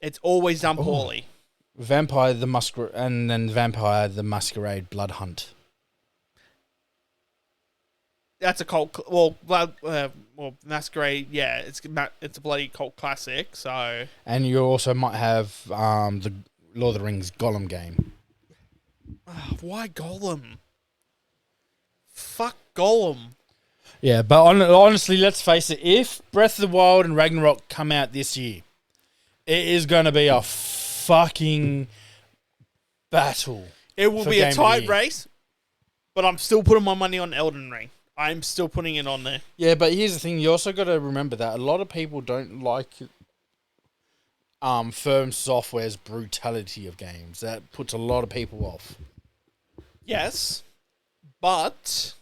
A: It's always done poorly.
B: Vampire the Masquerade Blood Hunt.
A: That's a cult. Masquerade. Yeah, it's a bloody cult classic. So,
B: and you also might have the Lord of the Rings Gollum game.
A: Why Gollum? Fuck Gollum.
B: Yeah, but honestly, let's face it. If Breath of the Wild and Ragnarok come out this year, it is going to be a fucking battle.
A: It will be a tight race, but I'm still putting my money on Elden Ring. I'm still putting it on there.
B: Yeah, but here's the thing. You also got to remember that a lot of people don't like Firm Software's brutality of games. That puts a lot of people off.
A: Yes, but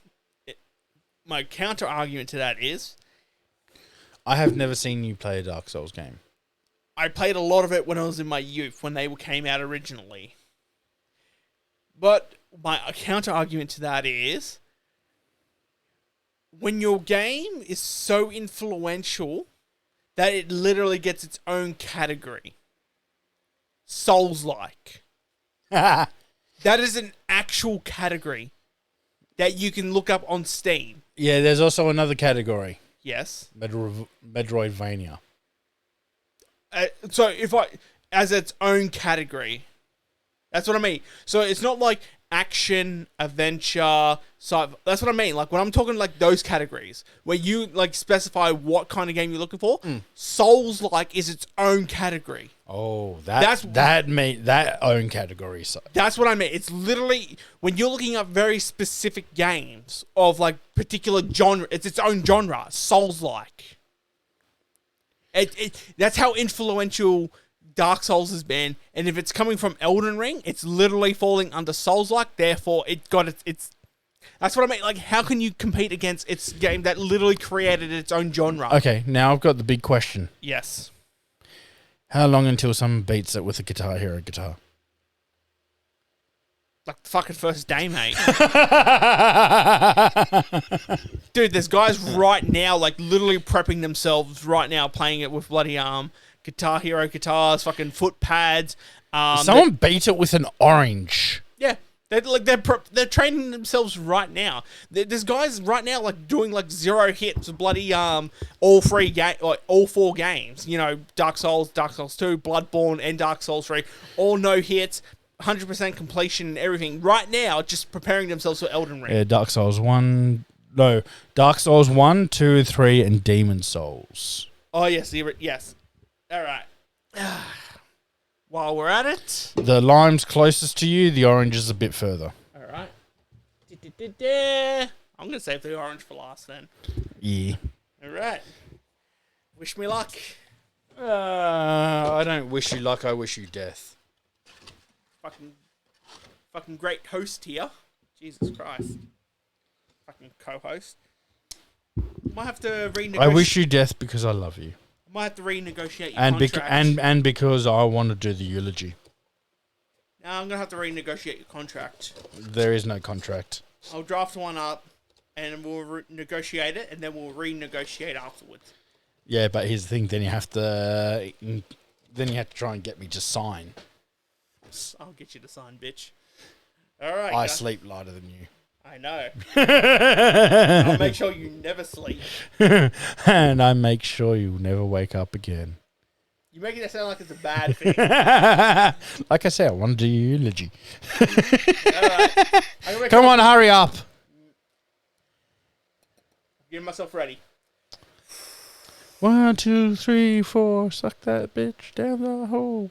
A: my counter argument to that is,
B: I have never seen you play a Dark Souls game.
A: I played a lot of it when I was in my youth, when they came out originally. But my counter argument to that is, when your game is so influential that it literally gets its own category, Souls-like. That is an actual category that you can look up on Steam.
B: Yeah, there's also another category.
A: Yes.
B: Metroidvania.
A: So as its own category, that's what I mean. So it's not like action, adventure, that's what I mean. Like when I'm talking like those categories where you like specify what kind of game you're looking for, Souls-like is its own category.
B: Oh, that own category. So.
A: That's what I mean. It's literally when you're looking up very specific games of like particular genre, it's its own genre, Souls-like. That's how influential Dark Souls has been, and if it's coming from Elden Ring, it's literally falling under Souls-like. Therefore, it got its. That's what I mean. Like, how can you compete against its game that literally created its own genre?
B: Okay, now I've got the big question.
A: Yes.
B: How long until someone beats it with a Guitar Hero guitar?
A: Like the fucking first day, mate. Dude, there's guys right now, like literally prepping themselves right now, playing it with bloody Guitar Hero guitars, fucking foot pads.
B: Someone beat it with an orange.
A: Yeah, they're training themselves right now. There's guys right now like doing like 0 hits of bloody all 4 games. You know, Dark Souls 2, Bloodborne, and Dark Souls 3, all no hits. 100% completion and everything right now, just preparing themselves for Elden Ring.
B: Yeah, Dark Souls 1, 2, 3, and Demon Souls.
A: Oh, yes, yes. All right. While we're at it...
B: The lime's closest to you, the orange is a bit further.
A: All right. I'm going to save the orange for last then.
B: Yeah.
A: All right. Wish me luck.
B: I don't wish you luck, I wish you death.
A: Fucking great host here. Jesus Christ. Fucking co-host. Might have to renegotiate.
B: I wish you death because I love you.
A: Might have to renegotiate your
B: and
A: contract.
B: and because I want to do the eulogy.
A: Now I'm gonna have to renegotiate your contract.
B: There is no contract.
A: I'll draft one up, and we'll negotiate it, and then we'll renegotiate afterwards.
B: Yeah, but here's the thing: then you have to try and get me to sign.
A: I'll get you to sign, bitch. All right.
B: I sleep lighter than you.
A: I know. I'll make sure you never sleep.
B: And I make sure you never wake up again.
A: You're making it sound like it's a bad thing.
B: Like I said, I want to do your eulogy.
A: All right.
B: Come on, hurry up.
A: Getting myself ready.
B: 1, 2, 3, 4. Suck that bitch down the hole.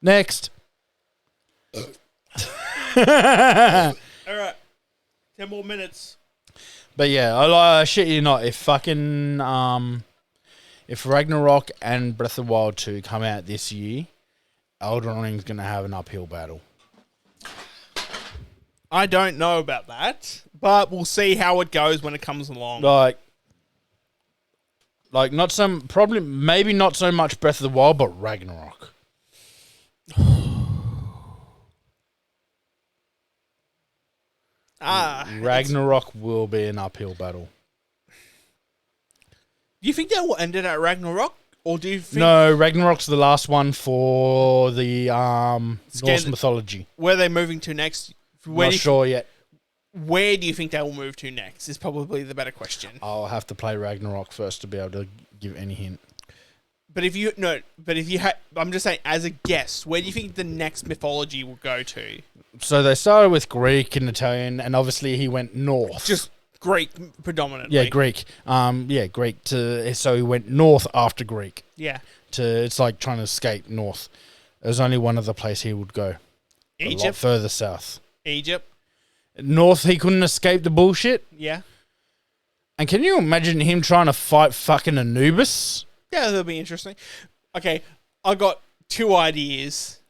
B: Next.
A: All right. 10 more minutes.
B: But yeah, shit you not. If fucking if Ragnarok and Breath of the Wild 2 come out this year, Elden Ring's gonna have an uphill battle.
A: I don't know about that, but we'll see how it goes when it comes along.
B: Like maybe not so much Breath of the Wild, but Ragnarok. Ragnarok will be an uphill battle.
A: Do you think that will end it at Ragnarok? Or do you think...
B: No, Ragnarok's the last one for the Norse mythology.
A: Where are they moving to next?
B: Not sure yet.
A: Where do you think they will move to next is probably the better question.
B: I'll have to play Ragnarok first to be able to give any hint.
A: But if you I'm just saying, as a guess, where do you think the next mythology will go to?
B: So they started with Greek and Italian, and obviously he went north.
A: Just Greek predominantly.
B: Yeah, Greek. Greek so he went north after Greek.
A: Yeah.
B: It's like trying to escape north. There's only one other place he would go.
A: Egypt.
B: A lot further south.
A: Egypt.
B: North, he couldn't escape the bullshit.
A: Yeah.
B: And can you imagine him trying to fight fucking Anubis?
A: Yeah, that'll be interesting. Okay, I got 2 ideas.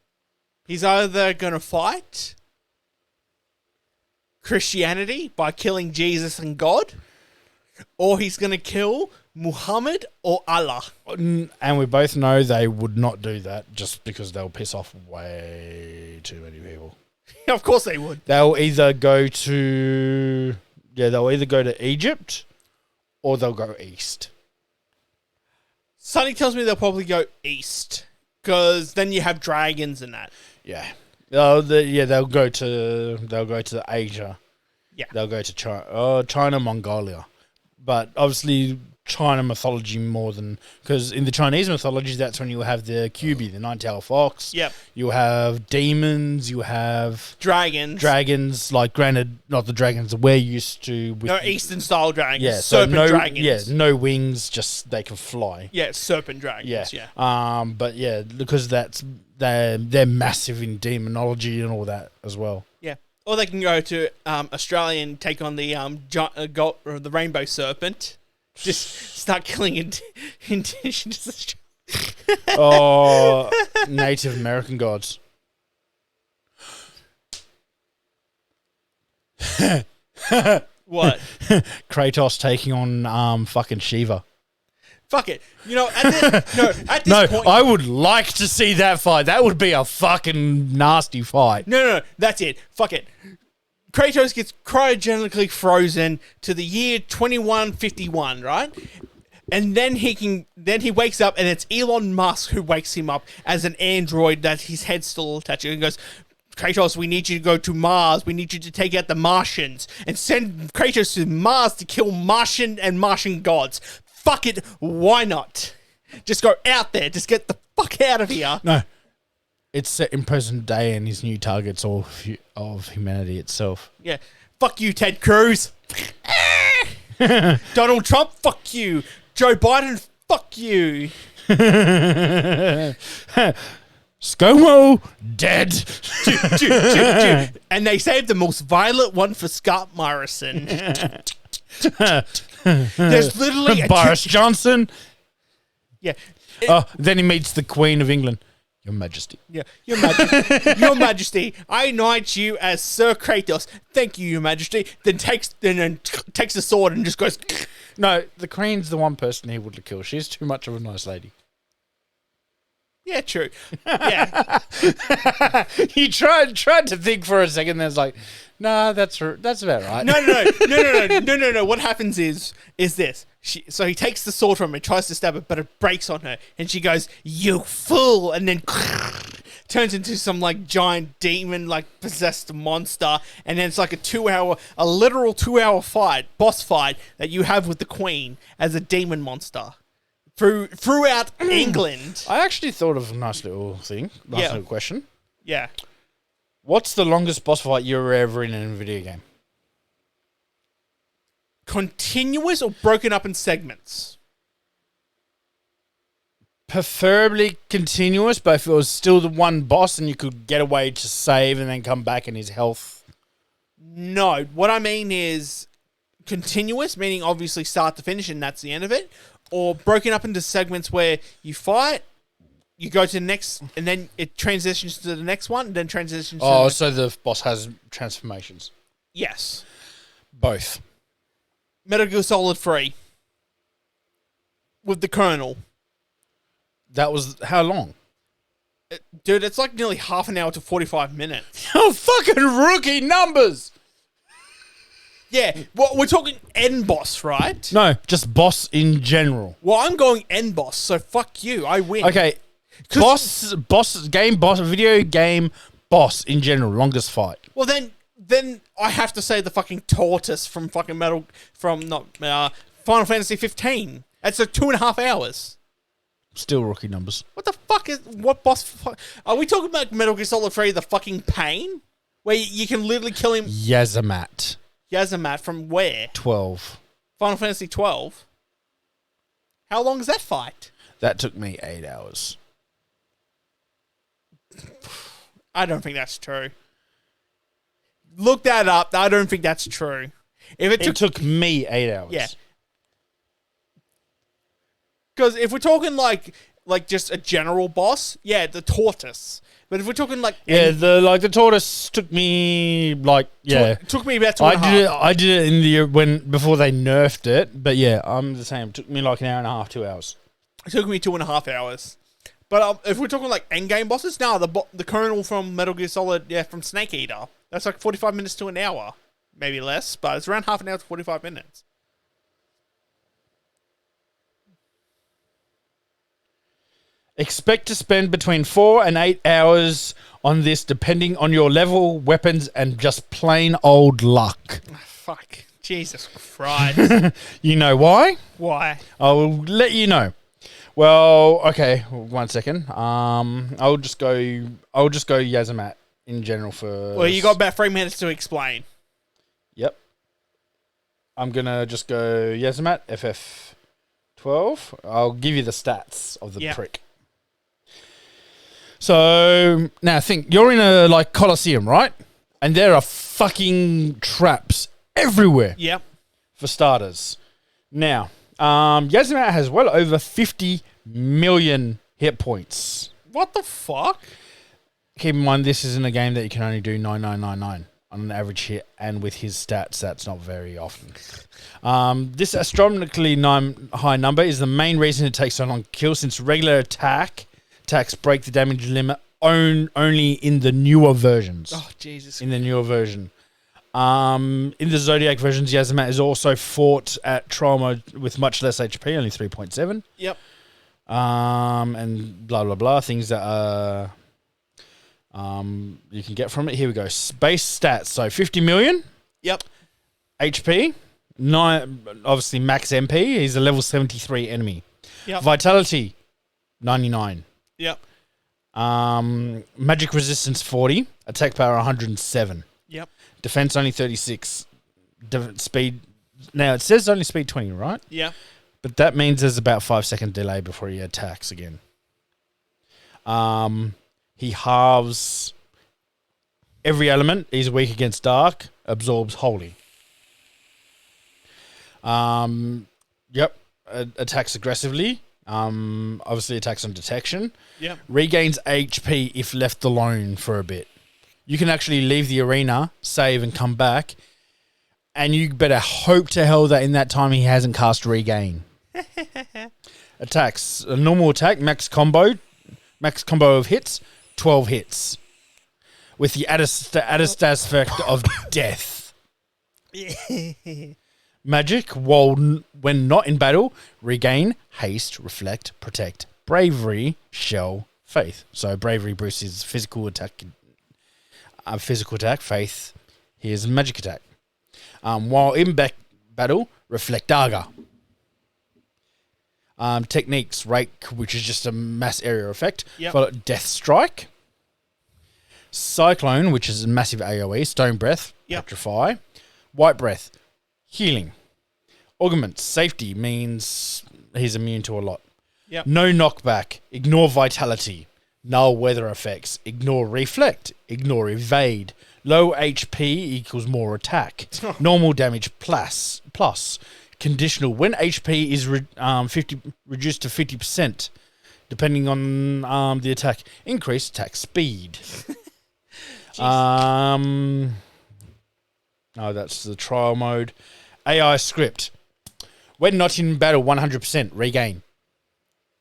A: He's either going to fight Christianity by killing Jesus and God, or he's going to kill Muhammad or Allah.
B: And we both know they would not do that just because they'll piss off way too many people.
A: Of course they would.
B: They'll either go to Egypt or they'll go east.
A: Sonny tells me they'll probably go east because then you have dragons and that.
B: Yeah. They'll go to Asia.
A: Yeah.
B: They'll go to China, Mongolia. But obviously China mythology more than... Because in the Chinese mythology, that's when you have the QB, the nine-tailed fox.
A: Yep.
B: You have demons. You have...
A: Dragons.
B: Like, granted, not the dragons we're used to.
A: No Eastern-style dragons.
B: Yeah,
A: serpent dragons.
B: Yeah, no wings, just they can fly.
A: Yeah, serpent dragons. Yeah.
B: But yeah, because they're massive in demonology and all that as well.
A: Yeah. Or they can go to Australia and take on the the rainbow serpent. Just start killing indigenous
B: Oh, Native American gods.
A: What?
B: Kratos taking on fucking Shiva.
A: Fuck it. You know, at this point...
B: I would like to see that fight. That would be a fucking nasty fight.
A: No, that's it. Fuck it. Kratos gets cryogenically frozen to the year 2151, right? And then he wakes up and it's Elon Musk who wakes him up as an android that his head's still attached to. And goes, Kratos, we need you to go to Mars. We need you to take out the Martians and send Kratos to Mars to kill Martian gods. Fuck it, why not? Just go out there. Just get the fuck out of here.
B: No. It's set in present day and his new targets of humanity itself.
A: Yeah. Fuck you, Ted Cruz. Donald Trump, fuck you. Joe Biden, fuck you.
B: Scomo, dead.
A: And they saved the most violent one for Scott Morrison. There's literally
B: Boris Johnson.
A: Yeah.
B: Then he meets the Queen of England. Your Majesty.
A: Yeah, Your Majesty. Your Majesty, I knight you as Sir Kratos. Thank you, Your Majesty. Then takes the sword and just goes.
B: No, the Queen's the one person he would kill. She's too much of a nice lady.
A: Yeah, true. Yeah.
B: You tried to think for a second. There's like, nah, that's about right.
A: No. What happens is this. So he takes the sword from her, tries to stab her, but it breaks on her, and she goes, "You fool!" and then turns into some like giant demon, like possessed monster, and then it's like a literal 2-hour fight, boss fight that you have with the Queen as a demon monster throughout England.
B: I actually thought of a nice little thing, little question.
A: Yeah.
B: What's the longest boss fight you were ever in a video game?
A: Continuous or broken up in segments?
B: Preferably continuous, but if it was still the one boss and you could get away to save and then come back and his health...
A: No, what I mean is continuous, meaning obviously start to finish and that's the end of it, or broken up into segments where you fight, you go to the next, and then it transitions to the next one, and then transitions to the next.
B: So the boss has transformations.
A: Yes.
B: Both.
A: Metal Gear Solid 3. With the Colonel.
B: That was... How long?
A: Dude, it's like nearly half an hour to 45 minutes.
B: Oh, fucking rookie numbers!
A: Yeah, well, we're talking end boss, right?
B: No, just boss in general.
A: Well, I'm going end boss, so fuck you. I win.
B: Okay, video game boss in general, longest fight.
A: Well, then I have to say the fucking tortoise from fucking Final Fantasy 15. That's 2.5 hours.
B: Still rookie numbers.
A: What the fuck what boss? Are we talking about Metal Gear Solid 3, the fucking pain? Where you can literally kill him?
B: Yazamat
A: from where?
B: 12.
A: Final Fantasy 12? How long is that fight?
B: That took me 8 hours.
A: I don't think that's true. Look that up. I don't think that's true. If
B: it took me 8 hours.
A: Yeah. Because if we're talking like just a general boss, yeah, the tortoise. But if we're talking like
B: the tortoise took me
A: took me about 2.5.
B: I did it in the before they nerfed it, but yeah, I'm the same. It took me like an hour and a half, 2 hours.
A: It took me 2.5 hours. But if we're talking like endgame bosses, the Colonel from Metal Gear Solid, from Snake Eater, that's like 45 minutes to an hour, maybe less, but it's around half an hour to 45 minutes.
B: Expect to spend between 4 and 8 hours on this, depending on your level, weapons, and just plain old luck.
A: Fuck. Jesus Christ.
B: You know why?
A: Why?
B: I will let you know. Well, okay, 1 second. I'll just go Yazamat in general first.
A: Well, you got about 3 minutes to explain.
B: Yep. I'm gonna just go Yazamat FF12. I'll give you the stats of the prick. So now think, you're in a like Colosseum, right? And there are fucking traps everywhere.
A: Yep.
B: For starters. Now, Yazamat has well over 50 million hit points.
A: What the fuck?
B: Keep in mind, this isn't a game that you can only do 9999 on an average hit, and with his stats, that's not very often. This astronomically high number is the main reason it takes so long to kill, since regular attacks break the damage limit only in the newer versions.
A: Oh, Jesus.
B: In the newer version. In the Zodiac versions, Yazamat is also fought at trial mode with much less HP, only 3.7.
A: Yep.
B: And blah, blah, blah. Things that you can get from it. Here we go. Base stats. So 50 million.
A: Yep.
B: HP. 9, obviously max MP. He's a level 73 enemy.
A: Yep.
B: Vitality. 99.
A: Yep.
B: Magic resistance 40. Attack power 107.
A: Yep.
B: Defense only 36. Speed. Now it says only speed 20, right?
A: Yeah.
B: But that means there's about 5-second delay before he attacks again. He halves every element. He's weak against dark. Absorbs holy. Yep. Attacks aggressively. Obviously attacks on detection.
A: Yep.
B: Regains HP if left alone for a bit. You can actually leave the arena, save, and come back. And you better hope to hell that in that time he hasn't cast Regain. Attacks. A normal attack, max combo of hits, 12 hits. With the added stat effect of death. Magic, when not in battle, regain, haste, reflect, protect, bravery, shell, faith. So bravery boosts his physical attack, faith, his magic attack. While in battle, reflect Daga. Techniques, rake, which is just a mass area effect.
A: Yep.
B: Follow death strike. Cyclone, which is a massive AoE. Stone breath, petrify. White breath, healing. Augment, safety, means he's immune to a lot.
A: Yep.
B: No knockback, ignore vitality. Null weather effects, ignore reflect, ignore evade. Low HP equals more attack. Normal damage plus. Conditional, when HP is reduced to 50%, depending on the attack. Increase attack speed. Oh, that's the trial mode. AI script. When not in battle, 100% regain.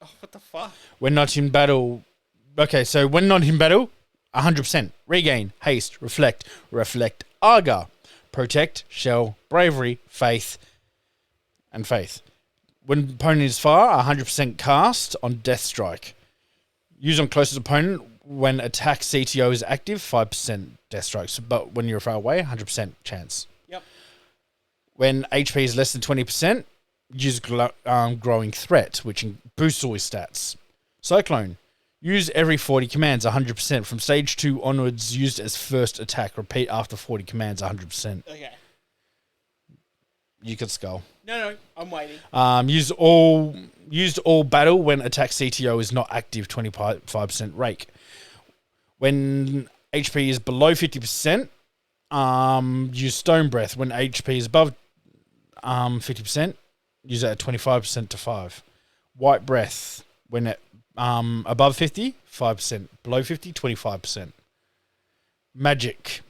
A: Oh, what the fuck?
B: When not in battle... Okay, so when not in battle, 100% regain, haste, reflect, Arga, protect, shell, bravery, faith, and faith. When opponent is far, 100% cast on death strike. Use on closest opponent when attack CTO is active, 5% death strikes. But when you're far away, 100% chance.
A: Yep.
B: When HP is less than 20%, use growing threat, which boosts all his stats. Cyclone. Use every 40 commands, 100%. From stage 2 onwards, used as first attack. Repeat after 40 commands, 100%.
A: Okay.
B: You could skull.
A: No, I'm waiting.
B: Used all battle when attack CTO is not active, 25% rake. When HP is below 50%, use Stone Breath. When HP is above 50%, use it at 25% to 5. White Breath. When Above 50, 5%. Below 50, 25%. Magic,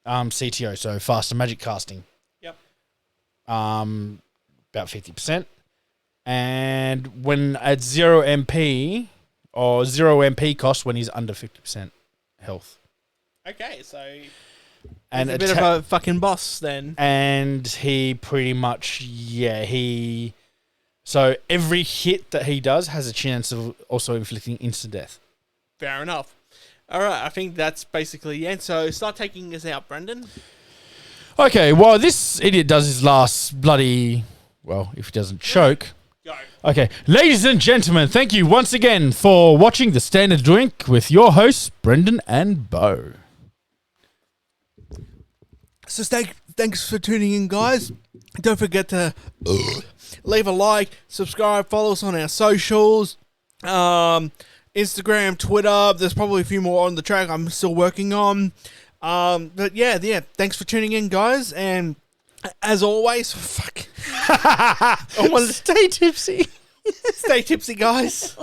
B: CTO, so faster magic casting.
A: Yep.
B: About 50%. And when at 0 MP or 0 MP cost when he's under 50% health.
A: Okay, so
B: And
A: he's a bit of a fucking boss then.
B: And he pretty much, so every hit that he does has a chance of also inflicting instant death.
A: Fair enough. All right, I think that's basically the end. So start taking us out, Brendan.
B: Okay, well, this idiot does his last bloody, well, if he doesn't choke.
A: Go.
B: Okay, ladies and gentlemen, thank you once again for watching The Standard Drink with your hosts, Brendan and Bo.
A: So thanks for tuning in, guys. Don't forget to leave a like, subscribe, follow us on our socials, Instagram, Twitter. There's probably a few more on the track I'm still working on. But yeah, thanks for tuning in, guys. And as always, I want to stay tipsy. Stay tipsy, guys.